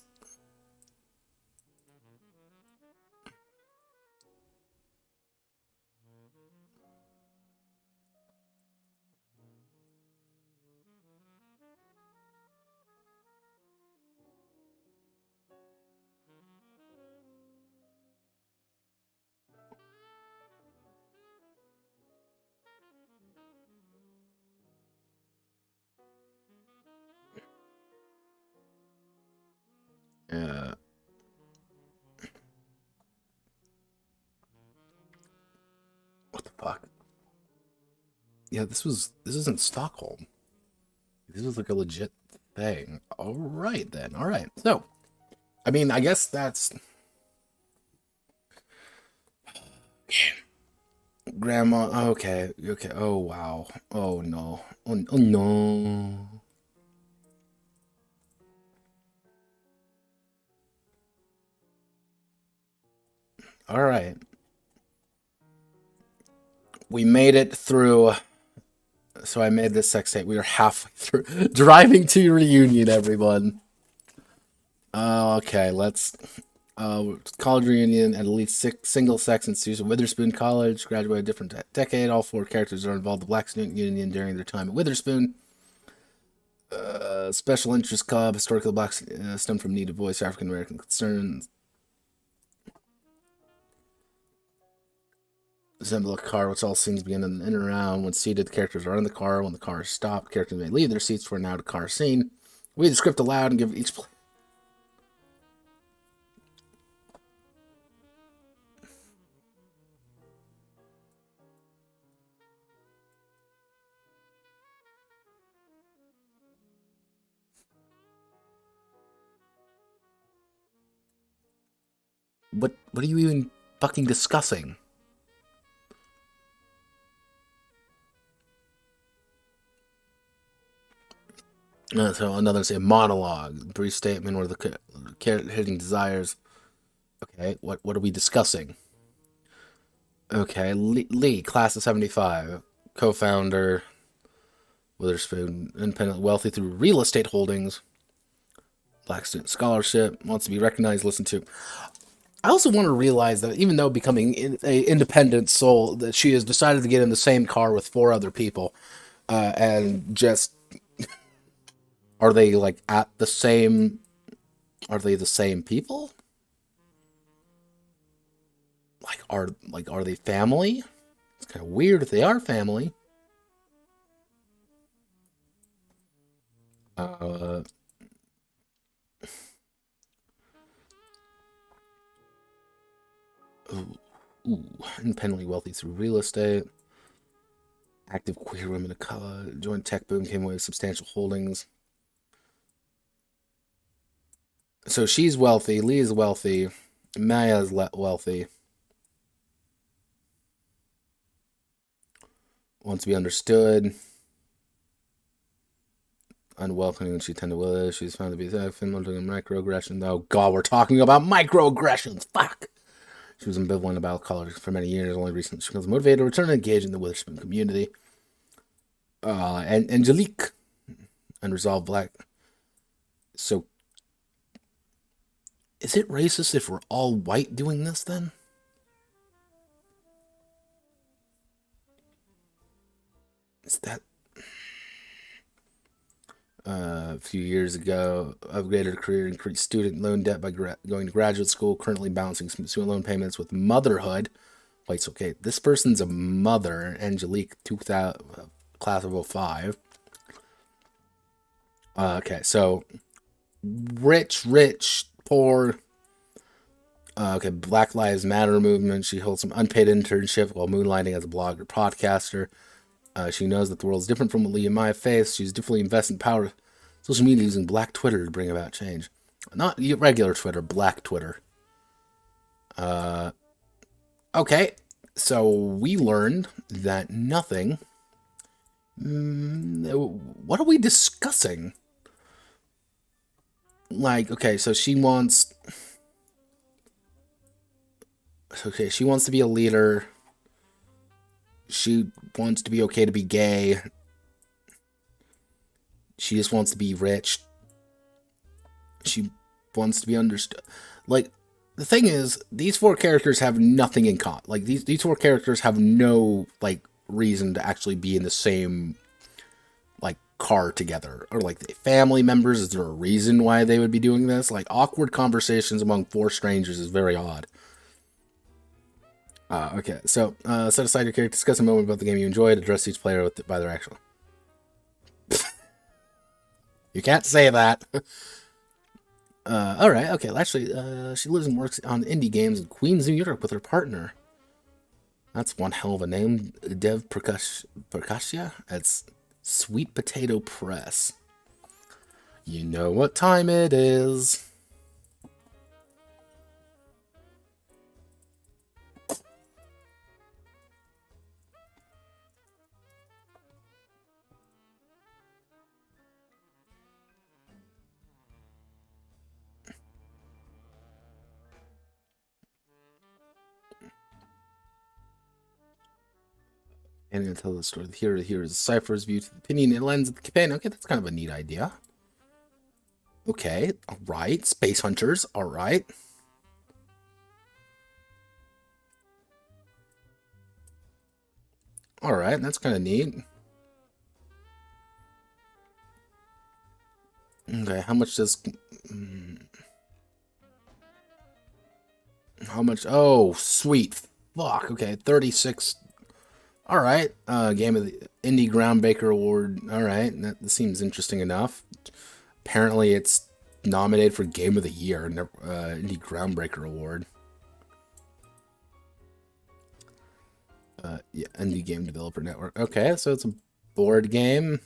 Yeah, this isn't Stockholm. This was like a legit thing. All right then. All right. So, I mean, I guess that's grandma. Okay. Okay. Oh wow. Oh no. Oh no. All right. We made it through. So I made this sex tape. We were halfway through driving to reunion, everyone. Okay, let's college reunion at least six single-sex institution. Witherspoon College, graduated a different decade. All four characters are involved in the Black Student Union during their time at Witherspoon. Special Interest Club, historically black, stemmed from need to voice African American concerns. Resemble a car, which all scenes begin in and around. When seated, the characters are in the car. When the car is stopped, characters may leave their seats for an out of car scene. Read the script aloud and give each play. What are you even fucking discussing? So another say monologue, brief statement where the hitting desires. Okay, what are we discussing? Okay, Lee, class of 75, co-founder, Witherspoon, independent, wealthy through real estate holdings, Black student scholarship, wants to be recognized, listened to. I also want to realize that even though becoming an independent soul, that she has decided to get in the same car with four other people, and just are they like at the same? Are they the same people? Are they family? It's kind of weird if they are family. Uh, ooh, independently wealthy through real estate. Active queer women of color. Joint tech boom came away with substantial holdings. So she's wealthy. Lee is wealthy. Maya is wealthy. Wants to be understood. Unwelcoming when she tended with it. She's found to be microaggressions. Oh god, we're talking about microaggressions. Fuck. She was ambivalent about college for many years. Only recently she becomes motivated to return and engage in the Witherspoon community. And Angelique, unresolved black. So, is it racist if we're all white doing this then? Is that a few years ago, upgraded her career, increased student loan debt by going to graduate school, currently balancing student loan payments with motherhood. Wait, so okay, this person's a mother, Angelique, 2000, class of 05. Okay, so rich, poor. Okay, Black Lives Matter movement. She holds some unpaid internship while moonlighting as a blogger, podcaster. She knows that the world is different from what Lee and Maya face. She's definitely invested in power social media using Black Twitter to bring about change. Not regular Twitter, Black Twitter. Okay, so we learned that nothing. What are we discussing? Like, okay, so she wants. Okay, she wants to be a leader. She wants to be okay to be gay. She just wants to be rich. She wants to be understood. Like, the thing is, these four characters have nothing in common. Like, these four characters have no, like, reason to actually be in the same, like, car together. Or, like, family members. Is there a reason why they would be doing this? Like, awkward conversations among four strangers is very odd. Okay, so set aside your character, discuss a moment about the game you enjoyed, address each player by their actual. You can't say that. All right, okay. Actually, she lives and works on indie games in Queens, New York, with her partner. That's one hell of a name. Dev Perkasia? That's Sweet Potato Press. You know what time it is. And to tell the story. Here is Cypher's view to the opinion and lens of the companion. Okay, that's kind of a neat idea. Okay, alright. Space Hunters, alright. Alright, that's kind of neat. Okay, how much does... How much? Oh, sweet. Fuck, okay, 36... Alright, Game of the Indie Groundbreaker Award. Alright, that seems interesting enough. Apparently it's nominated for Game of the Year, Indie Groundbreaker Award. Yeah, Indie Game Developer Network. Okay, so it's a board game.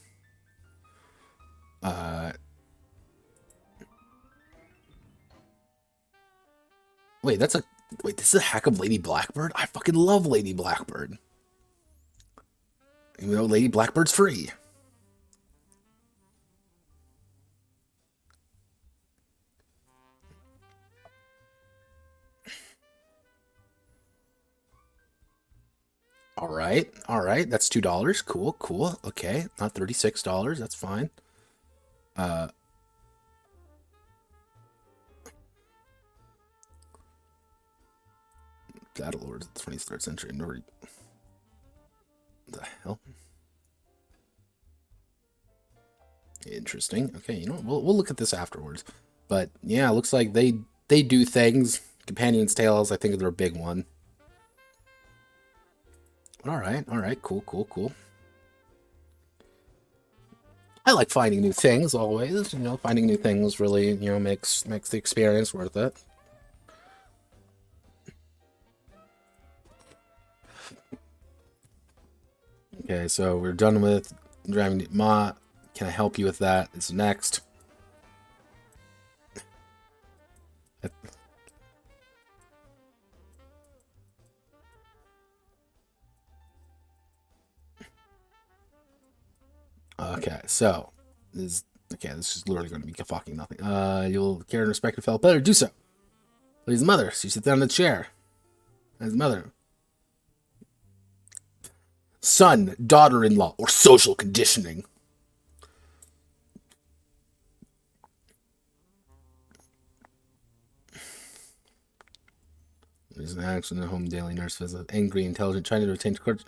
Wait, this is a hack of Lady Blackbird? I fucking love Lady Blackbird. Even though Lady Blackbird's free. Alright, that's $2. Cool, okay. Not $36, that's fine. Battle Lords of the 23rd century. The hell? Interesting. Okay, you know what? We'll look at this afterwards. But yeah, it looks like they do things. Companion's Tales, I think they're a big one. Alright, cool. I like finding new things always. You know, finding new things really, you know, makes the experience worth it. Okay, so we're done with driving Ma. Can I help you with that? It's next. Okay, so this is literally going to be fucking nothing. You'll care and respect your fellow player. Do so. But his mother. So you sit down in the chair. His mother. Son, daughter-in-law, or social conditioning. There's an accident at home daily nurse visit. Angry, intelligent, trying to retain court.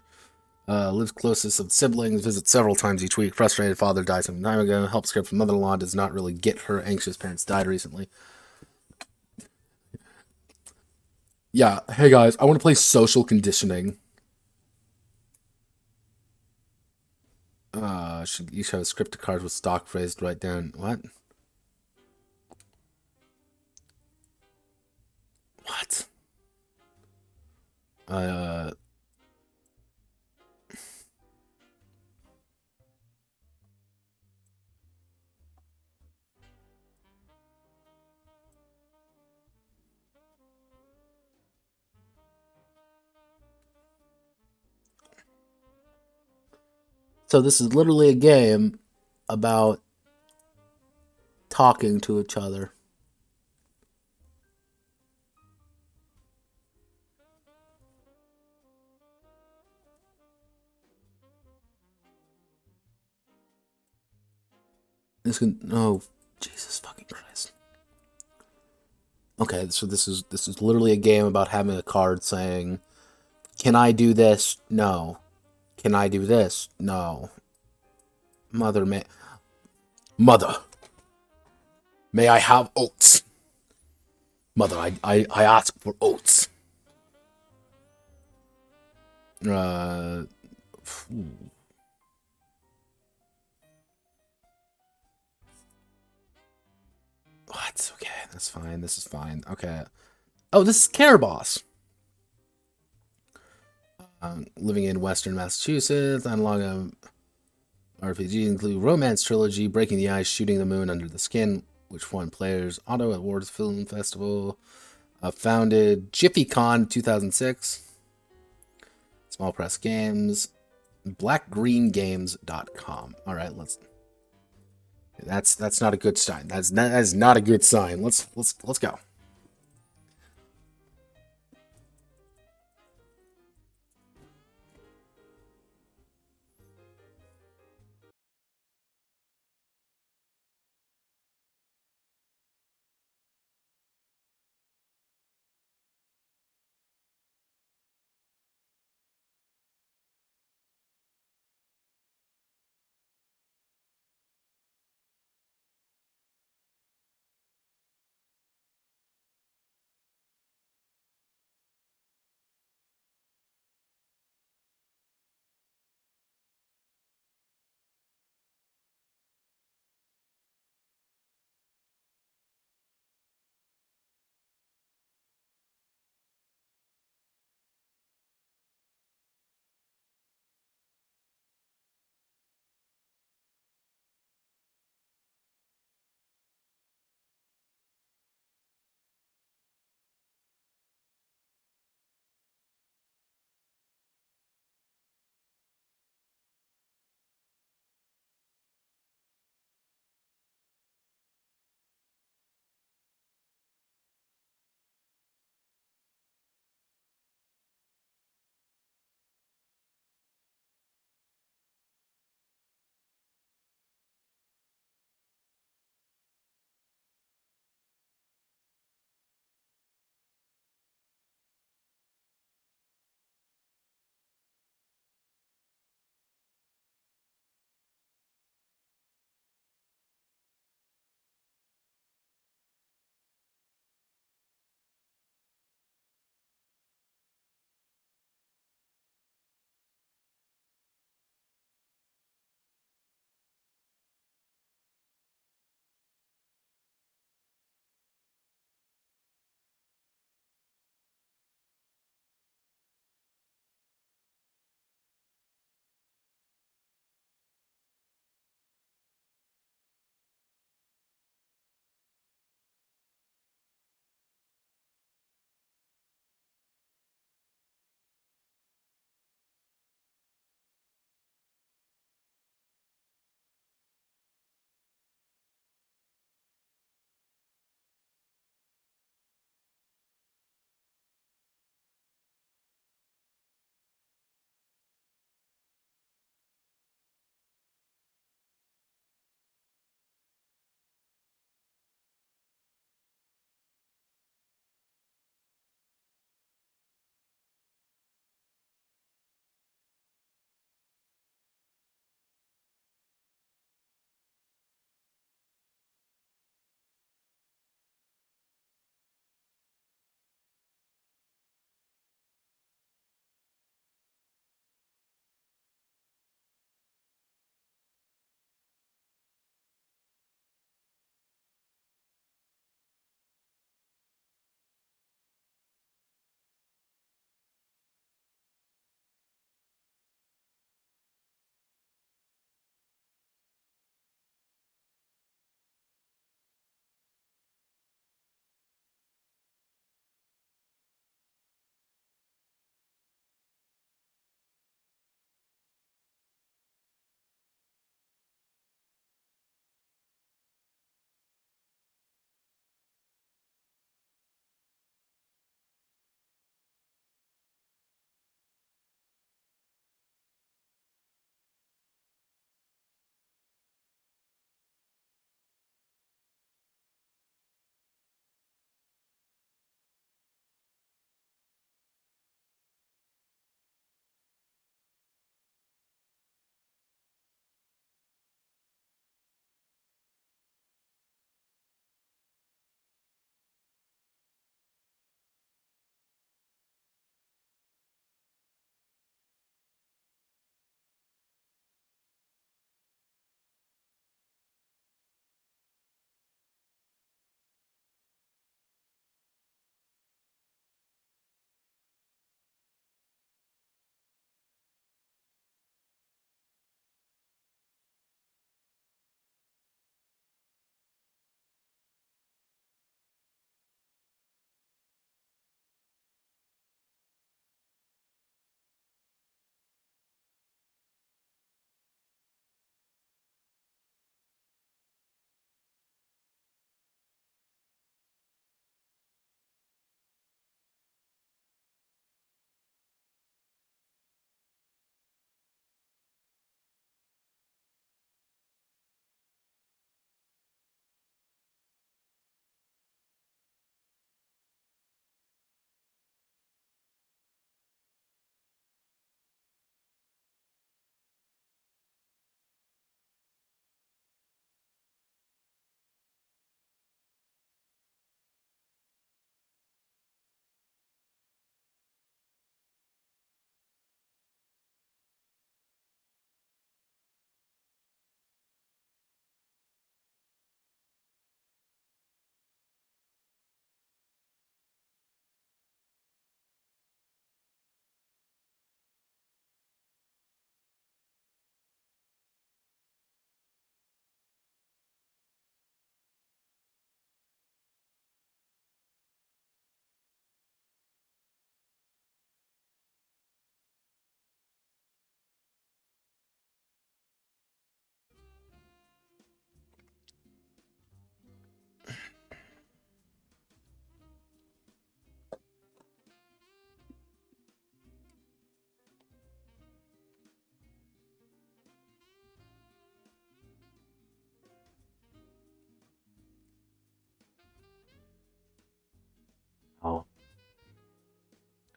Lives closest of siblings, visits several times each week. Frustrated father died some time ago. Helps care for mother-in-law, does not really get her. Anxious parents died recently. Yeah, hey guys, I want to play social conditioning. Should each have a scripted card with stock phrase to write down. What? What? So this is literally a game about talking to each other. This can Jesus fucking Christ. Okay, so this is literally a game about having a card saying, "Can I do this? No. Can I do this? No. Mother, may I have oats? Mother, I ask for oats." What? Okay, that's fine. This is fine. Okay. Oh, this is Care Boss. Living in Western Massachusetts. Analog RPG include Romance Trilogy, Breaking the Ice, Shooting the Moon, Under the Skin, which won Players Auto Awards Film Festival. Founded JiffyCon 2006. Small Press Games. BlackGreenGames.com. All right, let's. That's not a good sign. That is not a good sign. Let's go.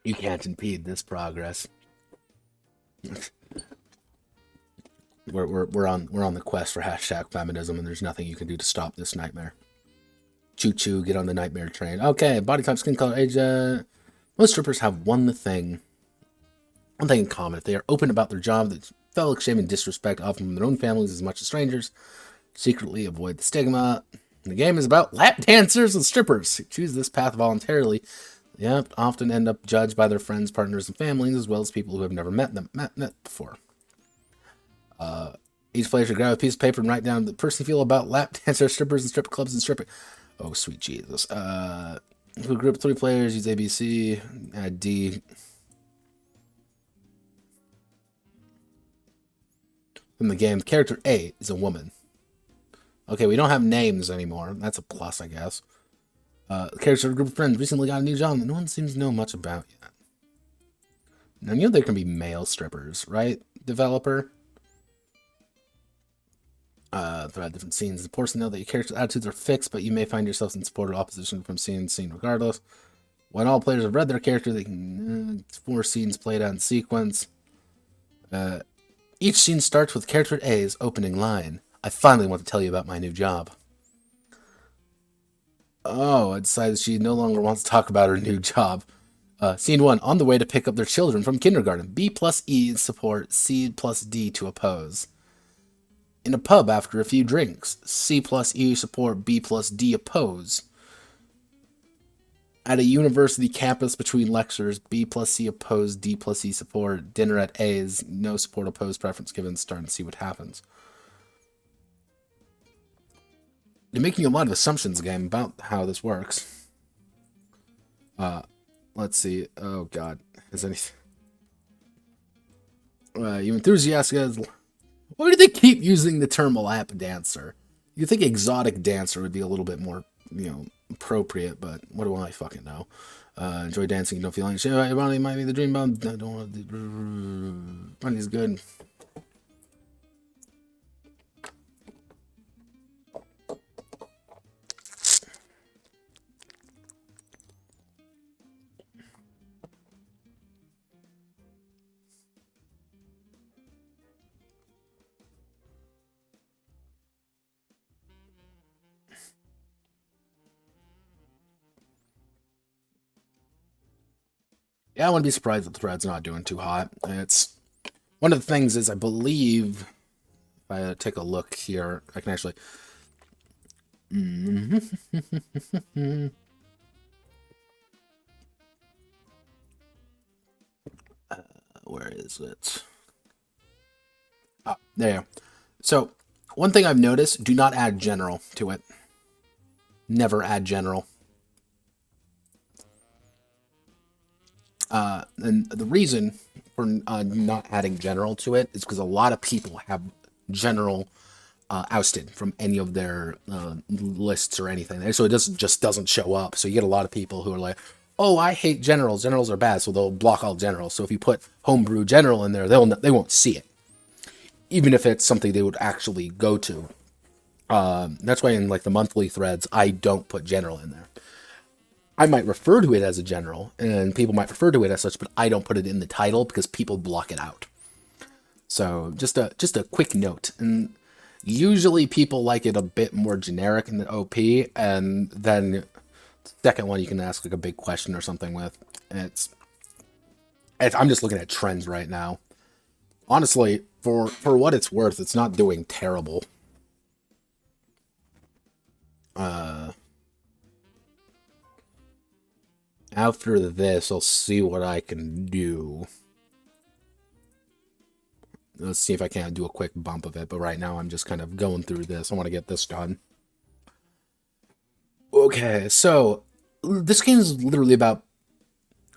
You can't impede this progress. We're on the quest for #feminism, and there's nothing you can do to stop this nightmare. Choo choo, get on the nightmare train. Okay, body type, skin color, age. Most strippers have one thing in common. If they are open about their job, they fellow shame and disrespect, often from their own families as much as strangers. Secretly avoid the stigma. The game is about lap dancers and strippers who choose this path voluntarily. They often end up judged by their friends, partners, and families, as well as people who have never met them before. Each player should grab a piece of paper and write down the person you feel about lap dancers, strippers, and strip clubs and stripping. Oh, sweet Jesus. For a group of 3 players, use ABC, add D. From the game, character A is a woman. Okay, we don't have names anymore. That's a plus, I guess. The character of a group of friends recently got a new job that no one seems to know much about yet. Now, you know there can be male strippers, right, developer? Throughout different scenes. It's important to know that your character's attitudes are fixed, but you may find yourself in support or opposition from scene to scene regardless. When all players have read their character, they can 4 scenes played out in sequence. Each scene starts with character A's opening line. I finally want to tell you about my new job. Oh, I decided she no longer wants to talk about her new job. Scene 1, on the way to pick up their children from kindergarten. B plus E support, C plus D to oppose. In a pub after a few drinks. C plus E support, B plus D oppose. At a university campus between lectures, B plus C oppose, D plus E support. Dinner at A's, no support, oppose, preference given. Start and see what happens. You're making a lot of assumptions, game, about how this works. Let's see. Oh, God. Is anything... you enthusiastic... Why do they keep using the term lap dancer? You think exotic dancer would be a little bit more, appropriate, but what do I fucking know? Enjoy dancing, you don't feel like shit. Your body might be the dream bomb. I don't want to... Money's good. Yeah, I wouldn't be surprised if the thread's not doing too hot. It's one of the things is I believe if I take a look here, I can actually. Where is it? There. So one thing I've noticed: do not add general to it. Never add general. And the reason for not adding general to it is because a lot of people have general ousted from any of their lists or anything, so it just doesn't show up. So you get a lot of people who are like, "Oh, I hate generals. Generals are bad," so they'll block all generals. So if you put homebrew general in there, they won't see it, even if it's something they would actually go to. That's why in like the monthly threads, I don't put general in there. I might refer to it as a general, and people might refer to it as such, but I don't put it in the title because people block it out. So just a quick note. And usually people like it a bit more generic in the OP, and then the second one you can ask like a big question or something with. And I'm just looking at trends right now. Honestly, for what it's worth, it's not doing terrible. After this, I'll see what I can do. Let's see if I can't do a quick bump of it, but right now I'm just kind of going through this. I want to get this done. Okay, so this game is literally about,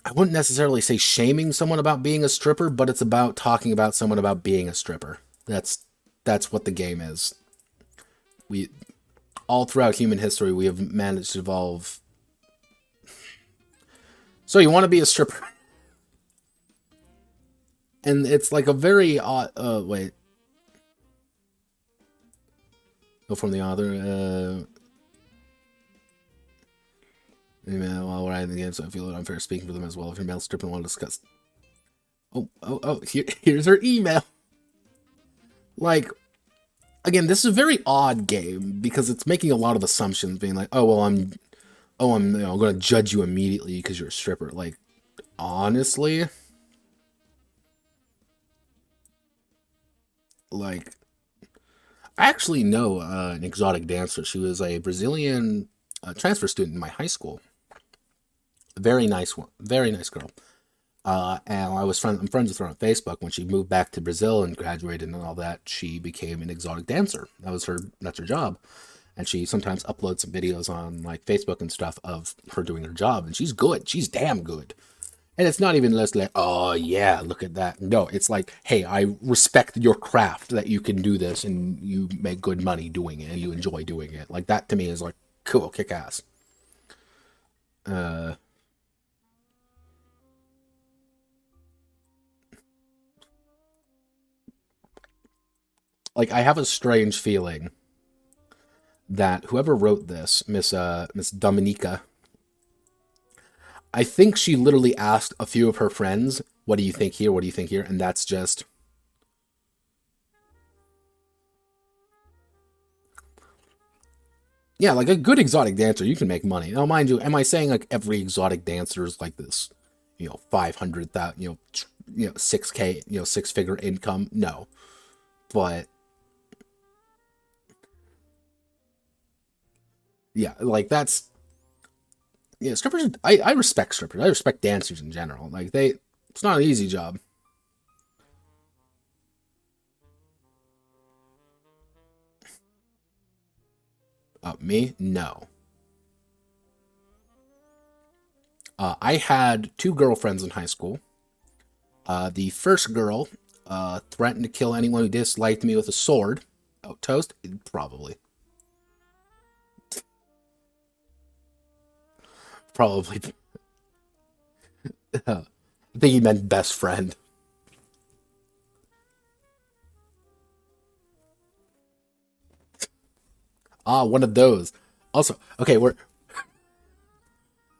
I wouldn't necessarily say shaming someone about being a stripper, but it's about talking about someone about being a stripper. That's what the game is. All throughout human history, we have managed to evolve. So you want to be a stripper? And it's like a very odd... wait. Go from the author. Email while we're in the game, so I feel it unfair speaking for them as well. If your male strip and want to discuss. Oh, here's her email. Like, again, this is a very odd game because it's making a lot of assumptions, being like, oh, well, I'm going to judge you immediately because you're a stripper. Like, honestly, like, I actually know an exotic dancer. She was a Brazilian transfer student in my high school. Very nice one. Very nice girl. And I'm friends with her on Facebook. When she moved back to Brazil and graduated and all that, she became an exotic dancer. That's her job. And she sometimes uploads some videos on like Facebook and stuff of her doing her job. And she's good. She's damn good. And it's not even just like, oh yeah, look at that. No, it's like, hey, I respect your craft that you can do this and you make good money doing it and you enjoy doing it. Like that to me is like, cool, kick ass. Like I have a strange feeling that whoever wrote this, Miss Dominica, I think she literally asked a few of her friends, "What do you think here? What do you think here?" And that's just yeah, like a good exotic dancer, you can make money. Now, mind you, am I saying like every exotic dancer is like this, 500,000, 6K, six figure income? No, but yeah, like that's yeah, strippers. I respect strippers. I respect dancers in general. Like it's not an easy job. Me, no. I had two girlfriends in high school. The first girl threatened to kill anyone who disliked me with a sword. Oh, toast? Probably. Probably. I think he meant best friend. One of those. Also, okay, we're.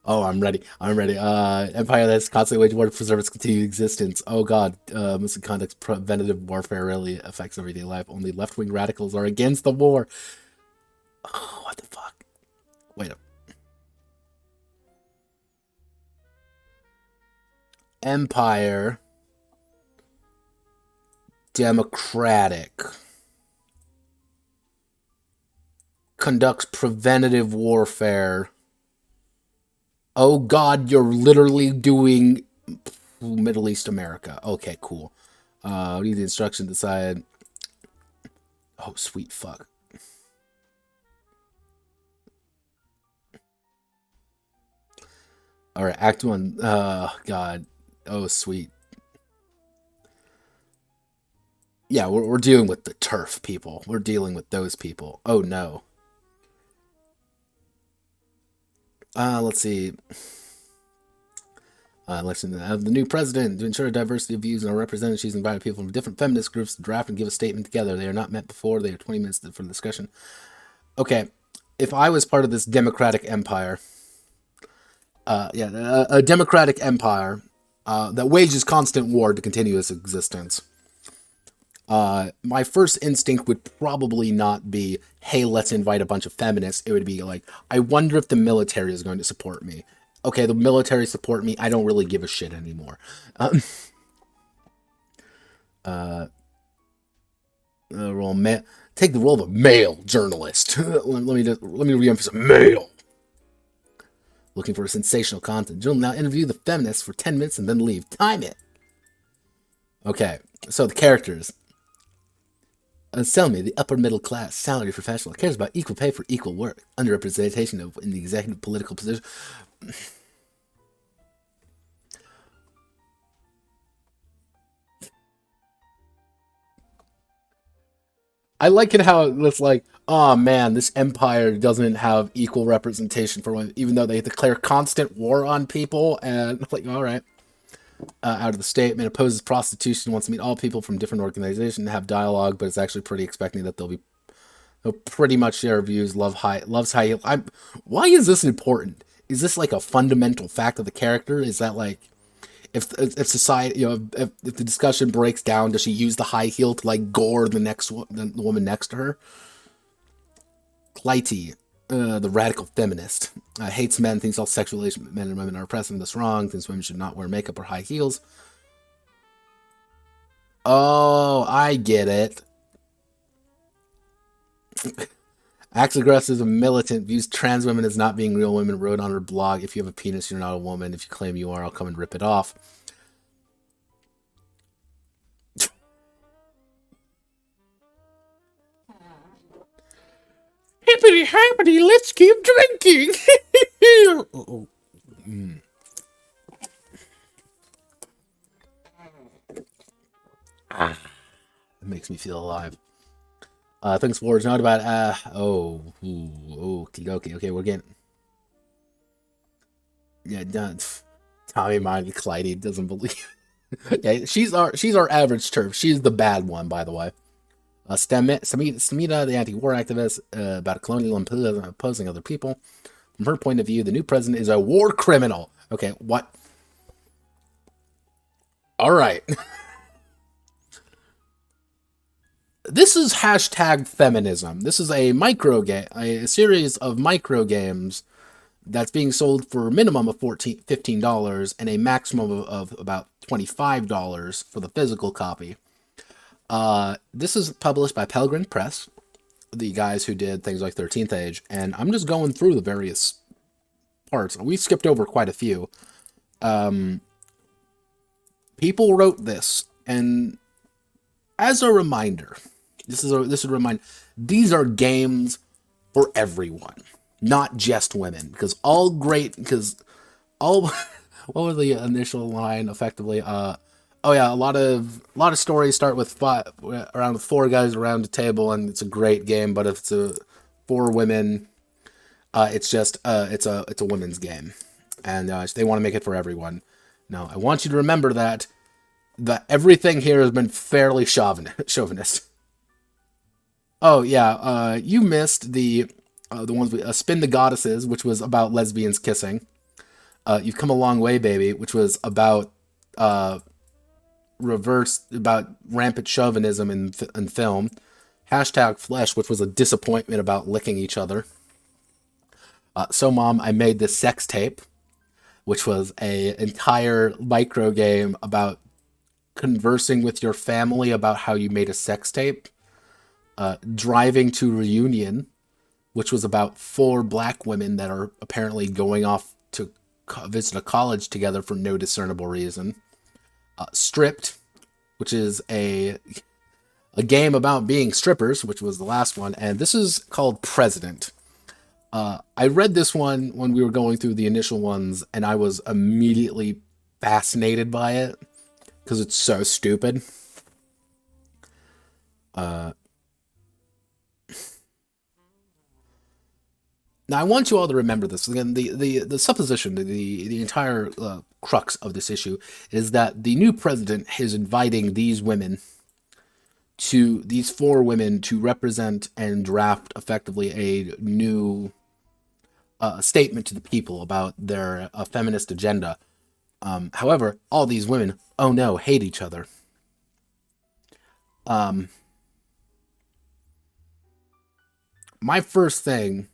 Oh, I'm ready. I'm ready. Empire that's constantly waging war to preserve its continued existence. Oh God, Muslim conduct's preventative warfare really affects everyday life. Only left-wing radicals are against the war. Oh, what the fuck? Wait up. Empire Democratic conducts preventative warfare. Oh God, you're literally doing Middle East America. Okay, cool. Read the instruction. Decide. Oh, sweet fuck. All right, Act One. God. Oh, sweet. Yeah, we're dealing with the turf people. We're dealing with those people. Oh no. Let's see. Election of the new president to ensure diversity of views and are represented. She's invited people from different feminist groups to draft and give a statement together. They are not met before. They are 20 minutes for the discussion. Okay, if I was part of this democratic empire, a democratic empire that wages constant war to continue its existence, my first instinct would probably not be, hey, let's invite a bunch of feminists. It would be like, I wonder if the military is going to support me. Okay, the military support me. I don't really give a shit anymore. Role take the role of a male journalist. let me reemphasize male. Looking for sensational content. You'll now interview the feminists for 10 minutes and then leave. Time it. Okay, so the characters. Selmy, the upper middle class salary professional, cares about equal pay for equal work, underrepresentation in the executive political position. I like it how it's like, oh man, this empire doesn't have equal representation for women, even though they declare constant war on people. And like, all right, out of the statement, opposes prostitution, wants to meet all people from different organizations, and have dialogue, but it's actually pretty expecting that they'll pretty much share views. Loves high. Why is this important? is this like a fundamental fact of the character? Is that like, if society, if the discussion breaks down, does she use the high heel to like gore the woman next to her? Clytie, the radical feminist, hates men, thinks all sexual men and women are oppressive and that's wrong, thinks women should not wear makeup or high heels. Oh, I get it. Acts aggressive and militant, views trans women as not being real women, wrote on her blog, if you have a penis, you're not a woman. If you claim you are, I'll come and rip it off. Hippity happity, let's keep drinking. Oh. It makes me feel alive. Thanks for words. Not about okay, we're getting done. Tommy minded Clytie doesn't believe. Yeah, she's our average turf. She's the bad one, by the way. Samita, the anti-war activist, about colonial opposing other people. From her point of view, the new president is a war criminal. Okay, what? All right. This is hashtag feminism. This is a series of micro games that's being sold for a minimum of $15 and a maximum of about $25 for the physical copy. This is published by Pelgrane Press, the guys who did things like 13th Age, and I'm just going through the various parts. We skipped over quite a few. People wrote this, and as a reminder, this is a reminder, these are games for everyone, not just women, because what was the initial line effectively? Oh yeah, a lot of stories start with around 4 guys around a table, and it's a great game. But if it's 4 women, it's a women's game, and they want to make it for everyone. Now, I want you to remember that everything here has been fairly chauvinist. Oh yeah, you missed the ones with Spin the Goddesses, which was about lesbians kissing. You've Come a Long Way, Baby, which was about rampant chauvinism in film. Hashtag Flesh, which was a disappointment about licking each other. So Mom, I Made This Sex Tape, which was a entire micro game about conversing with your family about how you made a sex tape. Driving to Reunion, which was about 4 black women that are apparently going off to visit a college together for no discernible reason. Stripped, which is a game about being strippers, which was the last one, and this is called President. I read this one when we were going through the initial ones, and I was immediately fascinated by it because it's so stupid. Now, I want you all to remember this. Again, the supposition, the entire crux of this issue is that the new president is inviting these 4 women to represent and draft effectively a new statement to the people about their feminist agenda. However, all these women, oh no, hate each other. My first thing,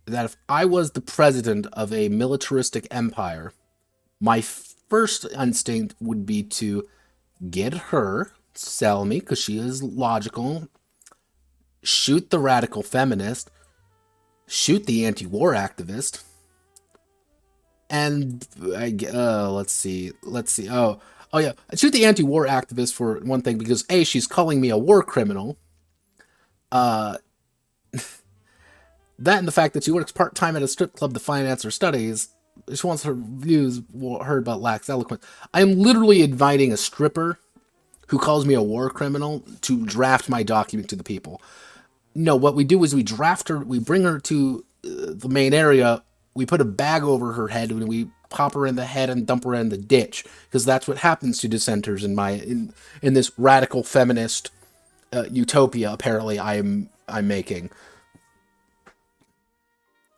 that if I was the president of a militaristic empire, my first instinct would be to get her, sell me, because she is logical, shoot the radical feminist, shoot the anti-war activist, and let's see. Oh yeah, shoot the anti-war activist for one thing, because A, she's calling me a war criminal. That and the fact that she works part-time at a strip club to finance her studies. She wants her views heard but lacks eloquence. I am literally inviting a stripper who calls me a war criminal to draft my document to the people. No, what we do is we draft her, we bring her to the main area, we put a bag over her head, and we pop her in the head and dump her in the ditch, because that's what happens to dissenters in this radical feminist utopia apparently I'm making.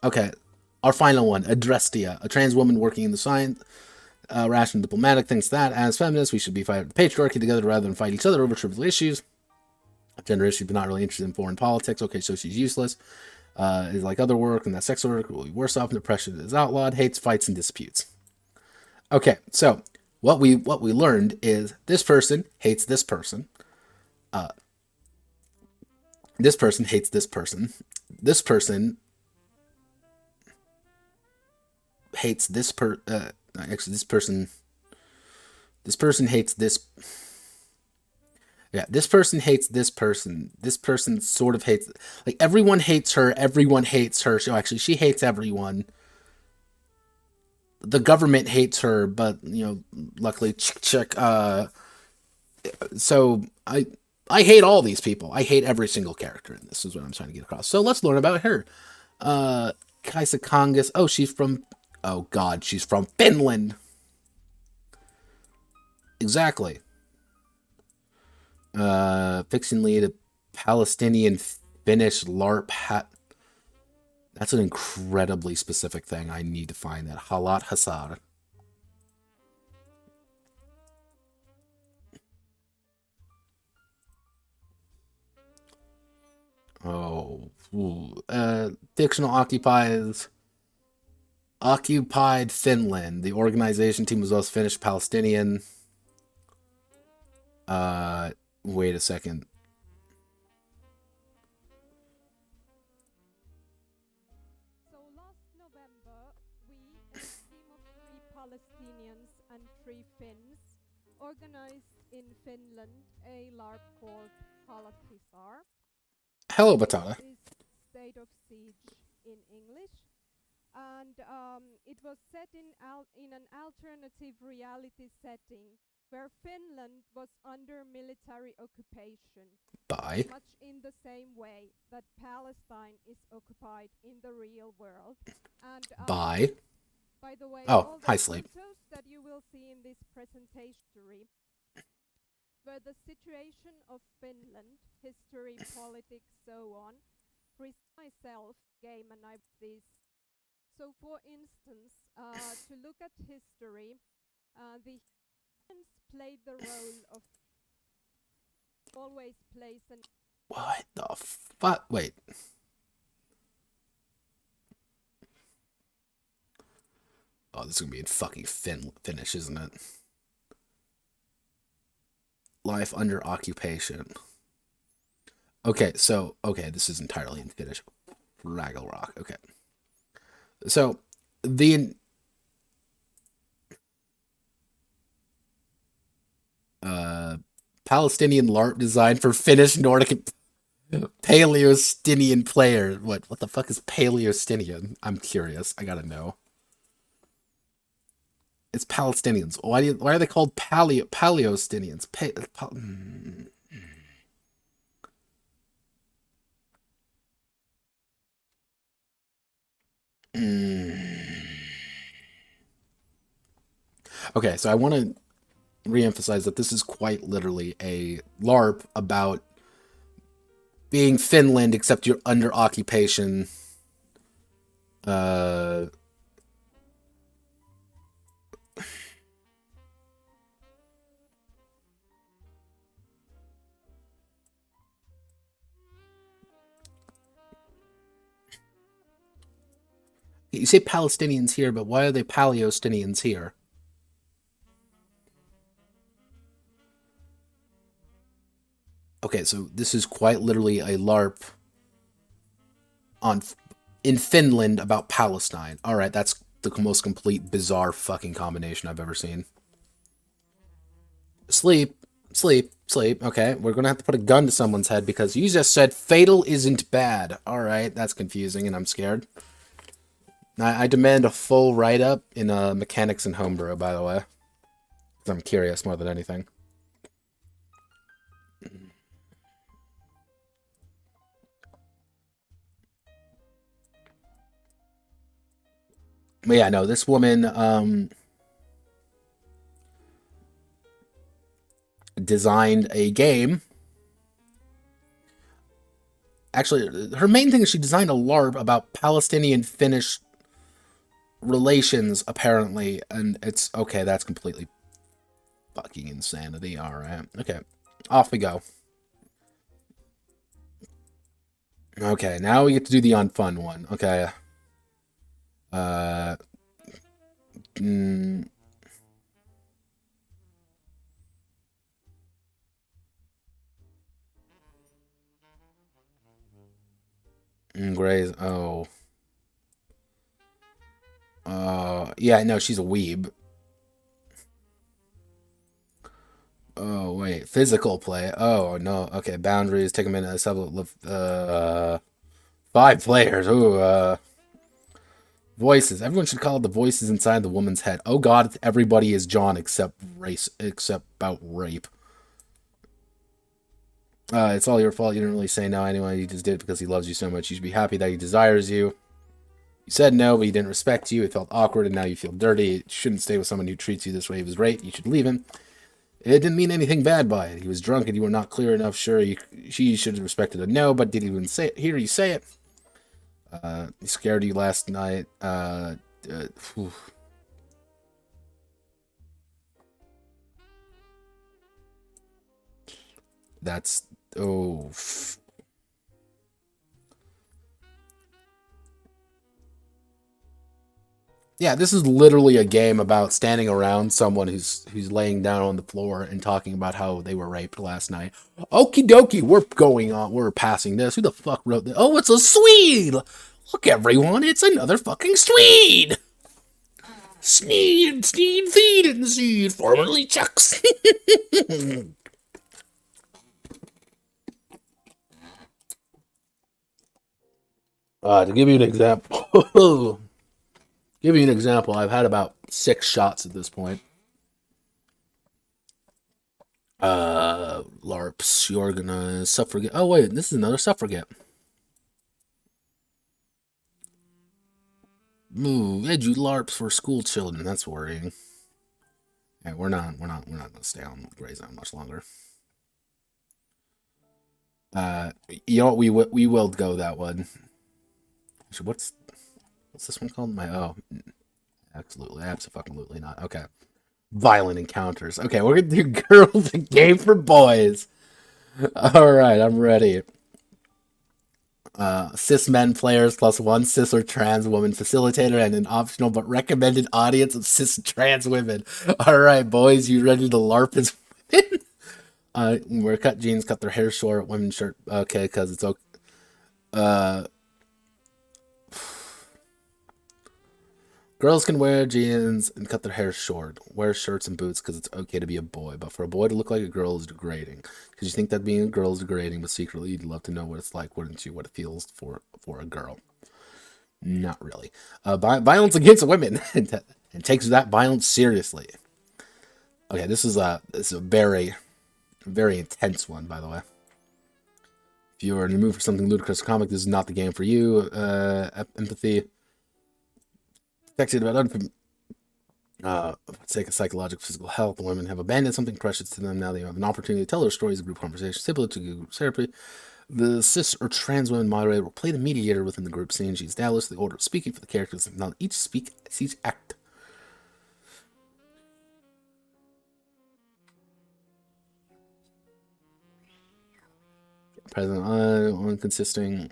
Okay, Our final one, Adrestia, a trans woman working in the science, rational diplomatic, thinks that as feminists we should be fighting patriarchy together rather than fight each other over trivial issues. Gender issues, but not really interested in foreign politics. Okay, so she's useless. Is like other work, and that sex work will be worse off. And depression is outlawed. Hates fights and disputes. Okay, so what we learned is this person hates this person. This person hates this person. This person hates this actually this person hates this. Yeah, this person hates this person. This person sort of hates, like, everyone hates her. Everyone hates her. So actually, she hates everyone. The government hates her, but, you know, luckily, so I hate all these people. I hate every single character in this, is what I'm trying to get across. So let's learn about her. Kaisa Kangas. Oh, she's from, oh God, she's from Finland. Exactly. Fiction lead, a Palestinian Finnish LARP hat. That's an incredibly specific thing. I need to find that. Halat Hasar. Oh. Fictional occupied Finland. The organization team was both Finnish Palestinian. Wait a second. So last November, we, a team of 3 Palestinians and 3 Finns, organized in Finland a LARP called Halat-Hisar. Hello, Batata. State of siege in English. And it was set in an alternative reality setting where Finland was under military occupation. Bye. Much in the same way that Palestine is occupied in the real world. And bye. By the way, oh, all the hi, Sleep. photos that you will see in this presentation were the situation of Finland, history, politics, so on. Myself, game, and I this. So, for instance, to look at history, the humans played the role of always place an. What the fuck? Wait. Oh, this is gonna be in fucking Finnish, isn't it? Life under occupation. Okay, so, okay, this is entirely in Finnish. Ragnarok, okay. So, the Palestinian LARP design for Finnish Nordic Paleostinian player. What the fuck is Paleostinian? I'm curious. I gotta know. It's Palestinians. Why are they called Paleostinians? Okay, so I want to reemphasize that this is quite literally a LARP about being Finland, except you're under occupation. You say Palestinians here, but why are they Paleostinians here? Okay, so this is quite literally a LARP in Finland about Palestine. All right, that's the most complete bizarre fucking combination I've ever seen. Sleep. Okay, we're gonna have to put a gun to someone's head because you just said fatal isn't bad. All right, that's confusing, and I'm scared. I demand a full write-up in mechanics and homebrew, by the way. Because I'm curious more than anything. But yeah, no, this woman designed a game. Actually, her main thing is she designed a LARP about Palestinian Finnish relations, apparently, and it's okay, that's completely fucking insanity. Alright. Okay. Off we go. Okay, now we get to do the unfun one. Okay. Uh mm, Gray's yeah, no, she's a weeb. Oh wait, physical play. Oh no, okay, boundaries, take a minute, five players. Ooh, voices. Everyone should call it the voices inside the woman's head. Oh god, everybody is John except except about rape. It's all your fault. You didn't really say no anyway. You just did it because he loves you so much. You should be happy that he desires you. You said no, but he didn't respect you. It felt awkward, and now you feel dirty. You shouldn't stay with someone who treats you this way. He was right. You should leave him. It didn't mean anything bad by it. He was drunk, and you were not clear enough. Sure, she should have respected a no, but did he even say it? Hear you say it? He scared you last night. That's oh. Yeah, this is literally a game about standing around someone who's laying down on the floor and talking about how they were raped last night. Okie dokie, we're going on. We're passing this. Who the fuck wrote this? Oh, it's a Swede. Look, everyone, it's another fucking Swede. Sneed, feed, and seed, formerly Chucks. To give you an example, I've had about 6 shots at this point. LARPs, you're gonna suffragette. Oh wait, this is another suffragette. Ooh, edu LARPs for school children. That's worrying. Yeah, we're not gonna stay on Grey Zone much longer. You know what? We will go that one. Actually, what's this one called? Absolutely not. Okay, violent encounters. Okay, we're gonna do girls and game for boys. All right, I'm ready. Cis men players plus 1 cis or trans woman facilitator and an optional but recommended audience of cis trans women. All right, boys, you ready to LARP as women? Wear cut jeans, cut their hair short, women's shirt. Okay, because it's okay. Girls can wear jeans and cut their hair short. Wear shirts and boots because it's okay to be a boy. But for a boy to look like a girl is degrading. Because you think that being a girl is degrading, but secretly you'd love to know what it's like, wouldn't you? What it feels for a girl. Not really. Violence against women and takes that violence seriously. Okay, this is a very, very intense one, by the way. If you are in the mood for something ludicrous comic, this is not the game for you. Empathy. Affected about sake of psychological, physical health, the women have abandoned something precious to them. Now they have an opportunity to tell their stories in group conversation, similar to group therapy. The cis or trans women moderator will play the mediator within the group scene. She established the order of speaking for the characters, and not each act. Present on consisting.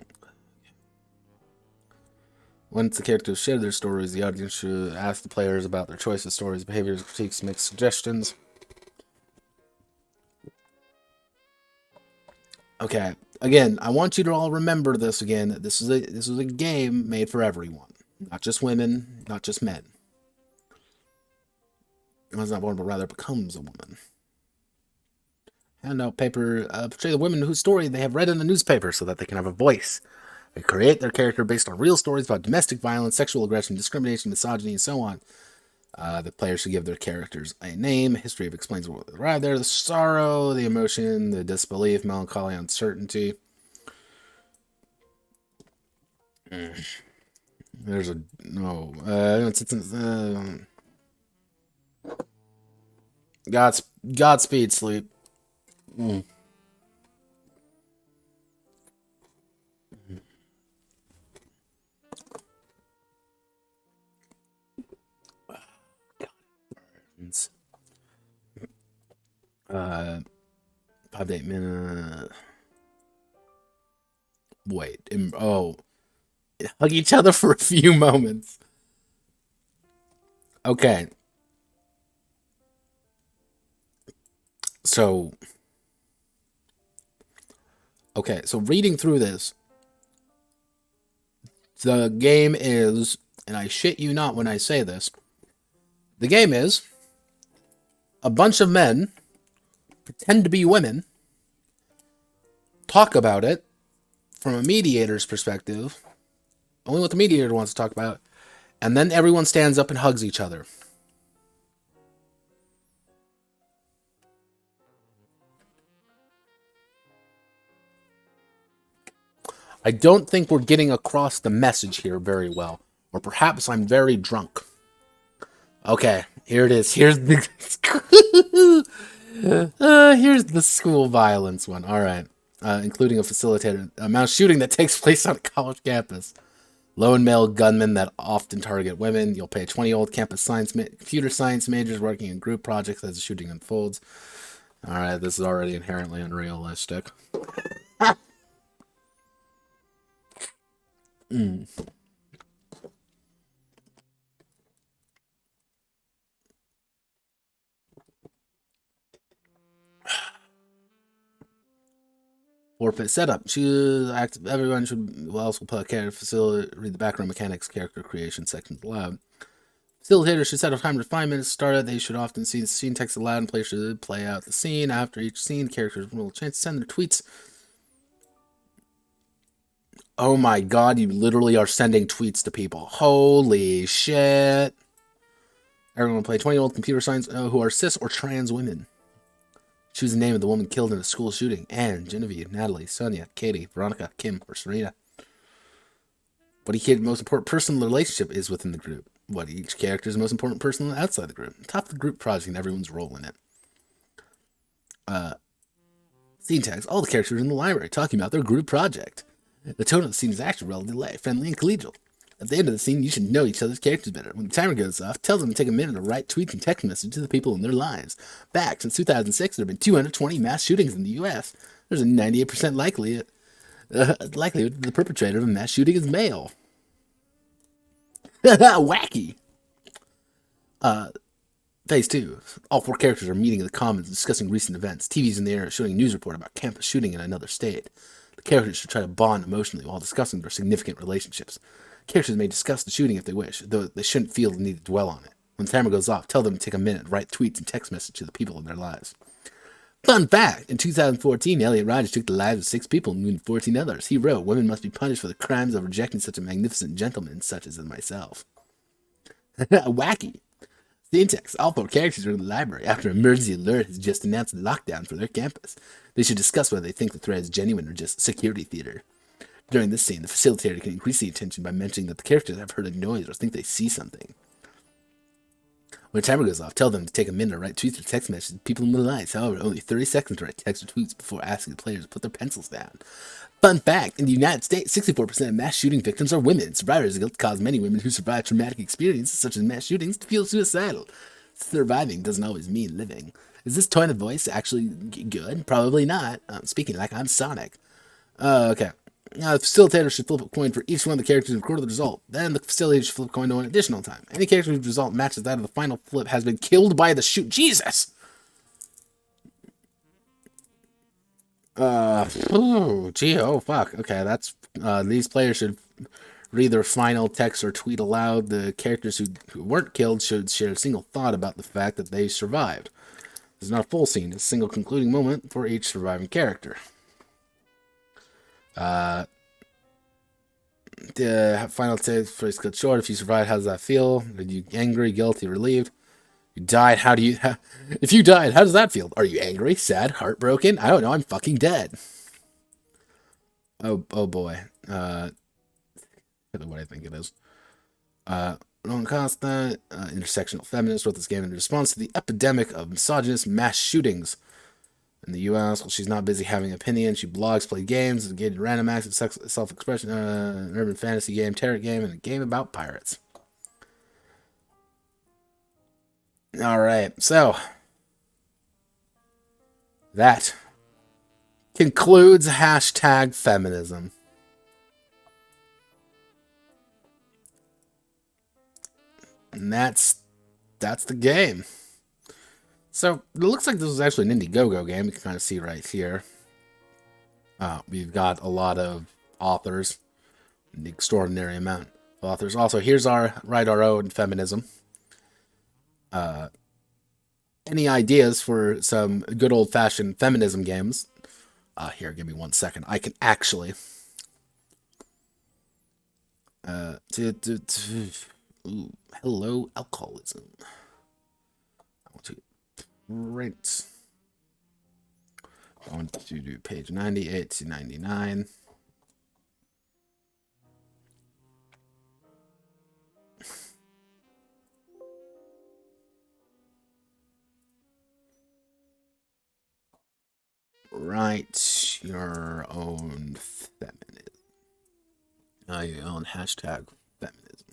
Once the characters share their stories, the audience should ask the players about their choices, stories, behaviors, critiques, make suggestions. Okay, again, I want you to all remember this again. This is a game made for everyone, not just women, not just men. One's not born, but rather becomes a woman. Handout paper portray the women whose story they have read in the newspaper so that they can have a voice. They create their character based on real stories about domestic violence, sexual aggression, discrimination, misogyny, and so on. The players should give their characters a name. History explains what they arrived there. The sorrow, the emotion, the disbelief, melancholy, uncertainty. There's a no. Godspeed, sleep. Mm. 5 to 8 minutes. Wait. Oh. Hug each other for a few moments. Okay. So. Okay, so reading through this, the game is, and I shit you not when I say this, the game is a bunch of men pretend to be women, talk about it from a mediator's perspective, only what the mediator wants to talk about, and then everyone stands up and hugs each other. I don't think we're getting across the message here very well, or perhaps I'm very drunk. Okay, here it is. Here's the here's the school violence one. All right, including a facilitated mass shooting that takes place on a college campus. Lone male gunmen that often target women. You'll pay 20-year-old campus computer science majors working in group projects as the shooting unfolds. All right, this is already inherently unrealistic. Forfeit setup. Everyone should also put a character facility, read the background mechanics, character creation sections aloud. Facilitators should set a timer to 5 minutes to start it. They should often see the scene text aloud and players should play out the scene. After each scene, characters will chance to send their tweets. Oh my god, you literally are sending tweets to people. Holy shit. Everyone will play 20-year-old computer science who are cis or trans women. Choose the name of the woman killed in a school shooting. Anne, Genevieve, Natalie, Sonia, Katie, Veronica, Kim, or Serena. What each most important personal relationship is within the group. What each character's most important person outside the group. Top of the group project and everyone's role in it. Scene tags. All the characters in the library talking about their group project. The tone of the scene is actually relatively light, friendly, and collegial. At the end of the scene, you should know each other's characters better. When the timer goes off, tell them to take a minute to write tweets and text messages to the people in their lives. Back since 2006, there have been 220 mass shootings in the U.S. There's a 98% likelihood the perpetrator of a mass shooting is male. Wacky. Phase 2. All 4 characters are meeting in the commons discussing recent events. TV's in the air showing a news report about campus shooting in another state. The characters should try to bond emotionally while discussing their significant relationships. Characters may discuss the shooting if they wish, though they shouldn't feel the need to dwell on it. When the timer goes off, tell them to take a minute to write tweets and text messages to the people in their lives. Fun fact! In 2014, Elliot Rodgers took the lives of 6 people and wounded 14 others. He wrote, "Women must be punished for the crimes of rejecting such a magnificent gentleman such as myself." Wacky. The text. All 4 characters are in the library after an emergency alert has just announced a lockdown for their campus. They should discuss whether they think the threat is genuine or just security theater. During this scene, the facilitator can increase the attention by mentioning that the characters have heard a noise or think they see something. When the timer goes off, tell them to take a minute to write tweets or text messages to people in their lives. However, only 30 seconds to write text or tweets before asking the players to put their pencils down. Fun fact, in the United States, 64% of mass shooting victims are women. Survivors of guilt cause many women who survive traumatic experiences such as mass shootings to feel suicidal. Surviving doesn't always mean living. Is this tone of voice actually good? Probably not. Speaking like I'm Sonic. Okay. The facilitator should flip a coin for each one of the characters and record the result. Then the facilitator should flip a coin to one additional time. Any character whose result matches that of the final flip has been killed by the shoot. Jesus! Oh, fuck. Okay, that's, these players should read their final text or tweet aloud. The characters who weren't killed should share a single thought about the fact that they survived. This is not a full scene, it's a single concluding moment for each surviving character. The final text phrase cut short. If you survived, how does that feel? Are you angry, guilty, relieved? You died, if you died, how does that feel? Are you angry, sad, heartbroken? I don't know, I'm fucking dead. Oh boy. What I think it is. Ron Costa, intersectional feminist, wrote this game in response to the epidemic of misogynist mass shootings in the U.S. While she's not busy having an opinion, she blogs, plays games, engaged in random acts of self-expression, an urban fantasy game, tarot game, and a game about pirates. All right, so That concludes hashtag feminism. And that's the game. So it looks like this is actually an Indiegogo game. You can kind of see right here. We've got a lot of authors, an extraordinary amount of authors. Also, here's our Write Our Own Feminism. Any ideas for some good old-fashioned feminism games? Here, give me 1 second. I can actually... Ooh, hello, alcoholism. I want to print. I want to do page 98 to 99. Write your own feminism. Your own hashtag feminism.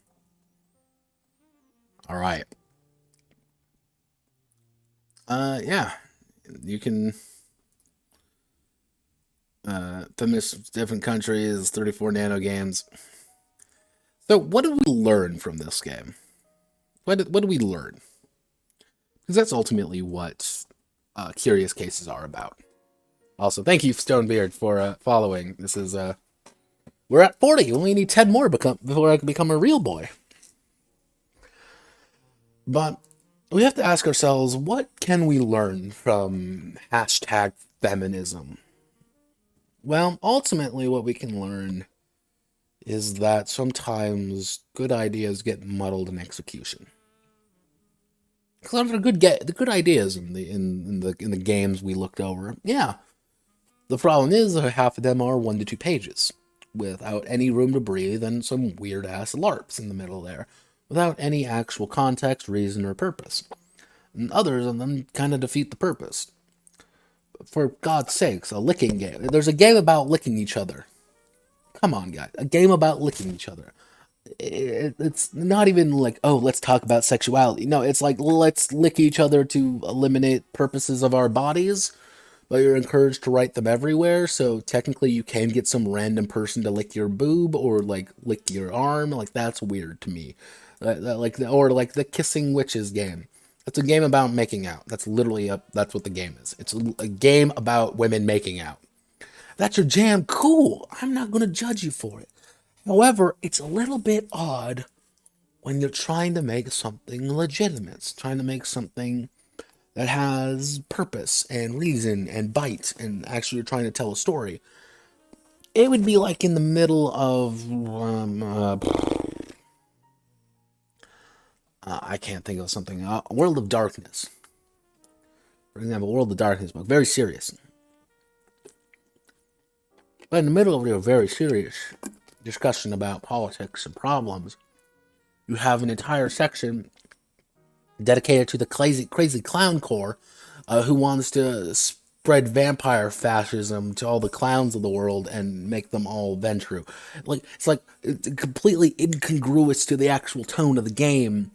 All right. Yeah. You can... feminist different countries, 34 nano games. So what did we learn from this game? What did we learn? Because that's ultimately what Curious Cases are about. Also, thank you, Stonebeard, for following. This is, we're at 40. We only need 10 more before I can become a real boy. But we have to ask ourselves, what can we learn from hashtag feminism? Well, ultimately, what we can learn is that sometimes good ideas get muddled in execution. Because the good ideas in the games we looked over, yeah. The problem is that half of them are 1 to 2 pages, without any room to breathe and some weird ass LARPs in the middle there, without any actual context, reason, or purpose. And others of them kind of defeat the purpose. For God's sakes, a licking game. There's a game about licking each other. Come on, guys. A game about licking each other. It's not even like, oh, let's talk about sexuality. No, it's like, let's lick each other to eliminate purposes of our bodies, but you're encouraged to write them everywhere, so technically you can get some random person to lick your boob or, like, lick your arm. Like, that's weird to me. Or the Kissing Witches game. It's a game about making out. That's literally that's what the game is. It's a game about women making out. That's your jam, cool. I'm not going to judge you for it. However, it's a little bit odd when you're trying to make something legitimate, trying to make something that has purpose and reason and bite, and actually you're trying to tell a story. It would be like in the middle of I can't think of something. World of Darkness. For example, World of Darkness book. Very serious. But in the middle of a very serious discussion about politics and problems, you have an entire section dedicated to the crazy clown corps who wants to spread vampire fascism to all the clowns of the world and make them all ventru. It's completely incongruous to the actual tone of the game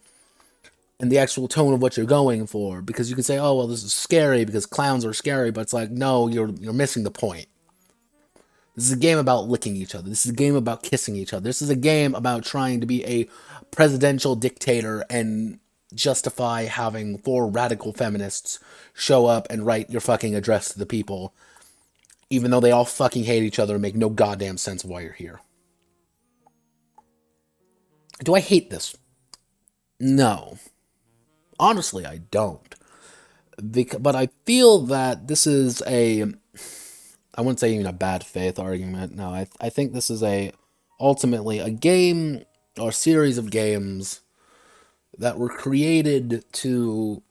and the actual tone of what you're going for, because you can say, oh, well, this is scary because clowns are scary, but it's like, no, you're missing the point. This is a game about licking each other. This is a game about kissing each other. This is a game about trying to be a presidential dictator and justify having 4 radical feminists show up and write your fucking address to the people, even though they all fucking hate each other and make no goddamn sense of why you're here. Do I hate this? No. Honestly, I don't. But I feel that this is I wouldn't say even a bad faith argument. No, I think this is ultimately a game or series of games that were created to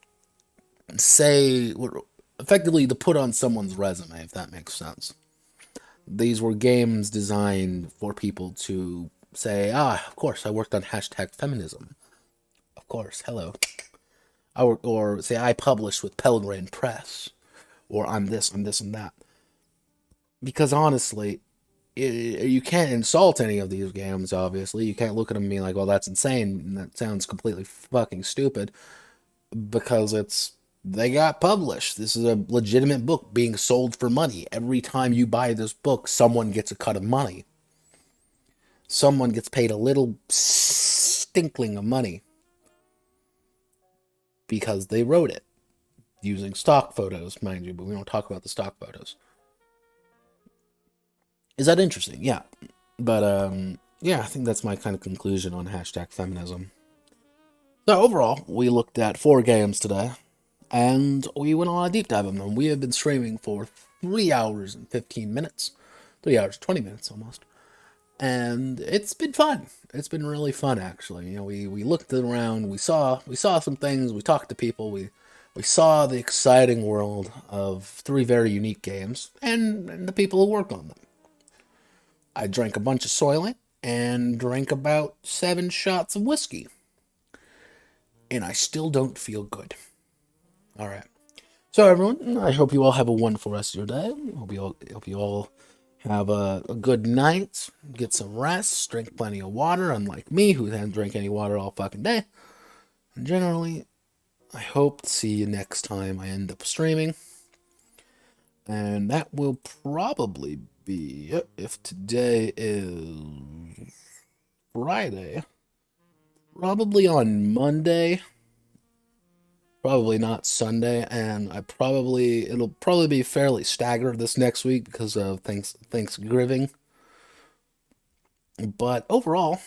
effectively to put on someone's resume, if that makes sense. These were games designed for people to say, of course, I worked on hashtag feminism. Of course, hello. Or say, I published with Pelgrane Press. Or I'm this, and that. Because honestly, you can't insult any of these games, obviously. You can't look at them and be like, well, that's insane, and that sounds completely fucking stupid. Because it's They got published. This is a legitimate book being sold for money. Every time you buy this book, someone gets a cut of money. Someone gets paid a little stinkling of money because they wrote it using stock photos, mind you, but we don't talk about the stock photos. Is that interesting? Yeah. But, yeah, I think that's my kind of conclusion on #feminism. So overall, we looked at 4 games today, and we went on a deep dive of them. We have been streaming for 3 hours and 15 minutes. 3 hours, 20 minutes almost. And it's been fun. It's been really fun, actually. You know, we looked around, we saw some things, we talked to people, we saw the exciting world of 3 very unique games, and the people who worked on them. I drank a bunch of Soylent, and drank about 7 shots of whiskey. And I still don't feel good. Alright. So everyone, I hope you all have a wonderful rest of your day. Hope you all have a good night. Get some rest. Drink plenty of water, unlike me, who hasn't drank any water all fucking day. And generally, I hope to see you next time I end up streaming. And that will probably be, if today is Friday, probably on Monday. Probably not Sunday, and it'll probably be fairly staggered this next week because of Thanksgiving. But overall,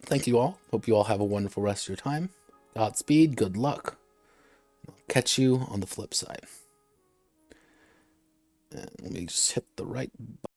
thank you all. Hope you all have a wonderful rest of your time. Godspeed, good luck. I'll catch you on the flip side. And let me just hit the right button.